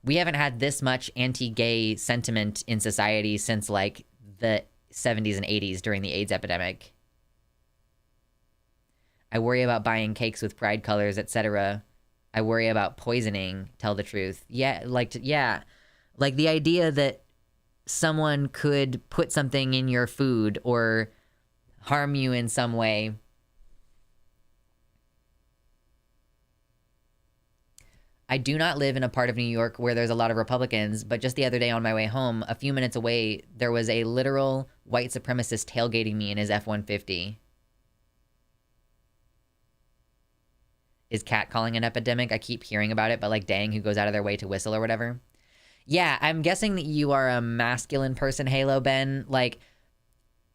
We haven't had this much anti-gay sentiment in society since like the 70s and 80s during the AIDS epidemic. I worry about buying cakes with pride colors, etc. I worry about poisoning, tell the truth. Yeah, like the idea that someone could put something in your food or harm you in some way. I do not live in a part of New York where there's a lot of Republicans, but just the other day on my way home, a few minutes away, there was a literal white supremacist tailgating me in his F-150. Is catcalling an epidemic? I keep hearing about it, but like, dang, who goes out of their way to whistle or whatever? Yeah, I'm guessing that you are a masculine person, Halo Ben. Like,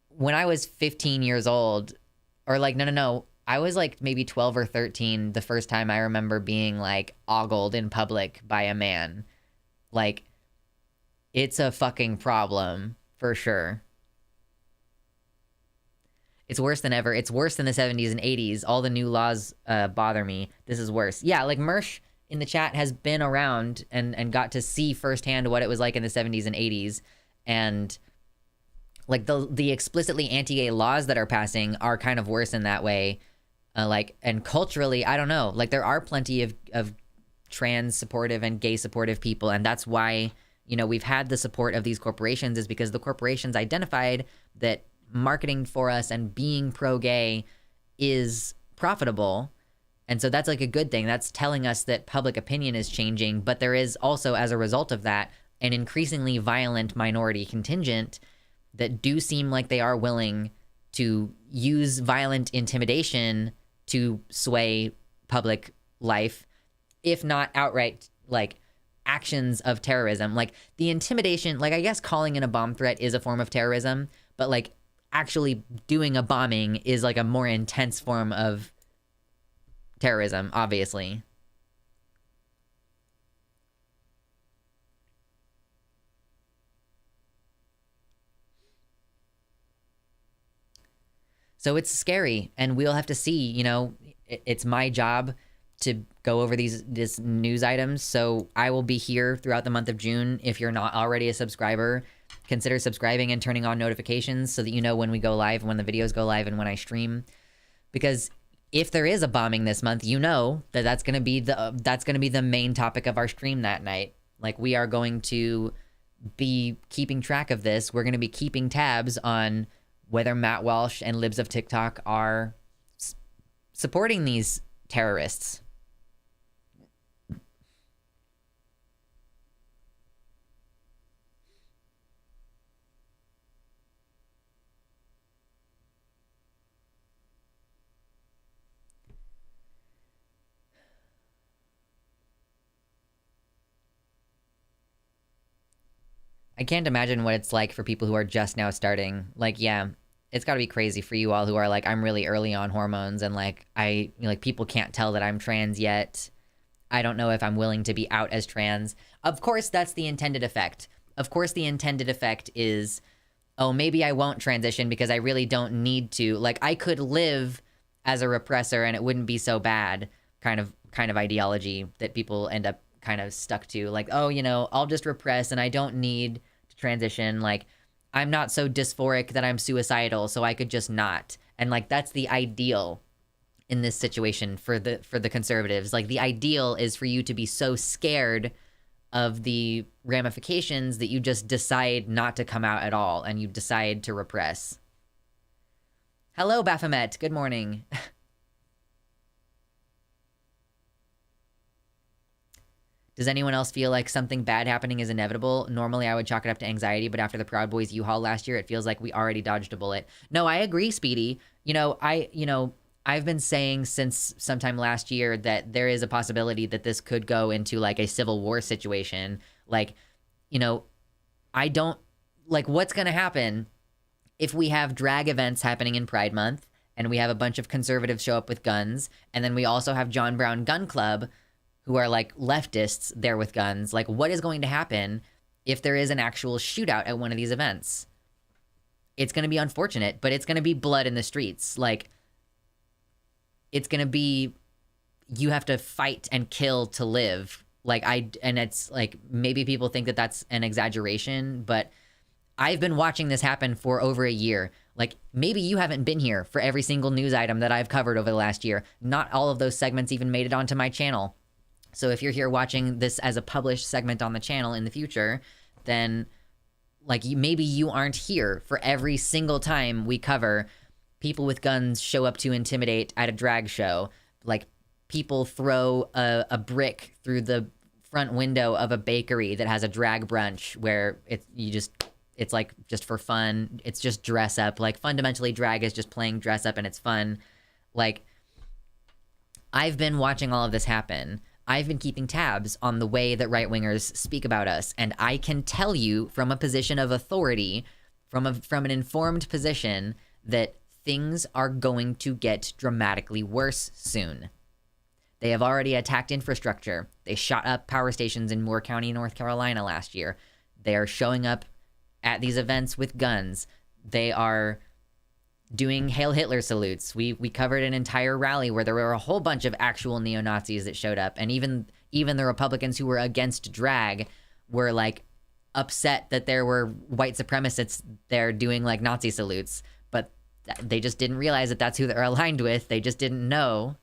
when I was 15 years old, or like, no, I was like maybe 12 or 13 the first time I remember being like ogled in public by a man. Like, it's a fucking problem for sure. It's worse than ever. It's worse than the 70s and 80s. All the new laws bother me. This is worse. Yeah, like Mersh in the chat has been around and got to see firsthand what it was like in the 70s and 80s. And like the explicitly anti-gay laws that are passing are kind of worse in that way. Like, and culturally, I don't know. Like, there are plenty of trans supportive and gay supportive people. And that's why, you know, we've had the support of these corporations, is because the corporations identified that marketing for us and being pro-gay is profitable. And so that's like a good thing. That's telling us that public opinion is changing. But there is also, as a result of that, an increasingly violent minority contingent that do seem like they are willing to use violent intimidation to sway public life, if not outright like actions of terrorism. Like the intimidation, like I guess calling in a bomb threat is a form of terrorism, but like actually doing a bombing is like a more intense form of terrorism, obviously. So it's scary, and we'll have to see, you know, it's my job to go over these news items. So I will be here throughout the month of June. If you're not already a subscriber, consider subscribing and turning on notifications so that you know when we go live, when the videos go live, and when I stream. Because if there is a bombing this month, you know that that's going to be the main topic of our stream that night. Like, we are going to be keeping track of this. We're going to be keeping tabs on whether Matt Walsh and Libs of TikTok are supporting these terrorists. I can't imagine what it's like for people who are just now starting. Like, yeah, it's got to be crazy for you all who are like, I'm really early on hormones, and like people can't tell that I'm trans yet. I don't know if I'm willing to be out as trans. Of course, that's the intended effect. Of course, the intended effect is, oh, maybe I won't transition because I really don't need to. Like, I could live as a repressor and it wouldn't be so bad kind of ideology that people end up kind of stuck to. Like, oh, you know, I'll just repress and I don't need to transition. Like, I'm not so dysphoric that I'm suicidal, so I could just not. And like, that's the ideal. in this situation for the conservatives. Like, the ideal is for you to be so scared of the ramifications that you just decide not to come out at all and you decide to repress. Hello, Baphomet. Good morning. Does anyone else feel like something bad happening is inevitable? Normally, I would chalk it up to anxiety, but after the Proud Boys U-Haul last year, it feels like we already dodged a bullet. No, I agree, Speedy. I've been saying since sometime last year that there is a possibility that this could go into like a civil war situation. Like, I don't like what's going to happen if we have drag events happening in Pride Month and we have a bunch of conservatives show up with guns, and then we also have John Brown Gun Club who are like leftists there with guns. Like, what is going to happen if there is an actual shootout at one of these events? It's going to be unfortunate, but it's going to be blood in the streets. Like, it's going to be, you have to fight and kill to live. And it's like, maybe people think that that's an exaggeration, but I've been watching this happen for over a year. Like, maybe you haven't been here for every single news item that I've covered over the last year. Not all of those segments even made it onto my channel. So if you're here watching this as a published segment on the channel in the future, then like maybe you aren't here for every single time we cover people with guns show up to intimidate at a drag show. Like, people throw a brick through the front window of a bakery that has a drag brunch where it's like just for fun. It's just dress up. Like, fundamentally, drag is just playing dress up and it's fun. Like, I've been watching all of this happen. I've been keeping tabs on the way that right-wingers speak about us, and I can tell you from a position of authority, from an informed position, that things are going to get dramatically worse soon. They have already attacked infrastructure. They shot up power stations in Moore County, North Carolina last year. They are showing up at these events with guns. They are doing Hail Hitler salutes. We covered an entire rally where there were a whole bunch of actual neo-Nazis that showed up, and even the Republicans who were against drag were like upset that there were white supremacists there doing like Nazi salutes, but they just didn't realize that that's who they're aligned with. They just didn't know.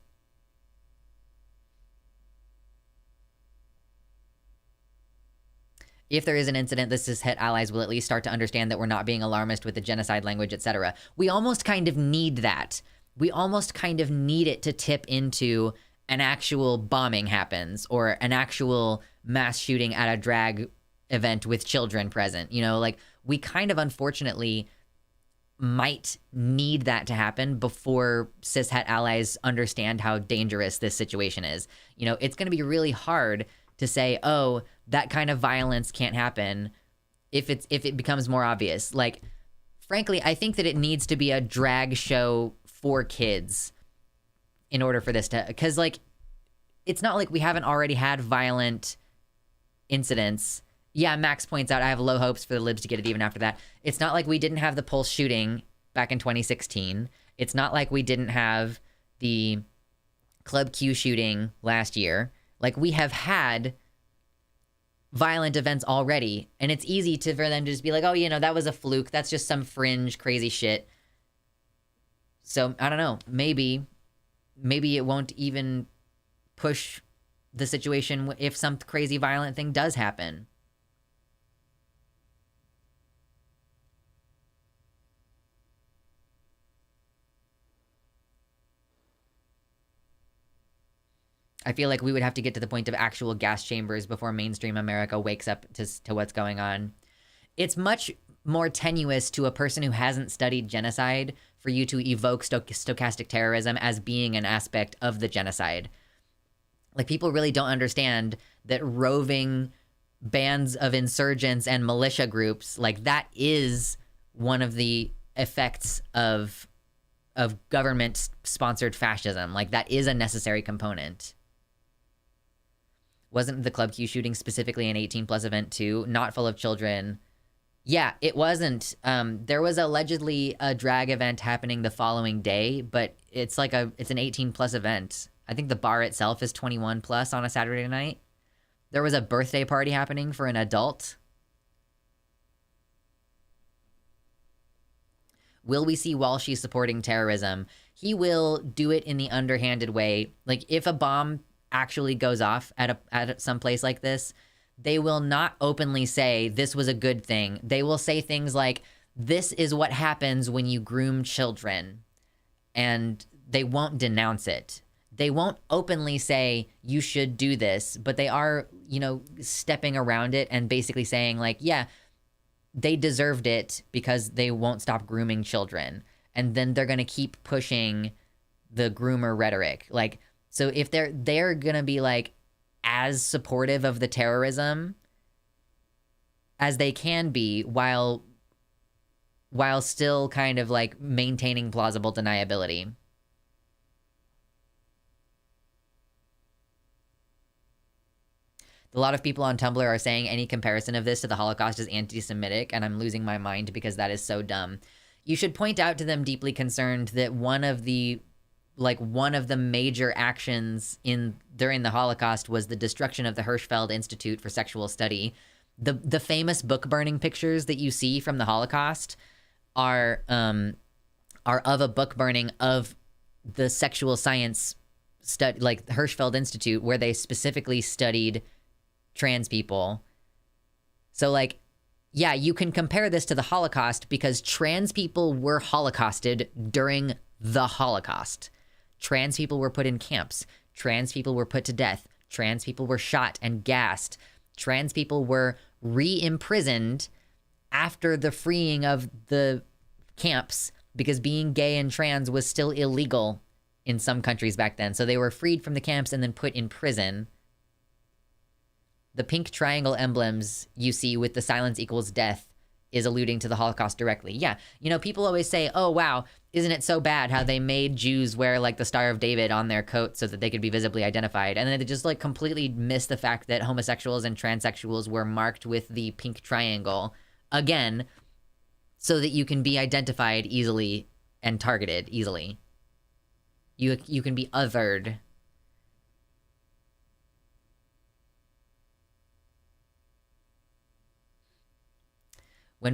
If there is an incident, the cishet allies will at least start to understand that we're not being alarmist with the genocide language, etc. We almost kind of need that. We almost kind of need it to tip into an actual bombing happens or an actual mass shooting at a drag event with children present. Like, we kind of unfortunately might need that to happen before cishet allies understand how dangerous this situation is. It's going to be really hard to say, oh, that kind of violence can't happen if it becomes more obvious. Like, frankly, I think that it needs to be a drag show for kids in order for this to, because like, it's not like we haven't already had violent incidents. Yeah, Max points out I have low hopes for the libs to get it even after that. It's not like we didn't have the Pulse shooting back in 2016. It's not like we didn't have the Club Q shooting last year. Like, we have had violent events already, and it's easy for them to just be like, oh, that was a fluke. That's just some fringe crazy shit. So, I don't know. Maybe it won't even push the situation if some crazy violent thing does happen. I feel like we would have to get to the point of actual gas chambers before mainstream America wakes up to what's going on. It's much more tenuous to a person who hasn't studied genocide for you to evoke stochastic terrorism as being an aspect of the genocide. Like, people really don't understand that roving bands of insurgents and militia groups, like, that is one of the effects of government-sponsored fascism. Like, that is a necessary component. Wasn't the Club Q shooting specifically an 18-plus event too? Not full of children. Yeah, it wasn't. There was allegedly a drag event happening the following day, but it's an 18-plus event. I think the bar itself is 21-plus on a Saturday night. There was a birthday party happening for an adult. Will we see Walshy supporting terrorism? He will do it in the underhanded way. Like, if a bomb actually goes off at some place like this, they will not openly say this was a good thing. They will say things like, this is what happens when you groom children. And they won't denounce it. They won't openly say you should do this, but they are, you know, stepping around it and basically saying like, yeah, they deserved it because they won't stop grooming children. And then they're going to keep pushing the groomer rhetoric. Like, so if they're going to be like as supportive of the terrorism as they can be while still kind of like maintaining plausible deniability. A lot of people on Tumblr are saying any comparison of this to the Holocaust is anti-Semitic, and I'm losing my mind because that is so dumb. You should point out to them, deeply concerned, that one of the major actions during the Holocaust was the destruction of the Hirschfeld Institute for Sexual Study. The famous book burning pictures that you see from the Holocaust are of a book burning of the sexual science study, like the Hirschfeld Institute, where they specifically studied trans people. So like, yeah, you can compare this to the Holocaust because trans people were holocausted during the Holocaust. Trans people were put in camps. Trans people were put to death. Trans people were shot and gassed. Trans people were re-imprisoned after the freeing of the camps because being gay and trans was still illegal in some countries back then. So they were freed from the camps and then put in prison. The pink triangle emblems you see with the silence equals death is alluding to the Holocaust directly. Yeah, you know, people always say, oh, wow, isn't it so bad how they made Jews wear, like, the Star of David on their coat so that they could be visibly identified? And then they just, like, completely miss the fact that homosexuals and transsexuals were marked with the pink triangle, again, so that you can be identified easily and targeted easily. You can be othered. Oh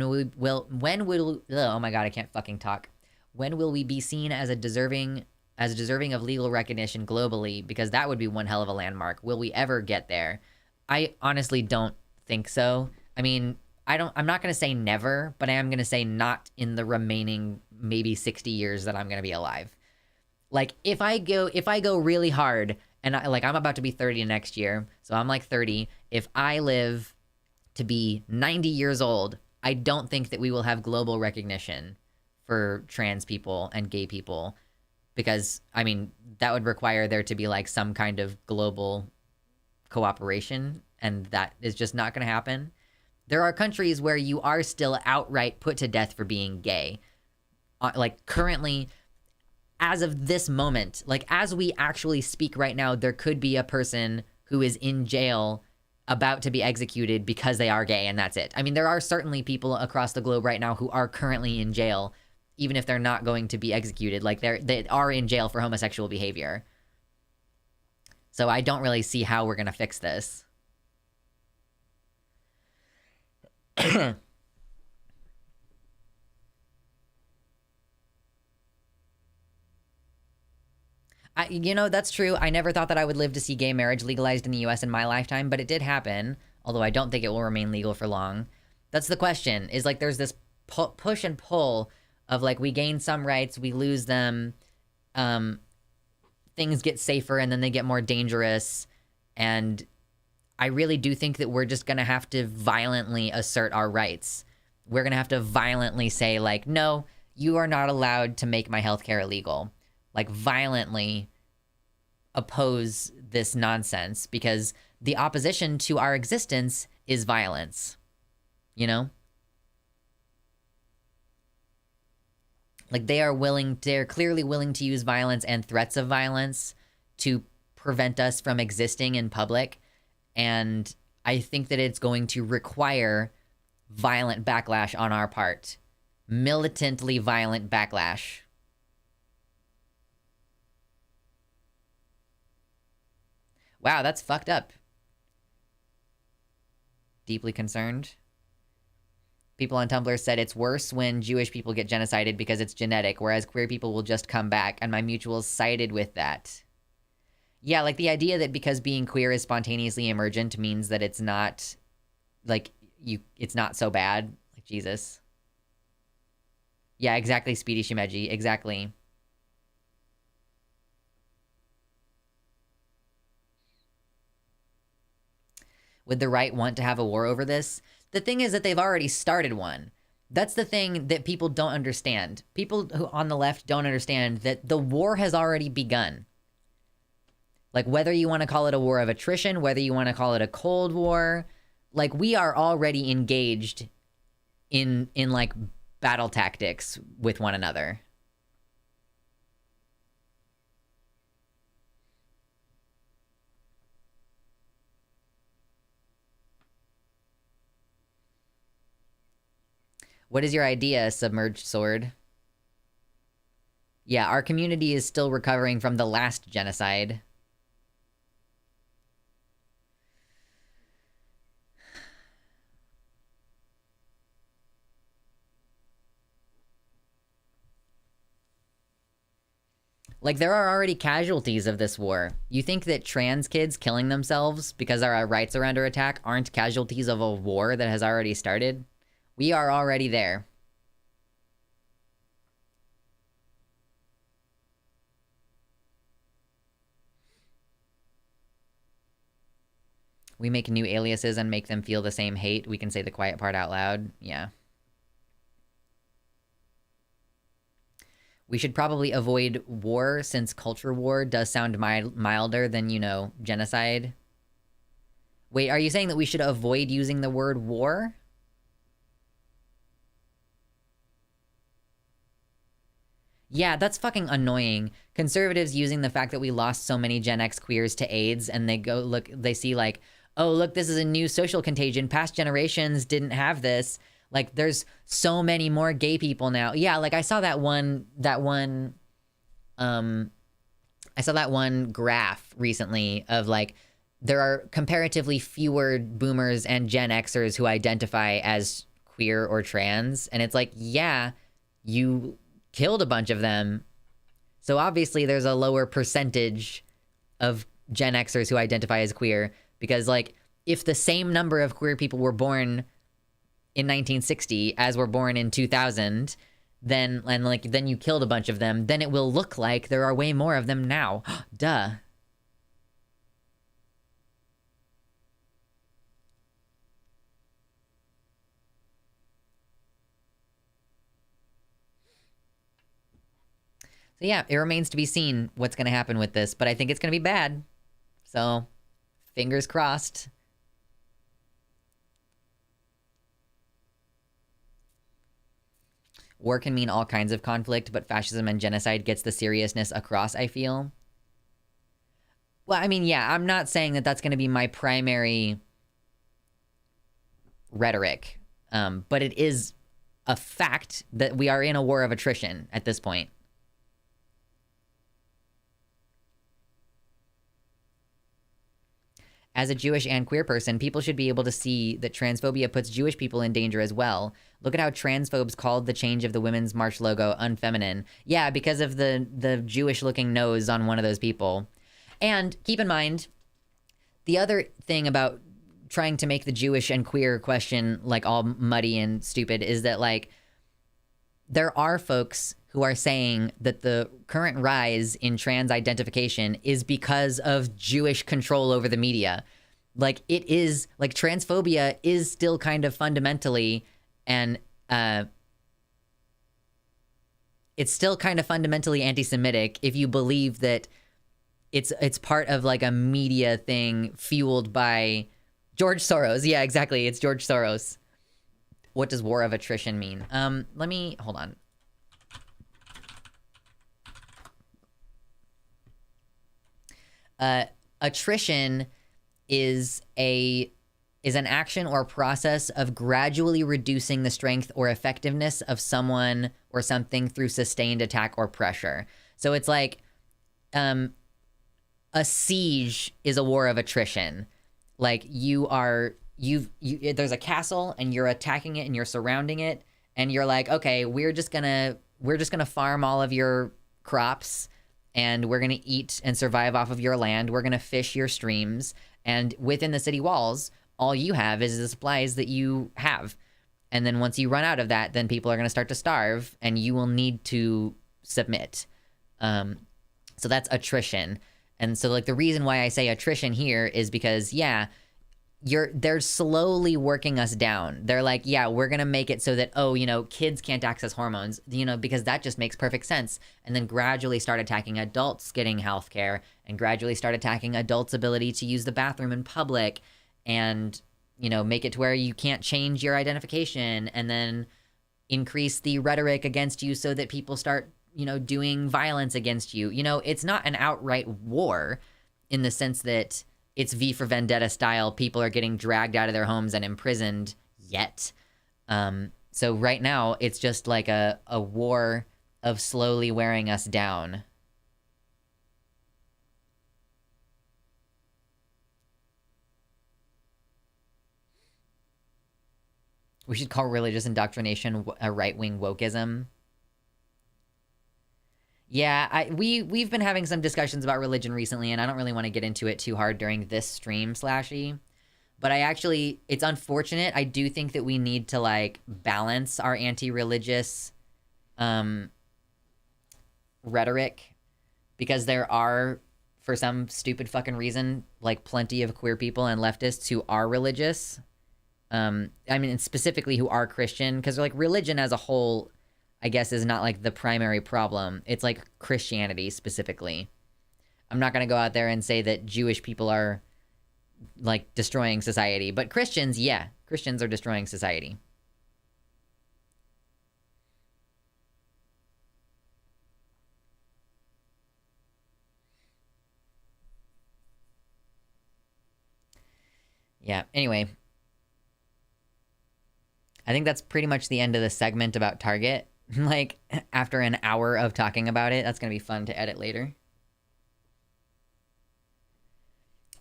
my god, I can't fucking talk. When will we be seen as deserving of legal recognition globally? Because that would be one hell of a landmark. Will we ever get there? I honestly don't think so. I mean, I'm not going to say never, but I am going to say not in the remaining maybe 60 years that I'm going to be alive. Like, if I go really hard, and I'm about to be 30 next year, so I'm like 30. If I live to be 90 years old, I don't think that we will have global recognition for trans people and gay people, because, I mean, that would require there to be, like, some kind of global cooperation, and that is just not going to happen. There are countries where you are still outright put to death for being gay. Like, currently, as of this moment, like, as we actually speak right now, there could be a person who is in jail about to be executed because they are gay, and that's it. I mean, there are certainly people across the globe right now who are currently in jail, even if they're not going to be executed. Like, they are in jail for homosexual behavior. So I don't really see how we're going to fix this. You know, that's true. I never thought that I would live to see gay marriage legalized in the US in my lifetime, but it did happen, although I don't think it will remain legal for long. That's the question, is like there's this push and pull of like we gain some rights, we lose them, things get safer and then they get more dangerous, and I really do think that we're just going to have to violently assert our rights. We're going to have to violently say like, no, you are not allowed to make my healthcare illegal. Like, violently oppose this nonsense, because the opposition to our existence is violence, you know? Like, they're clearly willing to use violence and threats of violence to prevent us from existing in public, and I think that it's going to require violent backlash on our part. Militantly violent backlash. Wow, that's fucked up. Deeply concerned. People on Tumblr said it's worse when Jewish people get genocided because it's genetic, whereas queer people will just come back, and my mutuals sided with that. Yeah, like the idea that because being queer is spontaneously emergent means that it's not, like, it's not so bad. Like, Jesus. Yeah, exactly, Speedy Shimeji, exactly. Would the right want to have a war over this? The thing is that they've already started one. That's the thing that people don't understand. People who on the left don't understand that the war has already begun. Like, whether you want to call it a war of attrition, whether you want to call it a Cold War, like, we are already engaged in like battle tactics with one another. What is your idea, Submerged Sword? Yeah, our community is still recovering from the last genocide. Like, there are already casualties of this war. You think that trans kids killing themselves because our rights are under attack aren't casualties of a war that has already started? We are already there. We make new aliases and make them feel the same hate. We can say the quiet part out loud. Yeah. We should probably avoid war, since culture war does sound milder than, you know, genocide. Wait, are you saying that we should avoid using the word war? Yeah, that's fucking annoying. Conservatives using the fact that we lost so many Gen X queers to AIDS, and they go look, they see like, oh, look, this is a new social contagion. Past generations didn't have this. Like, there's so many more gay people now. Yeah, like I saw that one graph recently of like, there are comparatively fewer boomers and Gen Xers who identify as queer or trans. And it's like, yeah, you killed a bunch of them. So obviously there's a lower percentage of Gen Xers who identify as queer, because like, if the same number of queer people were born in 1960 as were born in 2000, then you killed a bunch of them, then it will look like there are way more of them now. Duh. So yeah, it remains to be seen what's going to happen with this, but I think it's going to be bad. So, fingers crossed. War can mean all kinds of conflict, but fascism and genocide gets the seriousness across, I feel. Well, I mean, yeah, I'm not saying that that's going to be my primary rhetoric, but it is a fact that we are in a war of attrition at this point. As a Jewish and queer person, people should be able to see that transphobia puts Jewish people in danger as well. Look at how transphobes called the change of the Women's March logo unfeminine. Yeah, because of the Jewish-looking nose on one of those people. And keep in mind, the other thing about trying to make the Jewish and queer question like all muddy and stupid is that like, there are folks who are saying that the current rise in trans identification is because of Jewish control over the media. Like, it is, like, transphobia is still kind of fundamentally, and it's still kind of fundamentally anti-Semitic if you believe that it's part of like a media thing fueled by George Soros. Yeah, exactly. It's George Soros. What does war of attrition mean? Let me, hold on. Attrition is an action or process of gradually reducing the strength or effectiveness of someone or something through sustained attack or pressure. So it's like, a siege is a war of attrition. Like, you are there's a castle and you're attacking it and you're surrounding it and you're like, okay, we're just gonna farm all of your crops and we're gonna eat and survive off of your land. We're gonna fish your streams, and within the city walls, all you have is the supplies that you have. And then once you run out of that, then people are gonna start to starve and you will need to submit. So that's attrition. And so like the reason why I say attrition here is because, yeah, they're slowly working us down. They're like, yeah, we're gonna make it so that, oh, you know, kids can't access hormones, you know, because that just makes perfect sense. And then gradually start attacking adults getting healthcare, and gradually start attacking adults' ability to use the bathroom in public, and, you know, make it to where you can't change your identification, and then increase the rhetoric against you so that people start, you know, doing violence against you. You know, it's not an outright war in the sense that it's V for Vendetta style. People are getting dragged out of their homes and imprisoned yet. So right now, it's just like a war of slowly wearing us down. We should call religious indoctrination a right-wing wokeism. Yeah, we've been having some discussions about religion recently, and I don't really want to get into it too hard during this stream, Slashy. But it's unfortunate. I do think that we need to, like, balance our anti-religious rhetoric, because there are, for some stupid fucking reason, like, plenty of queer people and leftists who are religious. I mean, specifically who are Christian, because, like, religion as a whole, I guess, is not like the primary problem. It's like Christianity specifically. I'm not going to go out there and say that Jewish people are like destroying society, but Christians, yeah, Christians are destroying society. Yeah, anyway. I think that's pretty much the end of the segment about Target. Like, after an hour of talking about it, that's going to be fun to edit later.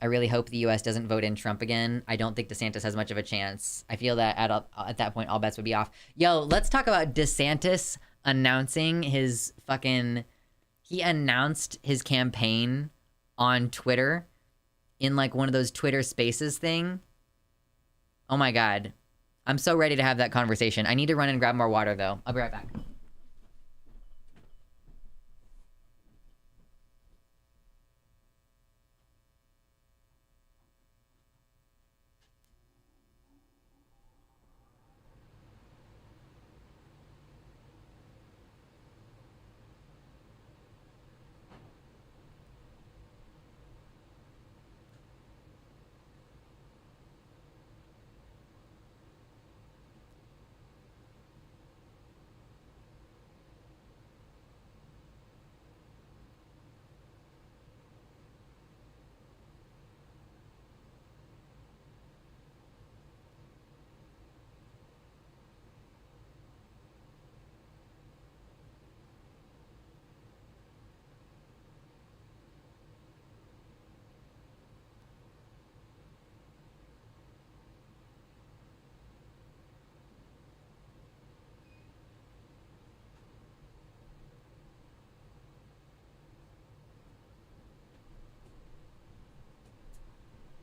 I really hope the U.S. doesn't vote in Trump again. I don't think DeSantis has much of a chance. I feel that at that point, all bets would be off. Yo, let's talk about DeSantis announcing his fucking... He announced his campaign on Twitter in, like, one of those Twitter Spaces thing. Oh my god. I'm so ready to have that conversation. I need to run and grab more water, though. I'll be right back.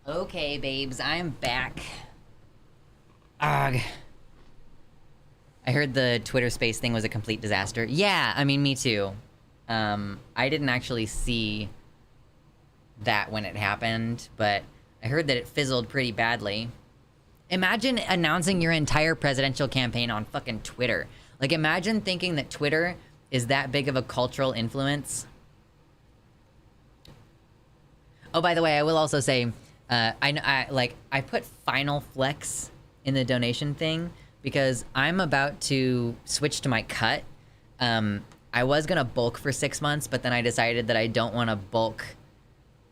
Okay, babes, I'm back. Ugh. I heard the Twitter Space thing was a complete disaster. Yeah, I mean, me too. I didn't actually see that when it happened, but I heard that it fizzled pretty badly. Imagine announcing your entire presidential campaign on fucking Twitter. Like, imagine thinking that Twitter is that big of a cultural influence. Oh, by the way, I will also say... I put Final Flex in the donation thing because I'm about to switch to my cut. I was gonna bulk for 6 months, but then I decided that I don't want to bulk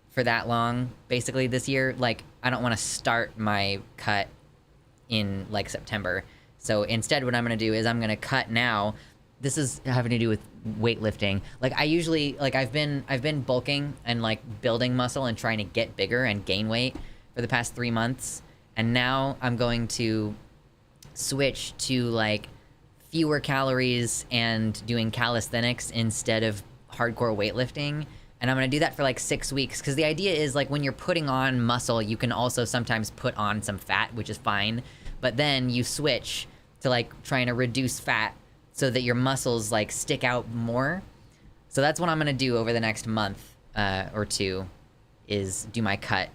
for that long, basically, this year. Like, I don't want to start my cut in, like, September. So instead, what I'm gonna do is I'm gonna cut now. This is having to do with weightlifting. Like, I usually, like, I've been bulking and, like, building muscle and trying to get bigger and gain weight for the past 3 months. And now I'm going to switch to, like, fewer calories and doing calisthenics instead of hardcore weightlifting. And I'm gonna do that for like 6 weeks, because the idea is, like, when you're putting on muscle, you can also sometimes put on some fat, which is fine. But then you switch to, like, trying to reduce fat so that your muscles, like, stick out more. So that's what I'm gonna do over the next month or two, is do my cut.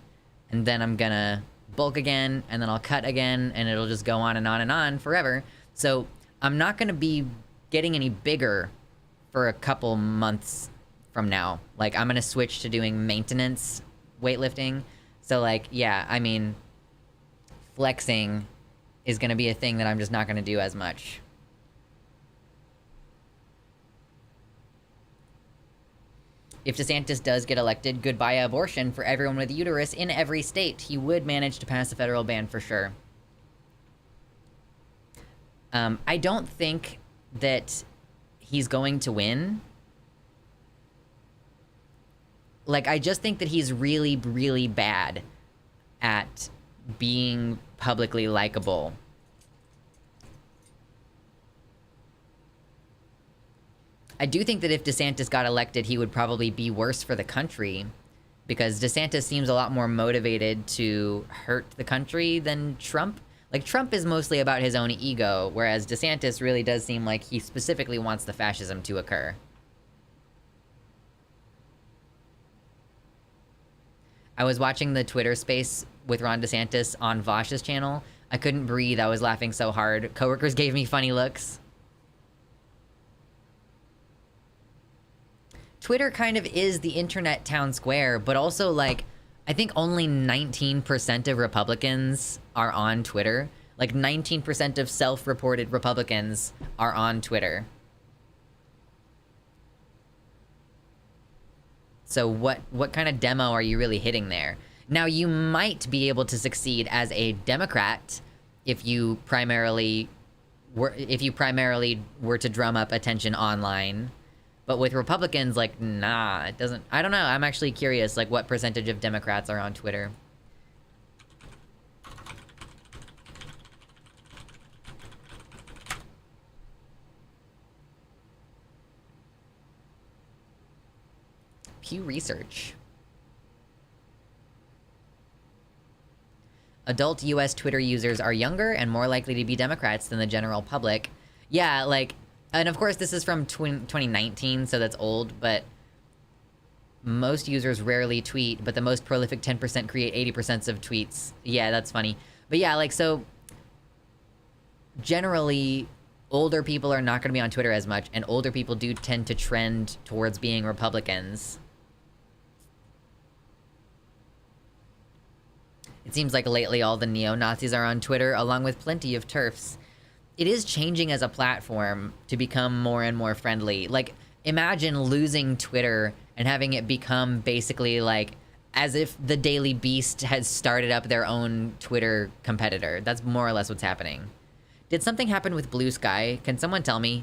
And then I'm gonna bulk again, and then I'll cut again, and it'll just go on and on and on forever. So I'm not gonna be getting any bigger for a couple months from now. Like, I'm gonna switch to doing maintenance weightlifting. So, like, yeah, I mean, flexing is gonna be a thing that I'm just not gonna do as much. If DeSantis does get elected, goodbye abortion for everyone with a uterus in every state. He would manage to pass a federal ban for sure. I don't think that he's going to win. Like, I just think that he's really, really bad at being publicly likable. I do think that if DeSantis got elected, he would probably be worse for the country, because DeSantis seems a lot more motivated to hurt the country than Trump. Like, Trump is mostly about his own ego, whereas DeSantis really does seem like he specifically wants the fascism to occur. I was watching the Twitter space with Ron DeSantis on Vosh's channel. I couldn't breathe. I was laughing so hard. Coworkers gave me funny looks. Twitter kind of is the internet town square, but also, like, I think only 19% of Republicans are on Twitter. Like, 19% of self-reported Republicans are on Twitter. So what kind of demo are you really hitting there? Now, you might be able to succeed as a Democrat if you primarily were to drum up attention online. But with Republicans, like, nah, it doesn't... I don't know. I'm actually curious, like, what percentage of Democrats are on Twitter. Pew Research. Adult U.S. Twitter users are younger and more likely to be Democrats than the general public. Yeah, like... And of course, this is from 2019, so that's old, but most users rarely tweet, but the most prolific 10% create 80% of tweets. Yeah, that's funny. But yeah, like, so generally, older people are not going to be on Twitter as much, and older people do tend to trend towards being Republicans. It seems like lately all the neo-Nazis are on Twitter, along with plenty of TERFs. It is changing as a platform to become more and more friendly. Like, imagine losing Twitter and having it become basically like as if the Daily Beast had started up their own Twitter competitor. That's more or less what's happening. Did something happen with Blue Sky? Can someone tell me?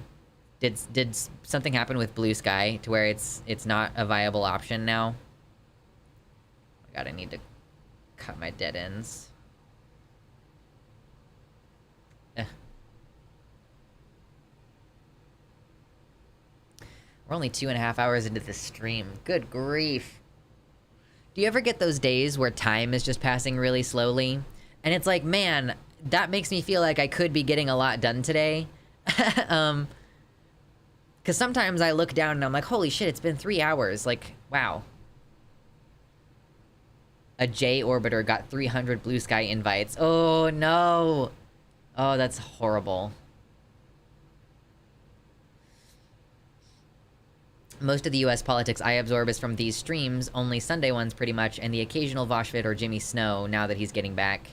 Did something happen with Blue Sky to where it's not a viable option now? Oh my god, I need to cut my dead ends. We're only 2.5 hours into this stream. Good grief. Do you ever get those days where time is just passing really slowly? And it's like, man, that makes me feel like I could be getting a lot done today. Because sometimes I look down and I'm like, holy shit, it's been 3 hours. Like, wow. A J orbiter got 300 Blue Sky invites. Oh, no. Oh, that's horrible. Most of the US politics I absorb is from these streams, only Sunday ones pretty much, and the occasional Voshvid or Jimmy Snow now that he's getting back.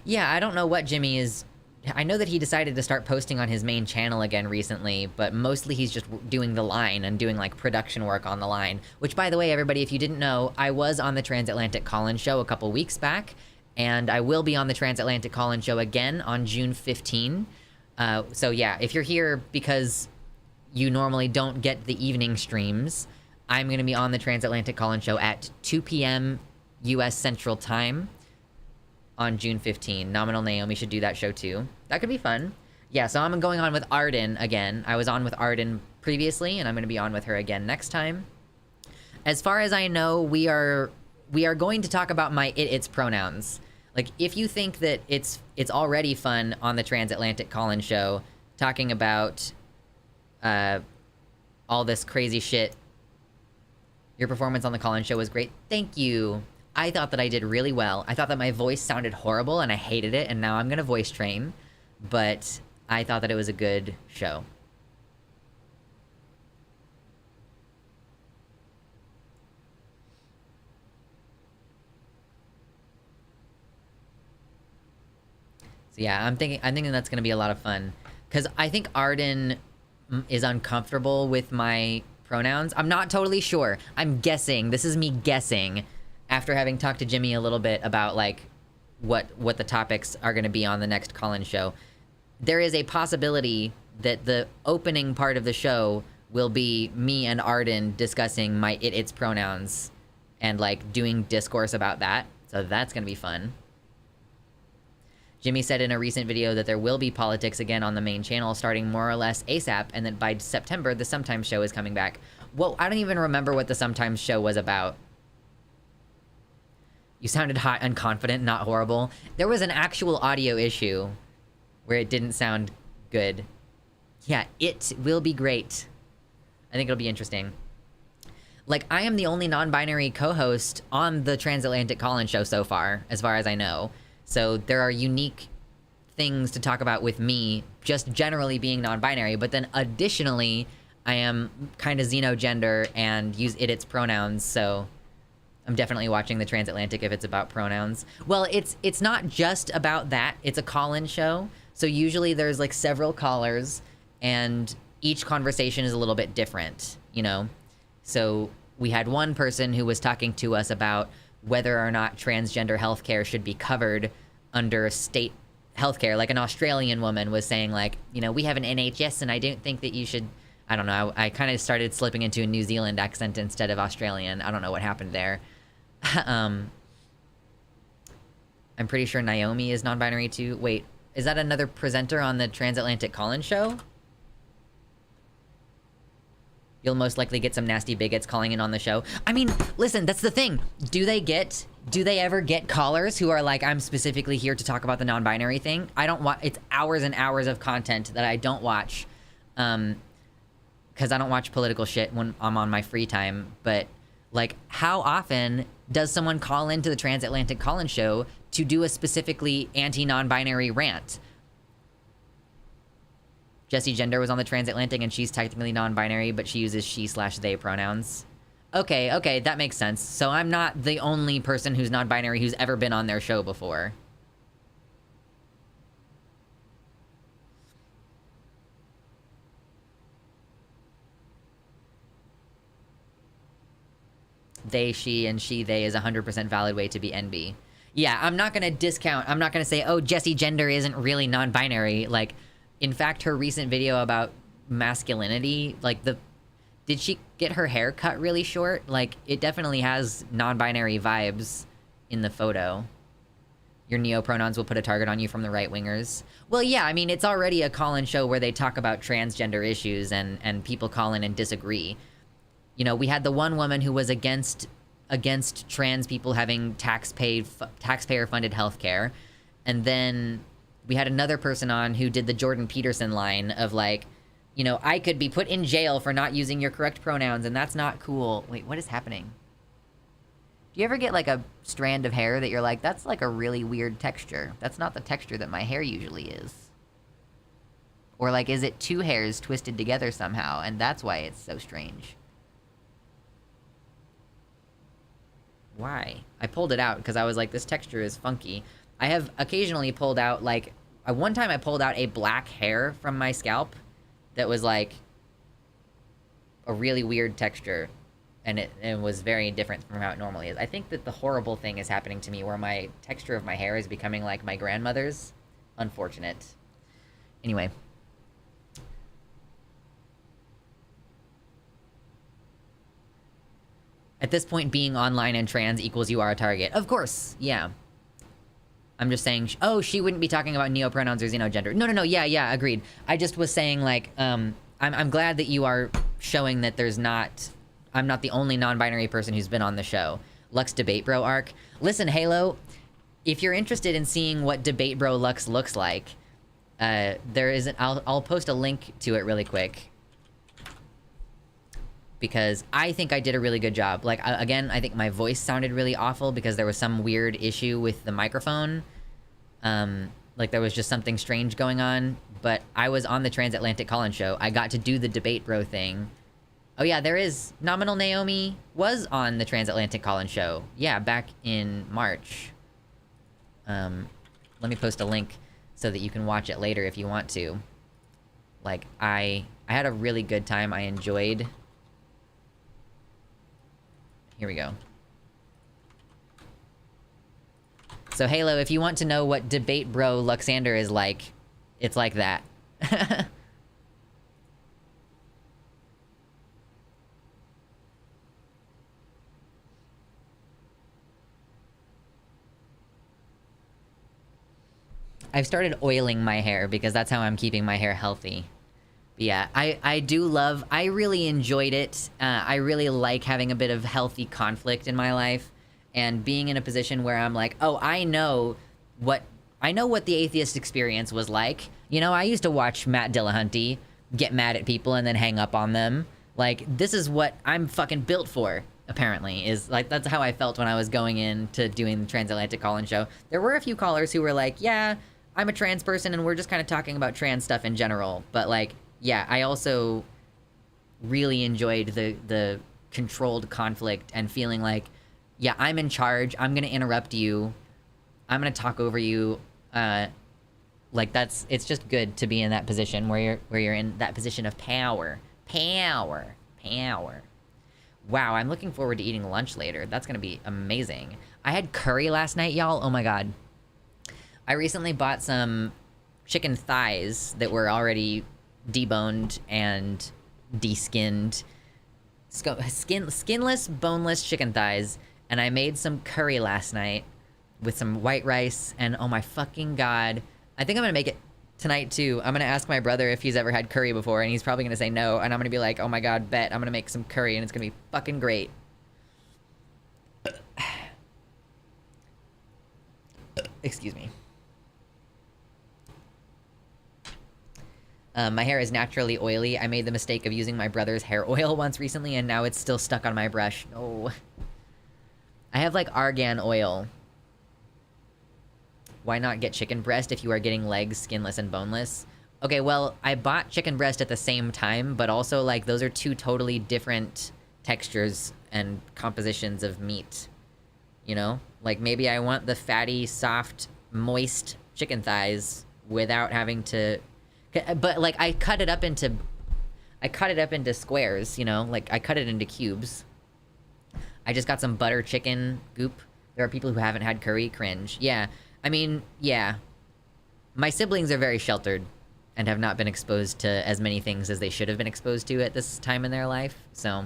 Yeah, I don't know what Jimmy is... I know that he decided to start posting on his main channel again recently, but mostly he's just doing the line and doing, like, production work on the line. Which, by the way, everybody, if you didn't know, I was on the Transatlantic Call-In Show a couple weeks back, and I will be on the Transatlantic Call-In Show again on June 15. So yeah, if you're here because you normally don't get the evening streams, I'm going to be on the Transatlantic Call-In Show at 2 p.m. U.S. Central Time on June 15. Nominal Naomi should do that show too. That could be fun. Yeah, so I'm going on with Arden again. I was on with Arden previously, and I'm going to be on with her again next time. As far as I know, we are going to talk about my its pronouns. Like, if you think that it's already fun on the Transatlantic Call-In show, talking about all this crazy shit, your performance on the Call-In show was great. Thank you. I thought that I did really well. I thought that my voice sounded horrible, and I hated it, and now I'm going to voice train. But I thought that it was a good show. So yeah, I'm thinking that's gonna be a lot of fun. Cause I think Arden is uncomfortable with my pronouns. I'm not totally sure. I'm guessing. This is me guessing after having talked to Jimmy a little bit about like what the topics are gonna be on the next Call-In show. There is a possibility that the opening part of the show will be me and Arden discussing my its pronouns and like doing discourse about that. So that's gonna be fun. Jimmy said in a recent video that there will be politics again on the main channel starting more or less ASAP, and that by September, the Sometimes show is coming back. Well, I don't even remember what the Sometimes show was about. You sounded hot and confident, not horrible. There was an actual audio issue where it didn't sound good. Yeah, it will be great. I think it'll be interesting. Like, I am the only non-binary co-host on the Transatlantic Call-In show so far as I know. So there are unique things to talk about with me, just generally being non-binary, but then additionally, I am kind of xenogender and use its pronouns, so I'm definitely watching the Transatlantic if it's about pronouns. Well, it's not just about that, it's a call-in show, so usually there's like several callers, and each conversation is a little bit different, you know? So we had one person who was talking to us about whether or not transgender healthcare should be covered under state healthcare. Like an Australian woman was saying, like, you know, we have an NHS and I don't think that you should... I don't know, I kind of started slipping into a New Zealand accent instead of Australian. I don't know what happened there. I'm pretty sure Naomi is non-binary too. Wait, is that another presenter on the Transatlantic Call-In show? You'll most likely get some nasty bigots calling in on the show. I mean, listen, that's the thing. Do they ever get callers who are like, I'm specifically here to talk about the non-binary thing? I don't watch, it's hours and hours of content that I don't watch. Because I don't watch political shit when I'm on my free time. But, like, how often does someone call into the Transatlantic Call-In show to do a specifically anti-non-binary rant? Jessie Gender was on the Transatlantic, and she's technically non-binary, but she uses she/they pronouns. Okay, that makes sense. So I'm not the only person who's non-binary who's ever been on their show before. They, she, and she, they is a 100% valid way to be NB. Yeah, I'm not gonna discount, I'm not gonna say, oh, Jessie Gender isn't really non-binary. Like, in fact, her recent video about masculinity, like did she get her hair cut really short? Like, it definitely has non-binary vibes in the photo. Your neo-pronouns will put a target on you from the right-wingers. Well, yeah, I mean, it's already a call-in show where they talk about transgender issues and people call in and disagree. You know, we had the one woman who was against trans people having taxpayer-funded healthcare, and then we had another person on who did the Jordan Peterson line of like, you know, I could be put in jail for not using your correct pronouns, and that's not cool. Wait, what is happening? Do you ever get like a strand of hair that you're like, that's like a really weird texture. That's not the texture that my hair usually is. Or like, is it two hairs twisted together somehow, and that's why it's so strange? Why? I pulled it out because I was like, this texture is funky. I have occasionally pulled out, like, one time I pulled out a black hair from my scalp that was, like, a really weird texture, and it was very different from how it normally is. I think that the horrible thing is happening to me where my texture of my hair is becoming like my grandmother's. Unfortunate. Anyway. At this point, being online and trans equals you are a target. Of course, yeah. I'm just saying, oh, she wouldn't be talking about neopronouns or xenogender. No, yeah, agreed. I just was saying, like, I'm glad that you are showing that I'm not the only non-binary person who's been on the show. Lux Debate Bro arc. Listen, Halo, if you're interested in seeing what Debate Bro Lux looks like, I'll post a link to it really quick. Because I think I did a really good job. Like, again, I think my voice sounded really awful because there was some weird issue with the microphone. Like, there was just something strange going on. But I was on the Transatlantic Call-In show. I got to do the Debate Bro thing. Oh yeah, there is... Nominal Naomi was on the Transatlantic Call-In show. Yeah, back in March. Let me post a link so that you can watch it later if you want to. Like, I had a really good time. I enjoyed... Here we go. So Halo, if you want to know what Debate Bro Luxander is like, it's like that. I've started oiling my hair because that's how I'm keeping my hair healthy. But yeah, I really enjoyed it. I really like having a bit of healthy conflict in my life. And being in a position where I'm like, oh, I know what the atheist experience was like. You know, I used to watch Matt Dillahunty get mad at people and then hang up on them. Like, this is what I'm fucking built for, apparently. Is like, that's how I felt when I was going into doing the Transatlantic Call-In show. There were a few callers who were like, yeah, I'm a trans person and we're just kind of talking about trans stuff in general. But like, yeah, I also really enjoyed the controlled conflict and feeling like, yeah, I'm in charge. I'm gonna interrupt you. I'm gonna talk over you. Like it's just good to be in that position where you're in that position of power. Power. Wow, I'm looking forward to eating lunch later. That's gonna be amazing. I had curry last night, y'all. Oh my god. I recently bought some chicken thighs that were already deboned and deskinned. Skinless, boneless chicken thighs. And I made some curry last night with some white rice, and oh my fucking god. I think I'm gonna make it tonight too. I'm gonna ask my brother if he's ever had curry before, and he's probably gonna say no, and I'm gonna be like, oh my god, bet. I'm gonna make some curry, and it's gonna be fucking great. Excuse me. My hair is naturally oily. I made the mistake of using my brother's hair oil once recently, and now it's still stuck on my brush. No. I have, like, argan oil. Why not get chicken breast if you are getting legs skinless and boneless? Okay, well, I bought chicken breast at the same time, but also, like, those are two totally different textures and compositions of meat. You know? Like, maybe I want the fatty, soft, moist chicken thighs without having to... But, like, I cut it up into squares, you know? Like, I cut it into cubes. I just got some butter chicken goop. There are people who haven't had curry. Cringe. Yeah. I mean, yeah. My siblings are very sheltered and have not been exposed to as many things as they should have been exposed to at this time in their life, so...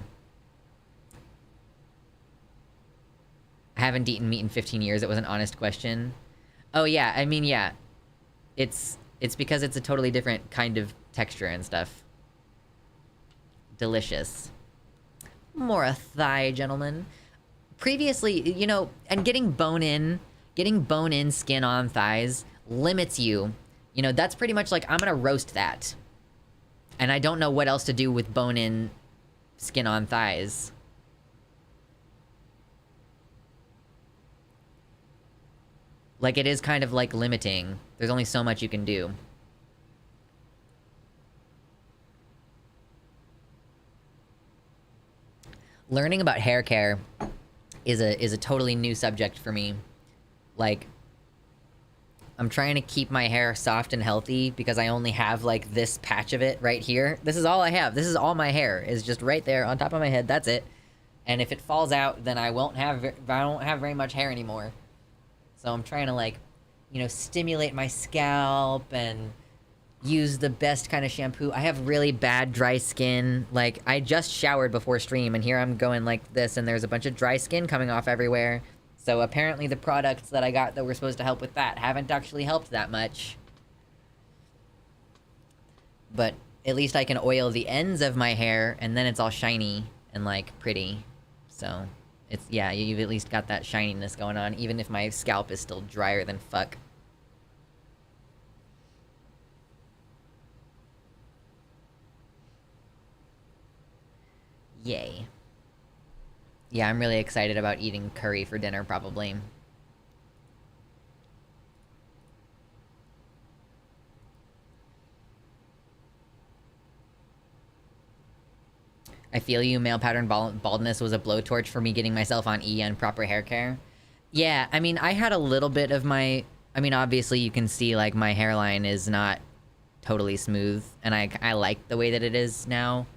I haven't eaten meat in 15 years. It was an honest question. Oh, yeah. I mean, yeah. It's because it's a totally different kind of texture and stuff. Delicious. More a thigh, gentlemen. Previously, you know, and getting bone-in skin on thighs limits you. You know, that's pretty much like, I'm gonna roast that. And I don't know what else to do with bone-in skin on thighs. Like, it is kind of, like, limiting. There's only so much you can do. Learning about hair care is a totally new subject for me. Like, I'm trying to keep my hair soft and healthy because I only have, like, this patch of it right here. This is all I have. This is all my hair, is just right there on top of my head. That's it. And if it falls out, then I won't have very much hair anymore. So I'm trying to, like, you know, stimulate my scalp and use the best kind of shampoo. I have really bad dry skin. Like, I just showered before stream, and here I'm going like this, and there's a bunch of dry skin coming off everywhere. So apparently the products that I got that were supposed to help with that haven't actually helped that much. But at least I can oil the ends of my hair, and then it's all shiny and, like, pretty. So, it's, yeah, you've at least got that shininess going on, even if my scalp is still drier than fuck. Yay. Yeah, I'm really excited about eating curry for dinner, probably. I feel you, male pattern baldness was a blowtorch for me getting myself on E and proper hair care. Yeah, I mean, I had a little bit of my... I mean, obviously you can see, like, my hairline is not totally smooth, and I like the way that it is now.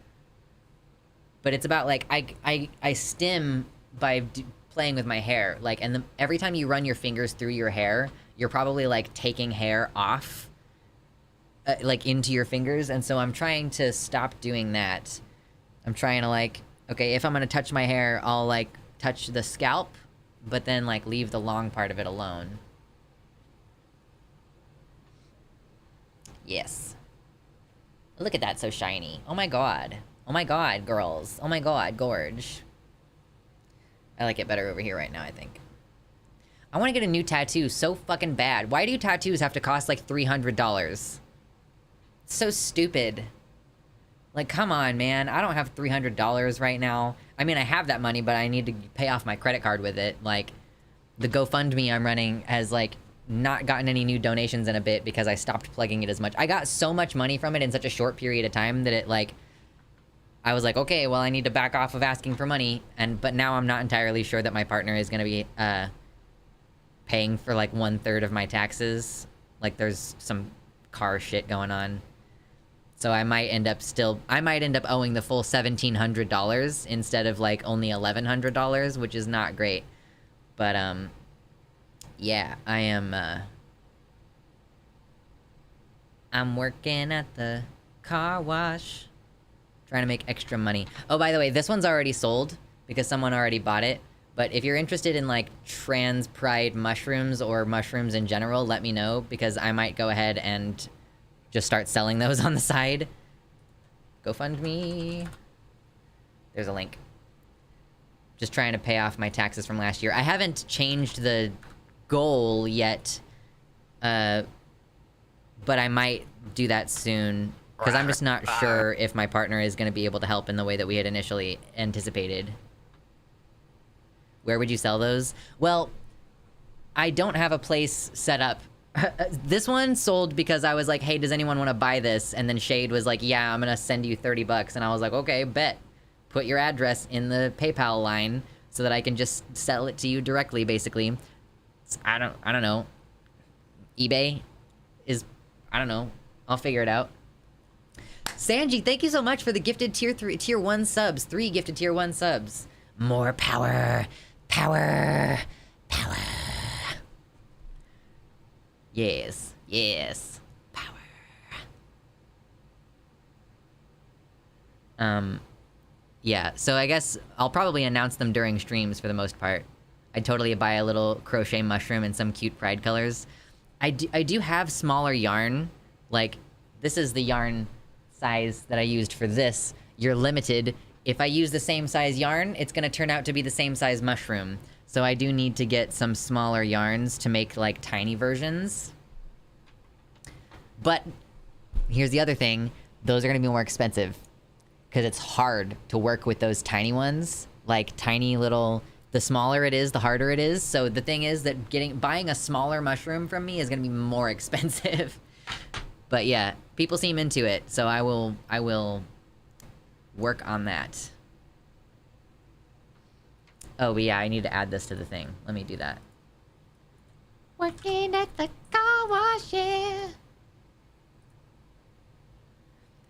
But it's about, like, I stim by playing with my hair. Like, and every time you run your fingers through your hair, you're probably, like, taking hair off, like, into your fingers, and so I'm trying to stop doing that. I'm trying to, like, okay, if I'm gonna touch my hair, I'll, like, touch the scalp, but then, like, leave the long part of it alone. Yes. Look at that, so shiny. Oh my god. Oh my god, girls. Oh my god, gorge. I like it better over here right now, I think. I want to get a new tattoo so fucking bad. Why do tattoos have to cost, like, $300? It's so stupid. Like, come on, man. I don't have $300 right now. I mean, I have that money, but I need to pay off my credit card with it. Like, the GoFundMe I'm running has, like, not gotten any new donations in a bit because I stopped plugging it as much. I got so much money from it in such a short period of time that it, like... I was like, okay, well, I need to back off of asking for money, but now I'm not entirely sure that my partner is gonna be, paying for, like, 1/3 of my taxes. Like, there's some car shit going on. So I might end up owing the full $1,700 instead of, like, only $1,100, which is not great. But, yeah, I'm working at the car wash. Trying to make extra money. Oh, by the way, this one's already sold because someone already bought it. But if you're interested in, like, trans pride mushrooms or mushrooms in general, let me know, because I might go ahead and just start selling those on the side. GoFundMe. There's a link. Just trying to pay off my taxes from last year. I haven't changed the goal yet, but I might do that soon. Because I'm just not sure if my partner is going to be able to help in the way that we had initially anticipated. Where would you sell those? Well, I don't have a place set up. This one sold because I was like, hey, does anyone want to buy this? And then Shade was like, yeah, I'm going to send you $30. And I was like, okay, bet. Put your address in the PayPal line so that I can just sell it to you directly, basically. I don't know. eBay is... I don't know. I'll figure it out. Sanji, thank you so much for the gifted tier 1 subs. 3 gifted tier 1 subs. More power. Power. Power. Yes. Yes. Power. Yeah, so I guess I'll probably announce them during streams for the most part. I'd totally buy a little crochet mushroom and some cute pride colors. I do have smaller yarn. Like, this is the yarn size that I used for this. You're limited. If I use the same size yarn, it's gonna turn out to be the same size mushroom. So I do need to get some smaller yarns to make, like, tiny versions. But here's the other thing. Those are gonna be more expensive. Because it's hard to work with those tiny ones. Like, tiny little... The smaller it is, the harder it is. So the thing is that buying a smaller mushroom from me is gonna be more expensive. But yeah, people seem into it, so I will work on that. Oh, but yeah, I need to add this to the thing. Let me do that. Working at the car wash, yeah.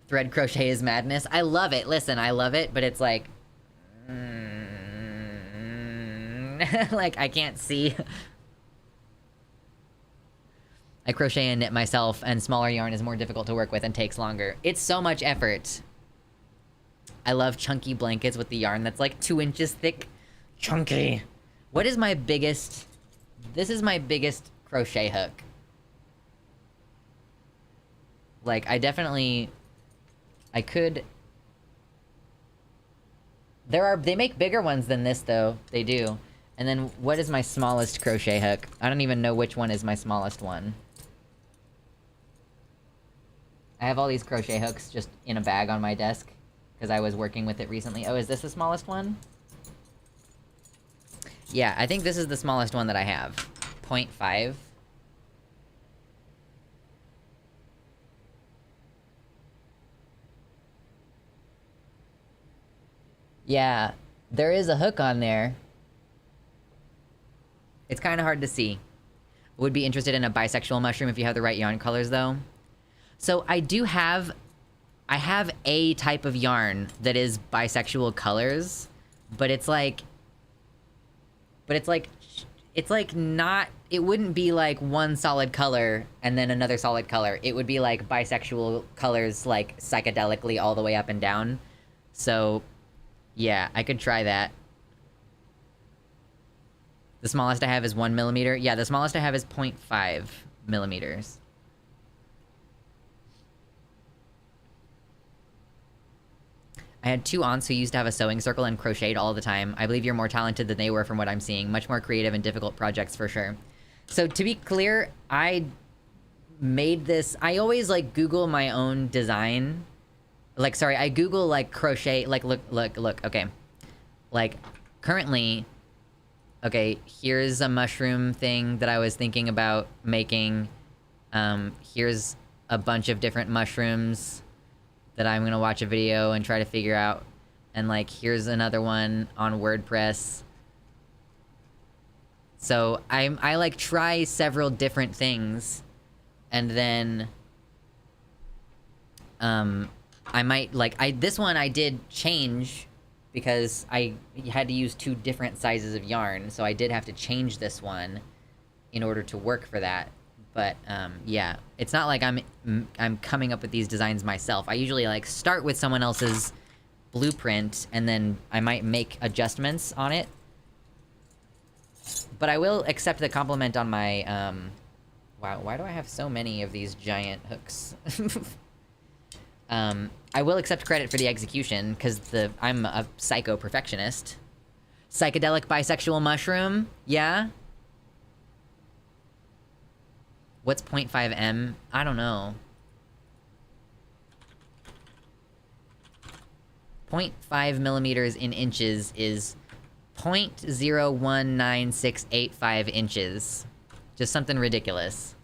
Thread crochet is madness. I love it. Listen, I love it, but it's like... like, I can't see... I crochet and knit myself, and smaller yarn is more difficult to work with and takes longer. It's so much effort. I love chunky blankets with the yarn that's like 2 inches thick. Chunky. What is my biggest... This is my biggest crochet hook. Like, I definitely... I could... They make bigger ones than this, though. They do. And then, what is my smallest crochet hook? I don't even know which one is my smallest one. I have all these crochet hooks just in a bag on my desk, because I was working with it recently. Oh, is this the smallest one? Yeah, I think this is the smallest one that I have. 0.5. Yeah, there is a hook on there. It's kind of hard to see. Would be interested in a bisexual mushroom if you have the right yarn colors, though. So I have a type of yarn that is bisexual colors, but it's like not, it wouldn't be like one solid color and then another solid color. It would be like bisexual colors, like psychedelically all the way up and down. So yeah, I could try that. The smallest I have is 1 millimeter. Yeah, the smallest I have is 0.5 millimeters. I had 2 aunts who used to have a sewing circle and crocheted all the time. I believe you're more talented than they were from what I'm seeing. Much more creative and difficult projects for sure. So to be clear, I made this... I always, like, Google my own design. Like, sorry, I Google, like, crochet... Like, look, okay. Like, currently... Okay, here's a mushroom thing that I was thinking about making. Here's a bunch of different mushrooms that I'm gonna watch a video and try to figure out. And, like, here's another one on WordPress. So, I like, try several different things. And then... I might, like, this one I did change... because I had to use 2 different sizes of yarn, so I did have to change this one in order to work for that. But, yeah. It's not like I'm coming up with these designs myself. I usually, like, start with someone else's blueprint, and then I might make adjustments on it. But I will accept the compliment on my, Wow, why do I have so many of these giant hooks? I will accept credit for the execution, because I'm a psycho-perfectionist. Psychedelic bisexual mushroom? Yeah? What's 0.5 M? I don't know. 0.5 millimeters in inches is 0.019685 inches. Just something ridiculous.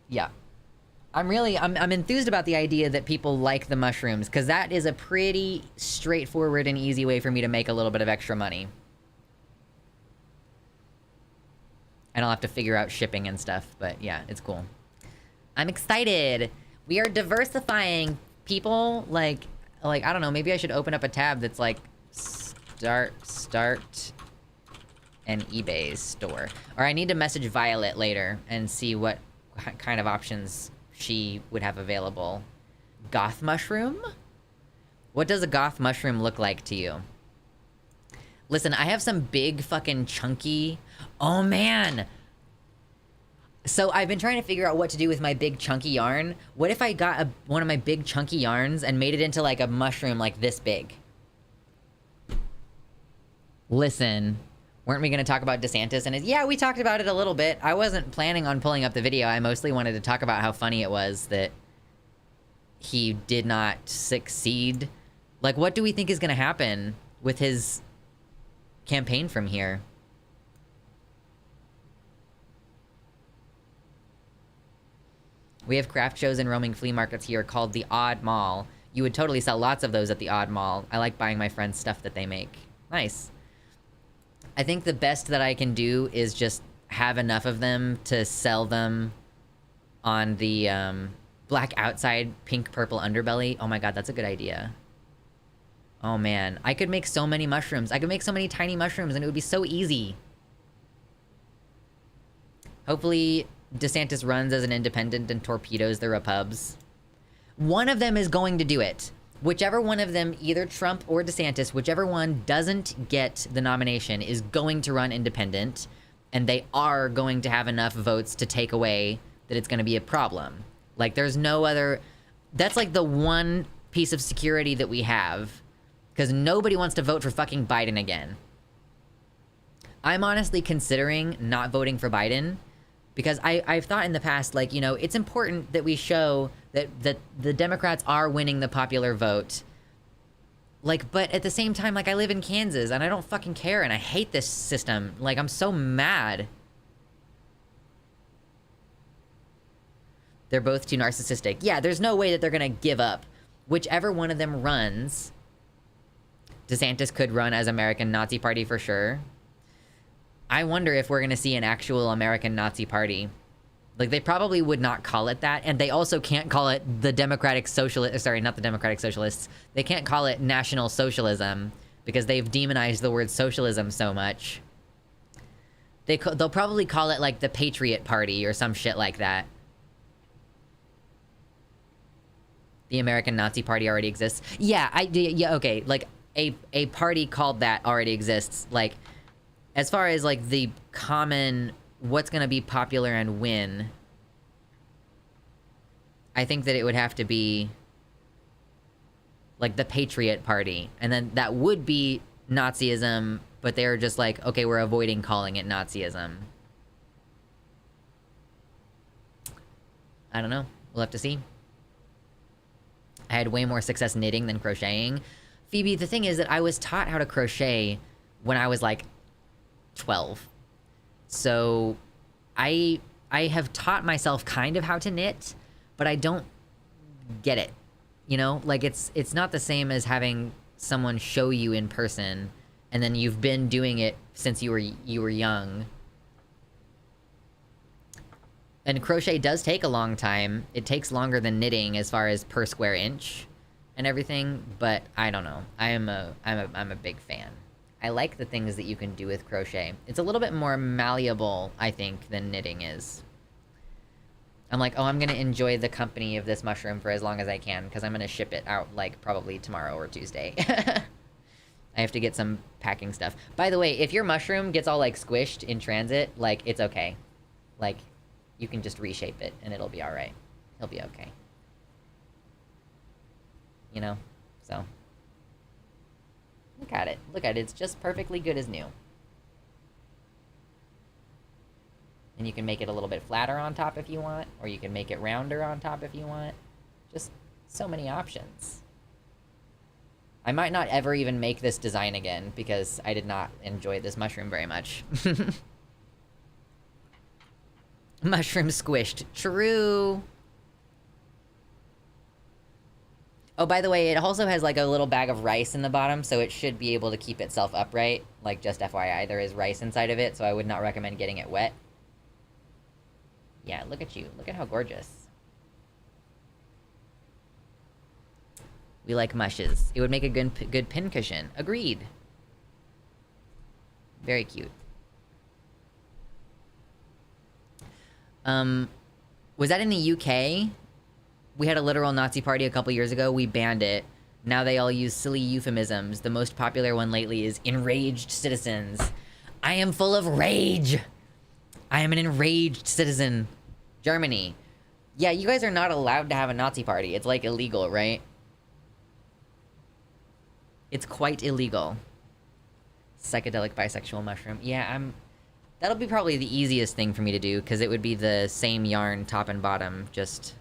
Yeah. I'm enthused about the idea that people like the mushrooms, because that is a pretty straightforward and easy way for me to make a little bit of extra money. And I'll have to figure out shipping and stuff, but yeah, it's cool. I'm excited! We are diversifying, people. Like, I don't know, maybe I should open up a tab that's like, start an eBay store. Or I need to message Violet later and see what kind of options she would have available. Goth mushroom? What does a goth mushroom look like to you? Listen, I have some big fucking chunky... Oh, man! So I've been trying to figure out what to do with my big chunky yarn. What if I got one of my big chunky yarns and made it into like a mushroom like this big? Listen... Weren't we gonna talk about DeSantis and his... Yeah, we talked about it a little bit. I wasn't planning on pulling up the video. I mostly wanted to talk about how funny it was that he did not succeed. Like, what do we think is gonna happen with his campaign from here? We have craft shows and roaming flea markets here called the Odd Mall. You would totally sell lots of those at the Odd Mall. I like buying my friends stuff that they make. Nice. I think the best that I can do is just have enough of them to sell them on the black outside, pink purple underbelly. Oh my god, that's a good idea. Oh man, I could make so many mushrooms. I could make so many tiny mushrooms and it would be so easy. Hopefully DeSantis runs as an independent and torpedoes the Repubs. One of them is going to do it. Whichever one of them, either Trump or DeSantis, whichever one doesn't get the nomination is going to run independent, and they are going to have enough votes to take away that it's going to be a problem. Like, there's no other... That's like the one piece of security that we have, because nobody wants to vote for fucking Biden again. I'm honestly considering not voting for Biden, because I've thought in the past, like, you know, it's important that we show that the Democrats are winning the popular vote. Like, but at the same time, like, I live in Kansas, and I don't fucking care, and I hate this system. Like, I'm so mad. They're both too narcissistic. Yeah, there's no way that they're gonna give up. Whichever one of them runs, DeSantis could run as American Nazi Party for sure. I wonder if we're gonna see an actual American Nazi Party. Like, they probably would not call it that, and they also can't call it the Democratic Socialist... Sorry, not the Democratic Socialists. They can't call it National Socialism, because they've demonized the word socialism so much. They'll probably call it, like, the Patriot Party or some shit like that. The American Nazi Party already exists. Yeah, okay, like, a party called that already exists. Like, as far as, like, the common... what's gonna be popular and win, I think that it would have to be like the Patriot Party, and then that would be Nazism, but they're just like, okay, we're avoiding calling it Nazism. I don't know, we'll have to see. I had way more success knitting than crocheting. Phoebe, the thing is that I was taught how to crochet when I was like 12. So I have taught myself kind of how to knit, but I don't get it. You know, like it's not the same as having someone show you in person and then you've been doing it since you were young. And crochet does take a long time. It takes longer than knitting as far as per square inch and everything, but I don't know. I'm a big fan. I like the things that you can do with crochet. It's a little bit more malleable, I think, than knitting is. I'm like, oh, I'm gonna enjoy the company of this mushroom for as long as I can, because I'm gonna ship it out, like, probably tomorrow or Tuesday. I have to get some packing stuff. By the way, if your mushroom gets all, like, squished in transit, like, it's okay. Like, you can just reshape it, and it'll be alright. It'll be okay. You know? So... Look at it. Look at it. It's just perfectly good as new. And you can make it a little bit flatter on top if you want, or you can make it rounder on top if you want. Just so many options. I might not ever even make this design again, because I did not enjoy this mushroom very much. Mushroom squished. True. Oh, by the way, it also has, like, a little bag of rice in the bottom, so it should be able to keep itself upright. Like, just FYI, there is rice inside of it, so I would not recommend getting it wet. Yeah, look at you. Look at how gorgeous. We like mushes. It would make a good pin cushion. Agreed. Very cute. Was that in the UK? We had a literal Nazi party a couple years ago. We banned it. Now they all use silly euphemisms. The most popular one lately is enraged citizens. I am full of rage. I am an enraged citizen. Germany. Yeah, you guys are not allowed to have a Nazi party. It's, like, illegal, right? It's quite illegal. Psychedelic bisexual mushroom. Yeah, that'll be probably the easiest thing for me to do, because it would be the same yarn, top and bottom, just...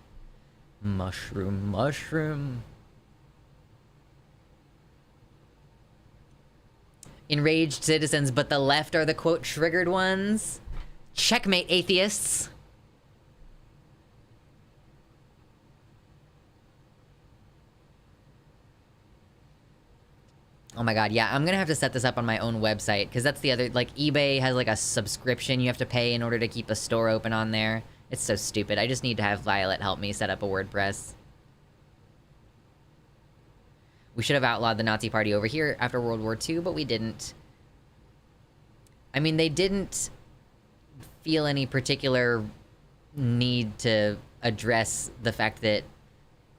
Mushroom, mushroom. Enraged citizens, but the left are the, quote, triggered ones? Checkmate, atheists! Oh my god, yeah, I'm gonna have to set this up on my own website, because that's the other, like, eBay has, like, a subscription you have to pay in order to keep a store open on there. It's so stupid. I just need to have Violet help me set up a WordPress. We should have outlawed the Nazi party over here after World War II, but we didn't. I mean, they didn't feel any particular need to address the fact that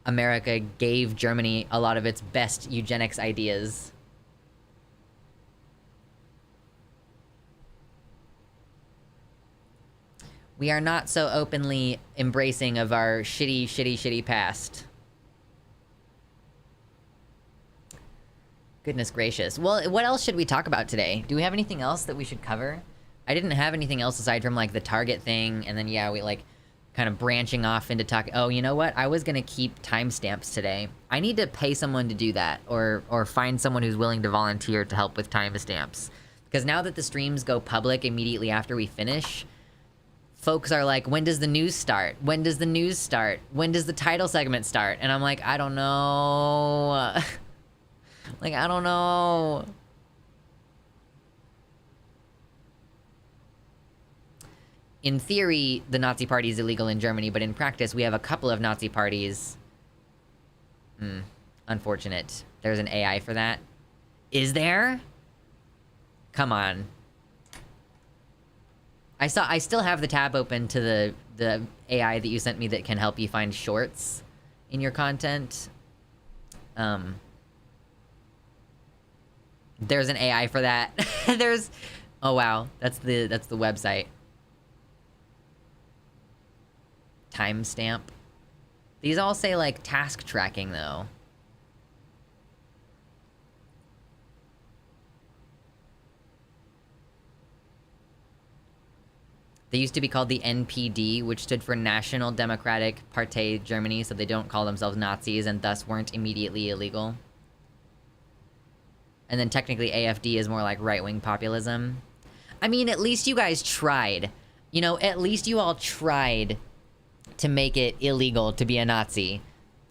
America gave Germany a lot of its best eugenics ideas. We are not so openly embracing of our shitty past. Goodness gracious. Well, what else should we talk about today? Do we have anything else that we should cover? I didn't have anything else aside from, like, the Target thing, and then, yeah, we, like, kind of branching off into talk. Oh, you know what? I was gonna keep timestamps today. I need to pay someone to do that, or find someone who's willing to volunteer to help with timestamps. Because now that the streams go public immediately after we finish, folks are like, when does the news start? When does the news start? When does the title segment start? And I'm like, I don't know. Like, I don't know. In theory, the Nazi Party is illegal in Germany, but in practice, we have a couple of Nazi parties. Unfortunate. There's an AI for that. Is there? Come on. I still have the tab open to the AI that you sent me that can help you find shorts in your content. There's an AI for that. There's... Oh, wow. That's the website. Timestamp. These all say, like, task tracking, though. They used to be called the NPD, which stood for National Democratic Partei Germany, so they don't call themselves Nazis and thus weren't immediately illegal. And then technically AFD is more like right-wing populism. I mean, at least you guys tried. You know, at least you all tried to make it illegal to be a Nazi.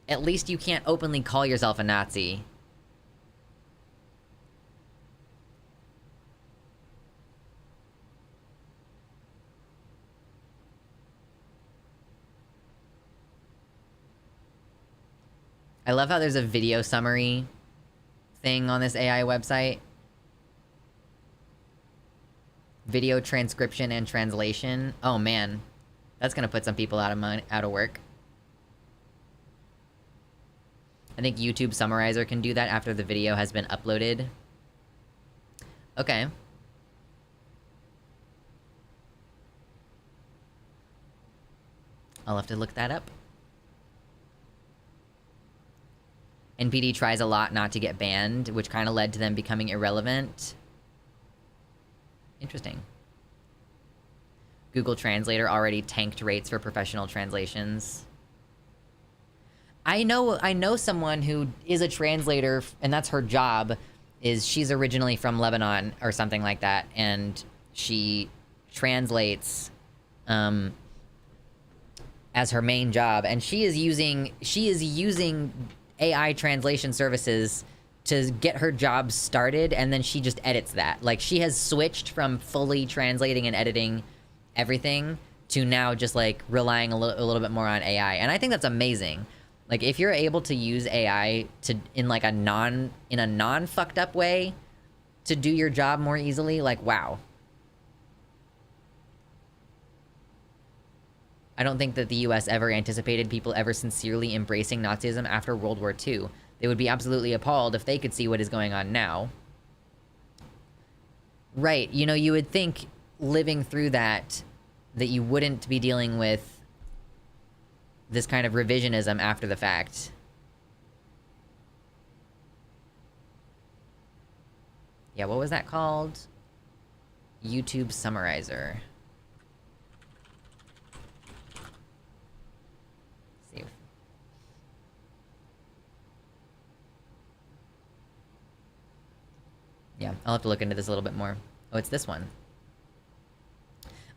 At least you can't openly call yourself a Nazi. I love how there's a video summary thing on this AI website. Video transcription and translation. Oh man, that's gonna put some people out of work. I think YouTube Summarizer can do that after the video has been uploaded. Okay. I'll have to look that up. NPD tries a lot not to get banned, which kind of led to them becoming irrelevant. Interesting. Google Translator already tanked rates for professional translations. I know someone who is a translator, and that's her job, she's originally from Lebanon or something like that, and she translates as her main job, and she is using AI translation services to get her job started, and then she just edits that. Like, she has switched from fully translating and editing everything to now just, like, relying a little bit more on AI, and I think that's amazing. Like, if you're able to use AI in a non-fucked up way to do your job more easily, like, wow. I don't think that the US ever anticipated people ever sincerely embracing Nazism after World War II. They would be absolutely appalled if they could see what is going on now. Right, you know, you would think living through that you wouldn't be dealing with this kind of revisionism after the fact. Yeah, what was that called? YouTube Summarizer. Yeah, I'll have to look into this a little bit more. Oh, it's this one.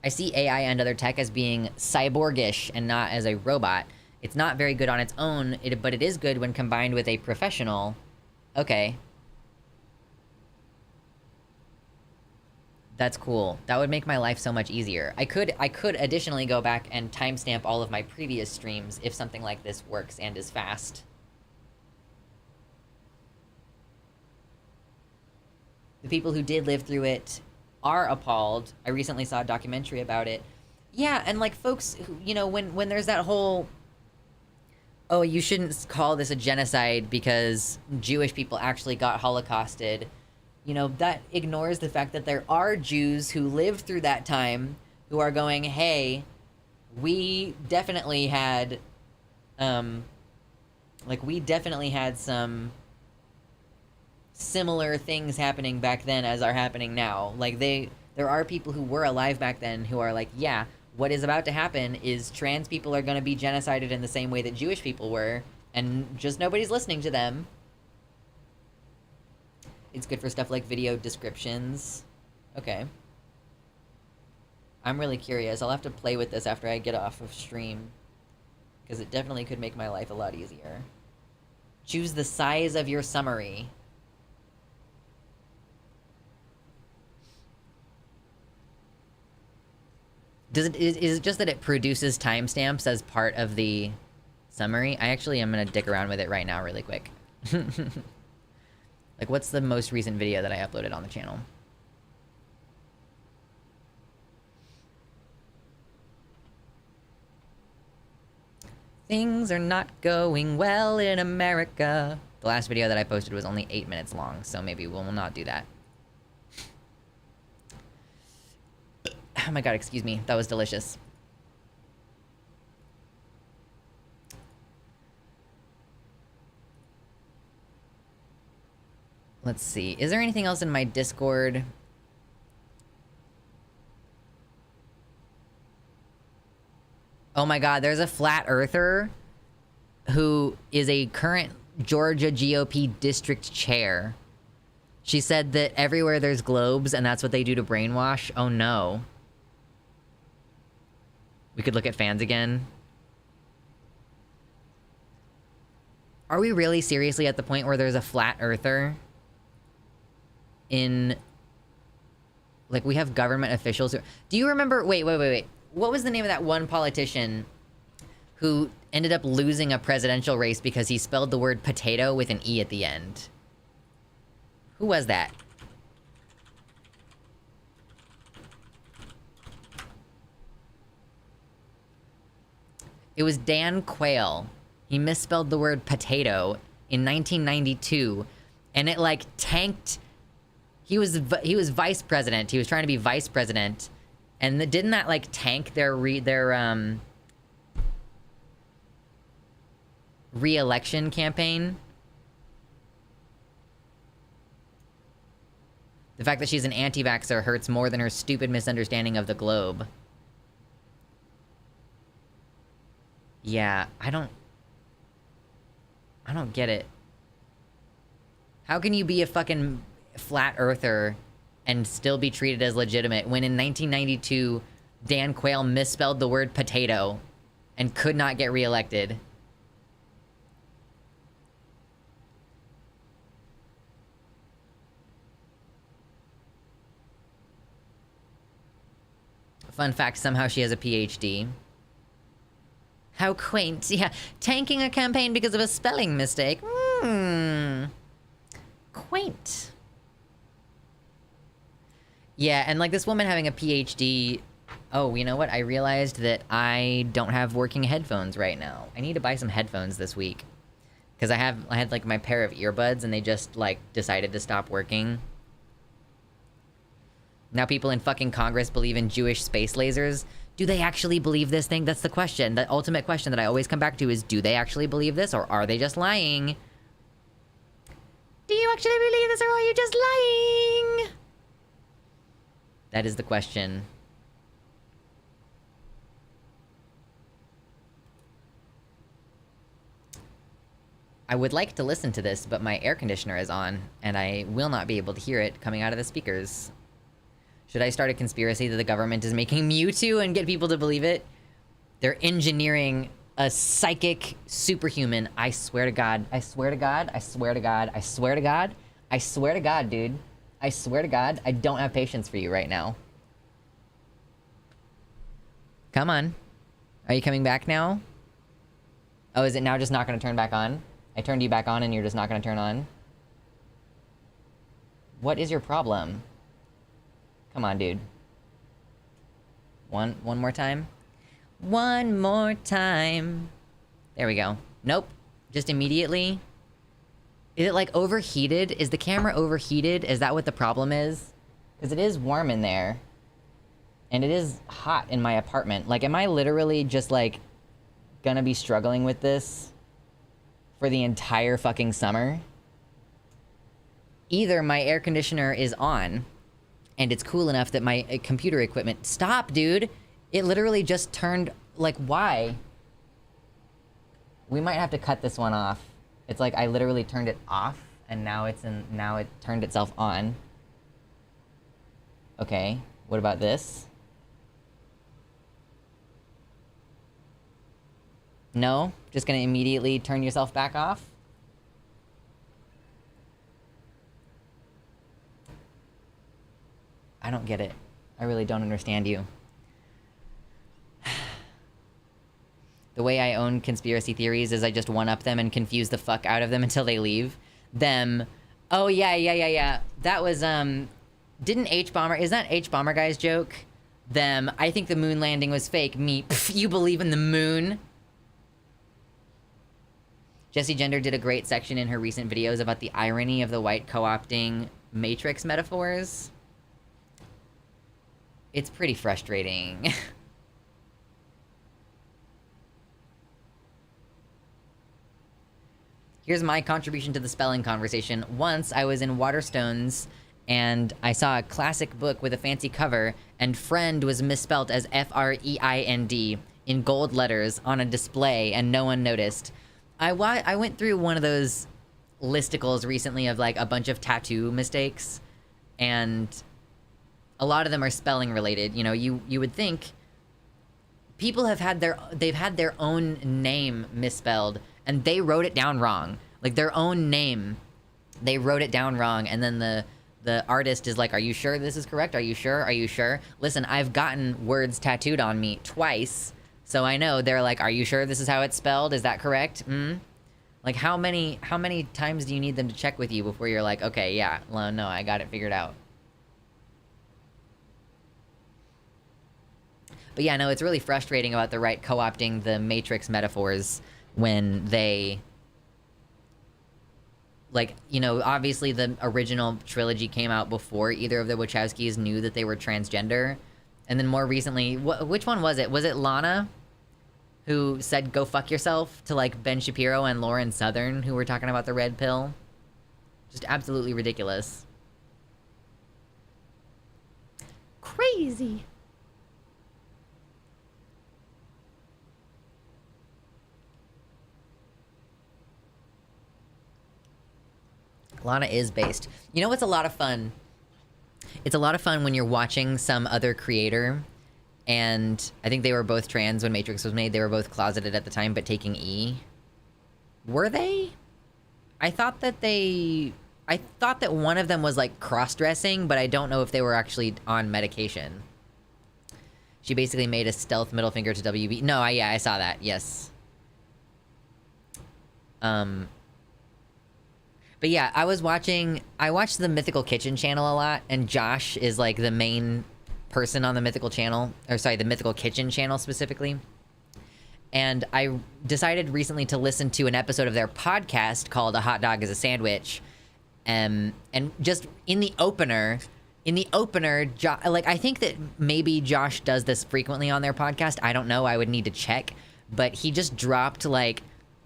I see AI and other tech as being cyborgish and not as a robot. It's not very good on its own, but it is good when combined with a professional. Okay. That's cool. That would make my life so much easier. I could additionally go back and timestamp all of my previous streams if something like this works and is fast. The people who did live through it are appalled. I recently saw a documentary about it. Yeah, and like folks who, you know, when there's that whole oh, you shouldn't call this a genocide because Jewish people actually got Holocausted. You know, that ignores the fact that there are Jews who lived through that time who are going, hey, we definitely had, we definitely had some similar things happening back then as are happening now. Like, there are people who were alive back then who are like, yeah, what is about to happen is trans people are going to be genocided in the same way that Jewish people were, and just nobody's listening to them. It's good for stuff like video descriptions. Okay. I'm really curious. I'll have to play with this after I get off of stream, because it definitely could make my life a lot easier. Choose the size of your summary. Is it just that it produces timestamps as part of the summary? I actually am gonna dick around with it right now really quick. Like, what's the most recent video that I uploaded on the channel? Things are not going well in America. The last video that I posted was only 8 minutes long, so maybe we'll not do that. Oh my god, excuse me. That was delicious. Let's see. Is there anything else in my Discord? Oh my god, there's a flat earther who is a current Georgia GOP district chair. She said that everywhere there's globes and that's what they do to brainwash. Oh no. We could look at fans again. Are we really seriously at the point where there's a flat earther in... Like, we have government officials who... Do you remember... Wait. What was the name of that one politician who ended up losing a presidential race because he spelled the word potato with an E at the end? Who was that? It was Dan Quayle. He misspelled the word potato in 1992, and it, like, tanked... He was vice president. He was trying to be vice president, and didn't that, like, tank their re-election campaign? The fact that she's an anti-vaxxer hurts more than her stupid misunderstanding of the globe. Yeah, I don't get it. How can you be a fucking flat earther and still be treated as legitimate when in 1992 Dan Quayle misspelled the word potato and could not get reelected? Fun fact, somehow she has a PhD. How quaint. Yeah, tanking a campaign because of a spelling mistake. Quaint. Yeah, and like this woman having a PhD... Oh, you know what? I realized that I don't have working headphones right now. I need to buy some headphones this week. Because I had like my pair of earbuds and they just like decided to stop working. Now people in fucking Congress believe in Jewish space lasers. Do they actually believe this thing? That's the question. The ultimate question that I always come back to is, do they actually believe this, or are they just lying? Do you actually believe this, or are you just lying? That is the question. I would like to listen to this, but my air conditioner is on, and I will not be able to hear it coming out of the speakers. Should I start a conspiracy that the government is making Mewtwo and get people to believe it? They're engineering a psychic superhuman. I swear to God. I swear to God. I swear to God. I swear to God. I swear to God, dude. I swear to God, I don't have patience for you right now. Come on. Are you coming back now? Oh, is it now just not going to turn back on? I turned you back on and you're just not going to turn on? What is your problem? Come on, dude. One more time? One more time. There we go. Nope. Just immediately. Is it like overheated? Is the camera overheated? Is that what the problem is? Because it is warm in there. And it is hot in my apartment. Like, am I literally just like gonna be struggling with this for the entire fucking summer? Either my air conditioner is on and it's cool enough that my computer equipment... Stop, dude! It literally just turned... Like, why? We might have to cut this one off. It's like I literally turned it off and now it's in... Now it turned itself on. Okay, what about this? No? Just gonna immediately turn yourself back off? I don't get it. I really don't understand you. The way I own conspiracy theories is I just one-up them and confuse the fuck out of them until they leave. Them. Oh, yeah. That was, Didn't H-Bomber... Is that H-Bomber guy's joke? Them. I think the moon landing was fake. Me. Pff, you believe in the moon? Jessie Gender did a great section in her recent videos about the irony of the white co-opting Matrix metaphors. It's pretty frustrating. Here's my contribution to the spelling conversation. Once, I was in Waterstones, and I saw a classic book with a fancy cover, and friend was misspelt as F-R-E-I-N-D in gold letters on a display, and no one noticed. I went through one of those listicles recently of, like, a bunch of tattoo mistakes, and a lot of them are spelling related. You know, you would think people have had they've had their own name misspelled, and they wrote it down wrong. Like, their own name, they wrote it down wrong, and then the artist is like, are you sure this is correct? Are you sure? Are you sure? Listen, I've gotten words tattooed on me twice, so I know. They're like, are you sure this is how it's spelled? Is that correct? Like, how many times do you need them to check with you before you're like, okay, yeah, well, no, I got it figured out. But yeah, no, it's really frustrating about the right co-opting the Matrix metaphors when they... Like, you know, obviously the original trilogy came out before either of the Wachowskis knew that they were transgender. And then more recently, which one was it? Was it Lana who said, go fuck yourself, to, like, Ben Shapiro and Lauren Southern, who were talking about the red pill? Just absolutely ridiculous. Crazy. Lana is based. You know what's a lot of fun? It's a lot of fun when you're watching some other creator, and I think they were both trans when Matrix was made. They were both closeted at the time, but taking E. Were they? I thought that one of them was, like, cross-dressing, but I don't know if they were actually on medication. She basically made a stealth middle finger to WB. No, yeah, I saw that. Yes. But yeah, I watched the Mythical Kitchen channel a lot, and Josh is, like, the main person on the Mythical channel, or sorry, the Mythical Kitchen channel specifically. And I decided recently to listen to an episode of their podcast called A Hot Dog is a Sandwich. And just in the opener, like, I think that maybe Josh does this frequently on their podcast. I don't know, I would need to check. But he just dropped, like,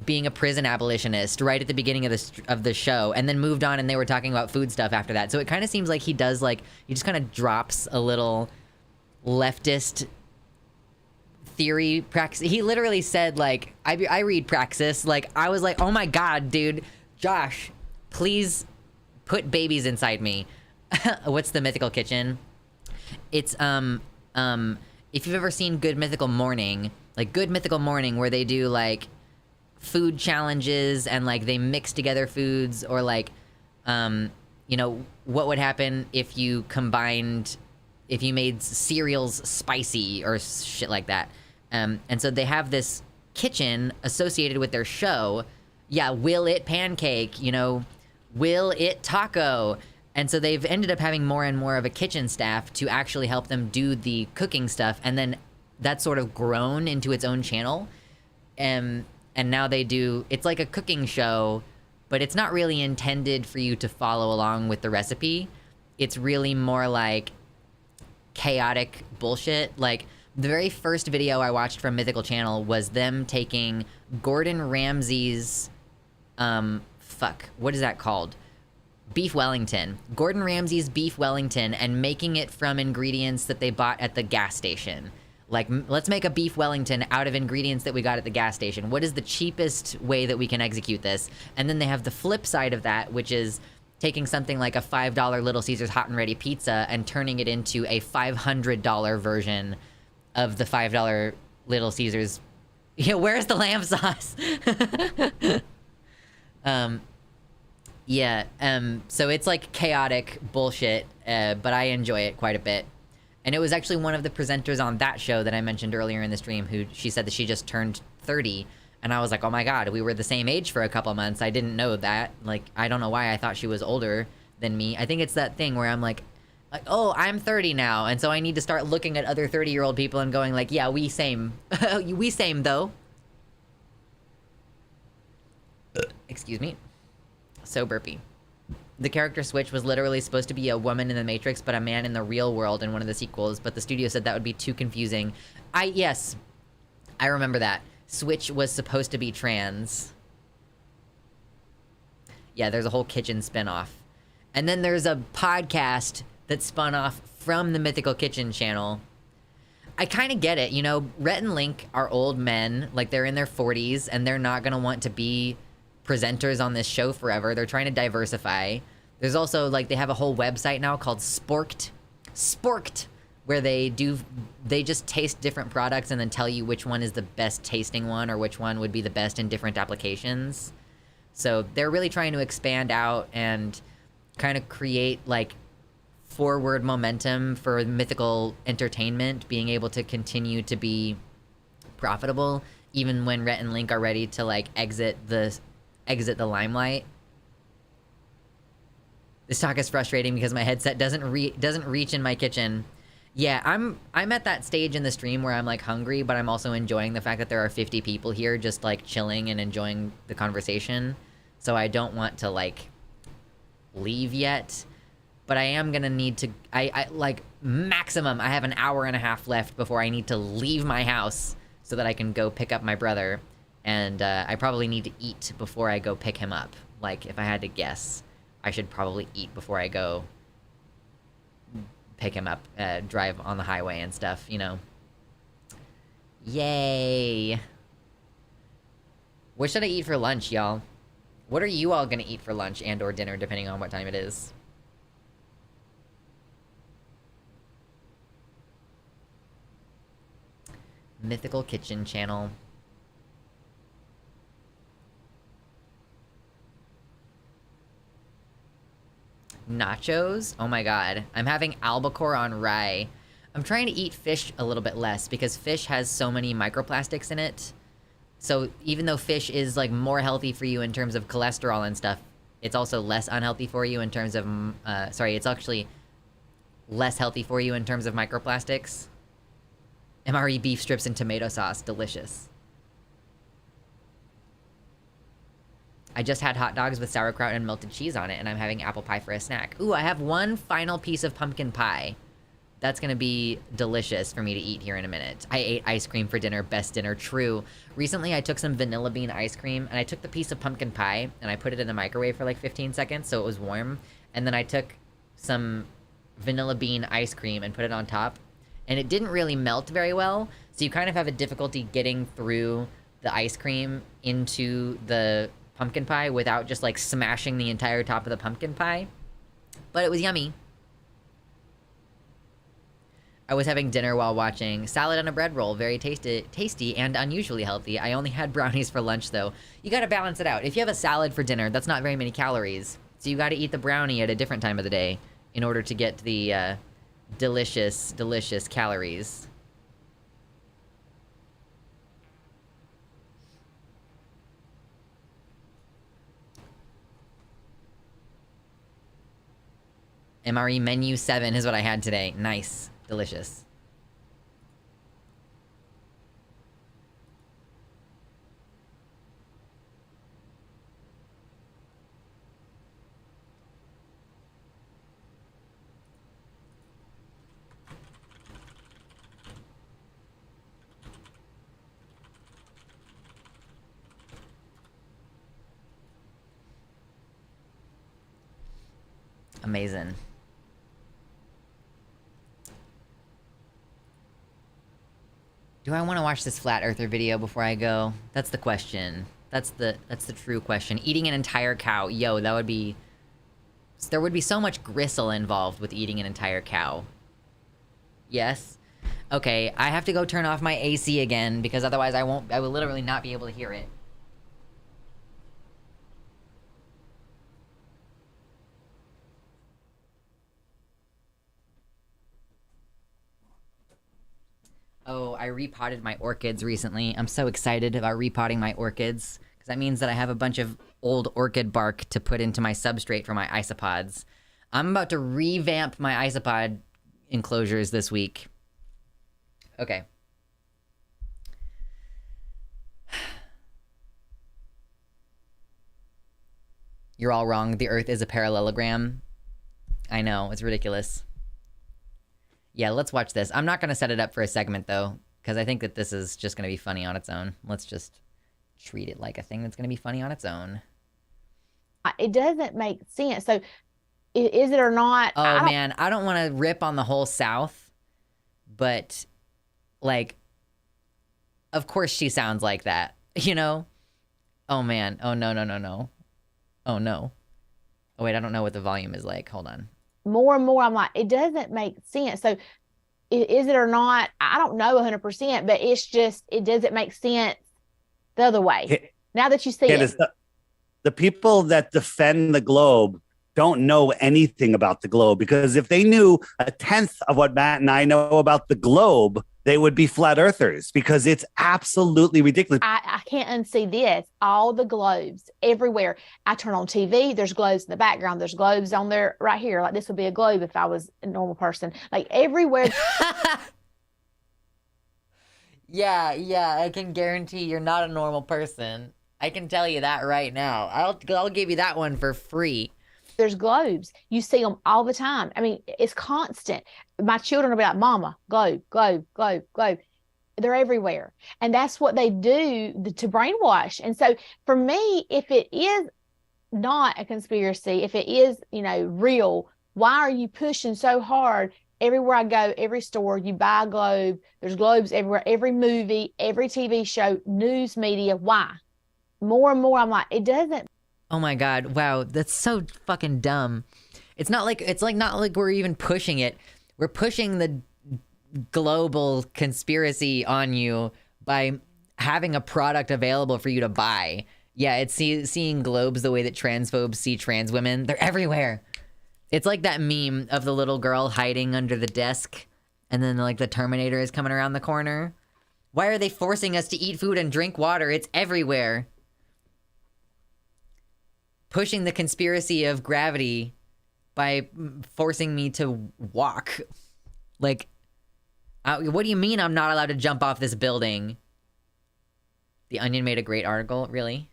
being a prison abolitionist right at the beginning of the show, and then moved on, and they were talking about food stuff after that. So it kind of seems like he does, like, he just kind of drops a little leftist theory praxis. He literally said, like, I read praxis. Like, I was like, oh my god, dude, Josh, please put babies inside me. What's the Mythical Kitchen? It's if you've ever seen Good Mythical Morning, like Good Mythical Morning, where they do, like, food challenges and, like, they mix together foods, or, like, you know, what would happen if you made cereals spicy or shit like that. And so they have this kitchen associated with their show. Yeah, will it pancake, you know, will it taco? And so they've ended up having more and more of a kitchen staff to actually help them do the cooking stuff, and then that's sort of grown into its own channel. And And now they do, it's like a cooking show, but it's not really intended for you to follow along with the recipe. It's really more like chaotic bullshit. Like, the very first video I watched from Mythical Channel was them taking Gordon Ramsay's, what is that called? Beef Wellington. Gordon Ramsay's Beef Wellington, and making it from ingredients that they bought at the gas station. Like, let's make a Beef Wellington out of ingredients that we got at the gas station. What is the cheapest way that we can execute this? And then they have the flip side of that, which is taking something like a $5 Little Caesars Hot and Ready pizza and turning it into a $500 version of the $5 Little Caesars. Yeah, where's the lamb sauce? So it's like chaotic bullshit, but I enjoy it quite a bit. And it was actually one of the presenters on that show that I mentioned earlier in the stream who, she said that she just turned 30. And I was like, oh my god, we were the same age for a couple months. I didn't know that. Like, I don't know why I thought she was older than me. I think it's that thing where I'm like, oh, I'm 30 now. And so I need to start looking at other 30-year-old people and going like, yeah, we same. We same, though. Excuse me. So burpy. The character switch was literally supposed to be a woman in the Matrix, but a man in the real world in one of the sequels, but the studio said that would be too confusing. Yes, I remember that. Switch was supposed to be trans. Yeah, there's a whole kitchen spinoff. And then there's a podcast that spun off from the Mythical Kitchen channel. I kind of get it, you know, Rhett and Link are old men, like they're in their 40s, and they're not gonna want to be presenters on this show forever. They're trying to diversify. There's also, like, they have a whole website now called Sporked, where they just taste different products and then tell you which one is the best tasting one or which one would be the best in different applications. So they're really trying to expand out and kind of create, like, forward momentum for mythical entertainment, being able to continue to be profitable, even when Rhett and Link are ready to, like, exit the limelight. This talk is frustrating because my headset doesn't reach in my kitchen. Yeah, I'm at that stage in the stream where I'm like hungry, but I'm also enjoying the fact that there are 50 people here just like chilling and enjoying the conversation. So I don't want to like leave yet, but I am gonna need to, I like maximum, I have an hour and a half left before I need to leave my house so that I can go pick up my brother. And I probably need to eat before I go pick him up. Like, if I had to guess, I should probably eat before I go pick him up, drive on the highway and stuff, you know. Yay! What should I eat for lunch, y'all? What are you all gonna eat for lunch and or dinner, depending on what time it is? Mythical Kitchen channel. Nachos? Oh my god. I'm having albacore on rye. I'm trying to eat fish a little bit less because fish has so many microplastics in it. So even though fish is like more healthy for you in terms of cholesterol and stuff, it's also less unhealthy for you in terms of, it's actually less healthy for you in terms of microplastics. MRE beef strips and tomato sauce, delicious. I just had hot dogs with sauerkraut and melted cheese on it, and I'm having apple pie for a snack. Ooh, I have one final piece of pumpkin pie. That's gonna be delicious for me to eat here in a minute. I ate ice cream for dinner, best dinner, true. Recently, I took some vanilla bean ice cream, and I took the piece of pumpkin pie, and I put it in the microwave for like 15 seconds so it was warm. And then I took some vanilla bean ice cream and put it on top, and it didn't really melt very well, so you kind of have a difficulty getting through the ice cream into the pumpkin pie without just like smashing the entire top of the pumpkin pie. But it was yummy. I was having dinner while watching salad and a bread roll. Very tasty and unusually healthy. I only had brownies for lunch though. You gotta balance it out. If you have a salad for dinner, that's not very many calories. So you gotta eat the brownie at a different time of the day in order to get the delicious, delicious calories. MRE menu 7 is what I had today. Nice. Delicious. Amazing. Do I want to watch this flat earther video before I go? That's the question. That's the true question. Eating an entire cow. Yo, that would be... There would be so much gristle involved with eating an entire cow. Yes? Okay, I have to go turn off my AC again, because otherwise I will literally not be able to hear it. Oh, I repotted my orchids recently. I'm so excited about repotting my orchids, because that means that I have a bunch of old orchid bark to put into my substrate for my isopods. I'm about to revamp my isopod enclosures this week. Okay. You're all wrong. The Earth is a parallelogram. I know, it's ridiculous. Yeah, let's watch this. I'm not going to set it up for a segment, though, because I think that this is just going to be funny on its own. Let's just treat it like a thing that's going to be funny on its own. It doesn't make sense. So, is it or not? Oh, man, I don't want to rip on the whole South, but, like, of course she sounds like that, you know? Oh, man. Oh, no, no, no, no. Oh, no. Oh, wait, I don't know what the volume is like. Hold on. More and more, I'm like, it doesn't make sense. So, is it or not? I don't know 100%, but it's just, it doesn't make sense the other way. Now that you see it. The people that defend the globe don't know anything about the globe, because if they knew a tenth of what Matt and I know about the globe, they would be flat earthers, because it's absolutely ridiculous. I can't unsee this. All the globes everywhere. I turn on TV, there's globes in the background. There's globes on there right here. Like this would be a globe if I was a normal person. Like everywhere. Yeah, I can guarantee you're not a normal person. I can tell you that right now. I'll give you that one for free. There's globes. You see them all the time. I mean, it's constant. My children will be like, Mama, globe, globe, globe, globe. They're everywhere. And that's what they do to brainwash. And so for me, if it is not a conspiracy, if it is, real, why are you pushing so hard? Everywhere I go, every store, you buy a globe. There's globes everywhere. Every movie, every TV show, news media. Why? More and more, I'm like, it doesn't. Oh my God. Wow. That's so fucking dumb. It's not like we're even pushing it. We're pushing the global conspiracy on you by having a product available for you to buy. Yeah, it's seeing globes the way that transphobes see trans women. They're everywhere. It's like that meme of the little girl hiding under the desk, and then like the Terminator is coming around the corner. Why are they forcing us to eat food and drink water? It's everywhere. Pushing the conspiracy of gravity by forcing me to walk. Like, what do you mean I'm not allowed to jump off this building? The Onion made a great article, really?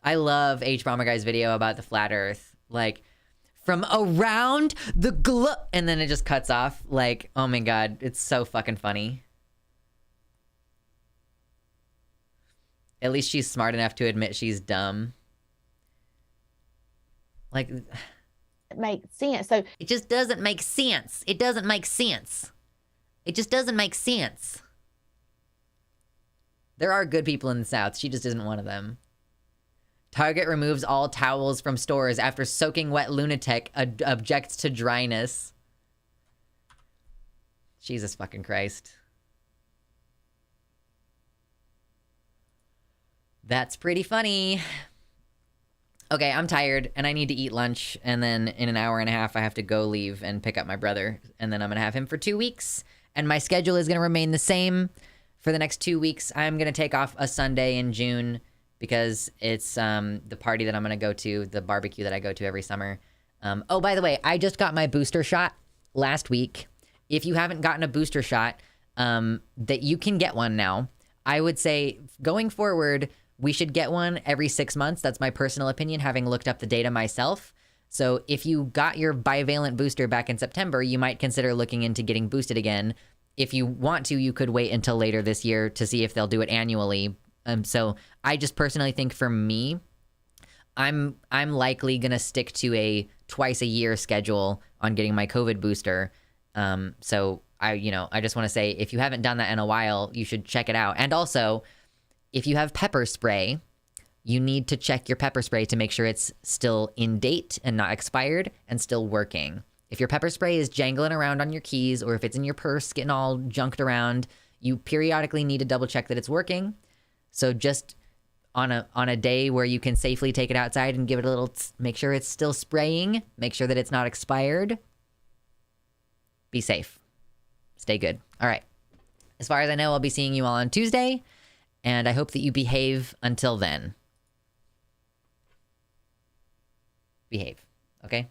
I love H. Bomber Guy's video about the flat earth. Like, from around the globe, and then it just cuts off. Like, oh my God, it's so fucking funny. At least she's smart enough to admit she's dumb. Like, it makes sense. So it just doesn't make sense. It doesn't make sense. It just doesn't make sense. There are good people in the South. She just isn't one of them. Target removes all towels from stores after soaking wet lunatic objects to dryness. Jesus fucking Christ. That's pretty funny. Okay, I'm tired, and I need to eat lunch, and then in an hour and a half, I have to go leave and pick up my brother, and then I'm gonna have him for 2 weeks, and my schedule is gonna remain the same for the next 2 weeks. I'm gonna take off a Sunday in June, because it's the party that I'm gonna go to, the barbecue that I go to every summer. Oh, by the way, I just got my booster shot last week. If you haven't gotten a booster shot, that you can get one now. I would say, going forward, we should get one every 6 months. That's my personal opinion, having looked up the data myself. So if you got your bivalent booster back in September, you might consider looking into getting boosted again. If you want to, you could wait until later this year to see if they'll do it annually. So I just personally think, for me, I'm likely gonna stick to a twice a year schedule on getting my COVID booster. So I just want to say, if you haven't done that in a while, you should check it out. And also, if you have pepper spray, you need to check your pepper spray to make sure it's still in date and not expired and still working. If your pepper spray is jangling around on your keys, or if it's in your purse getting all junked around, you periodically need to double check that it's working. So just on a day where you can safely take it outside and give it a little make sure it's still spraying, make sure that it's not expired. Be safe. Stay good. All right. As far as I know, I'll be seeing you all on Tuesday, and I hope that you behave until then. Behave. Okay?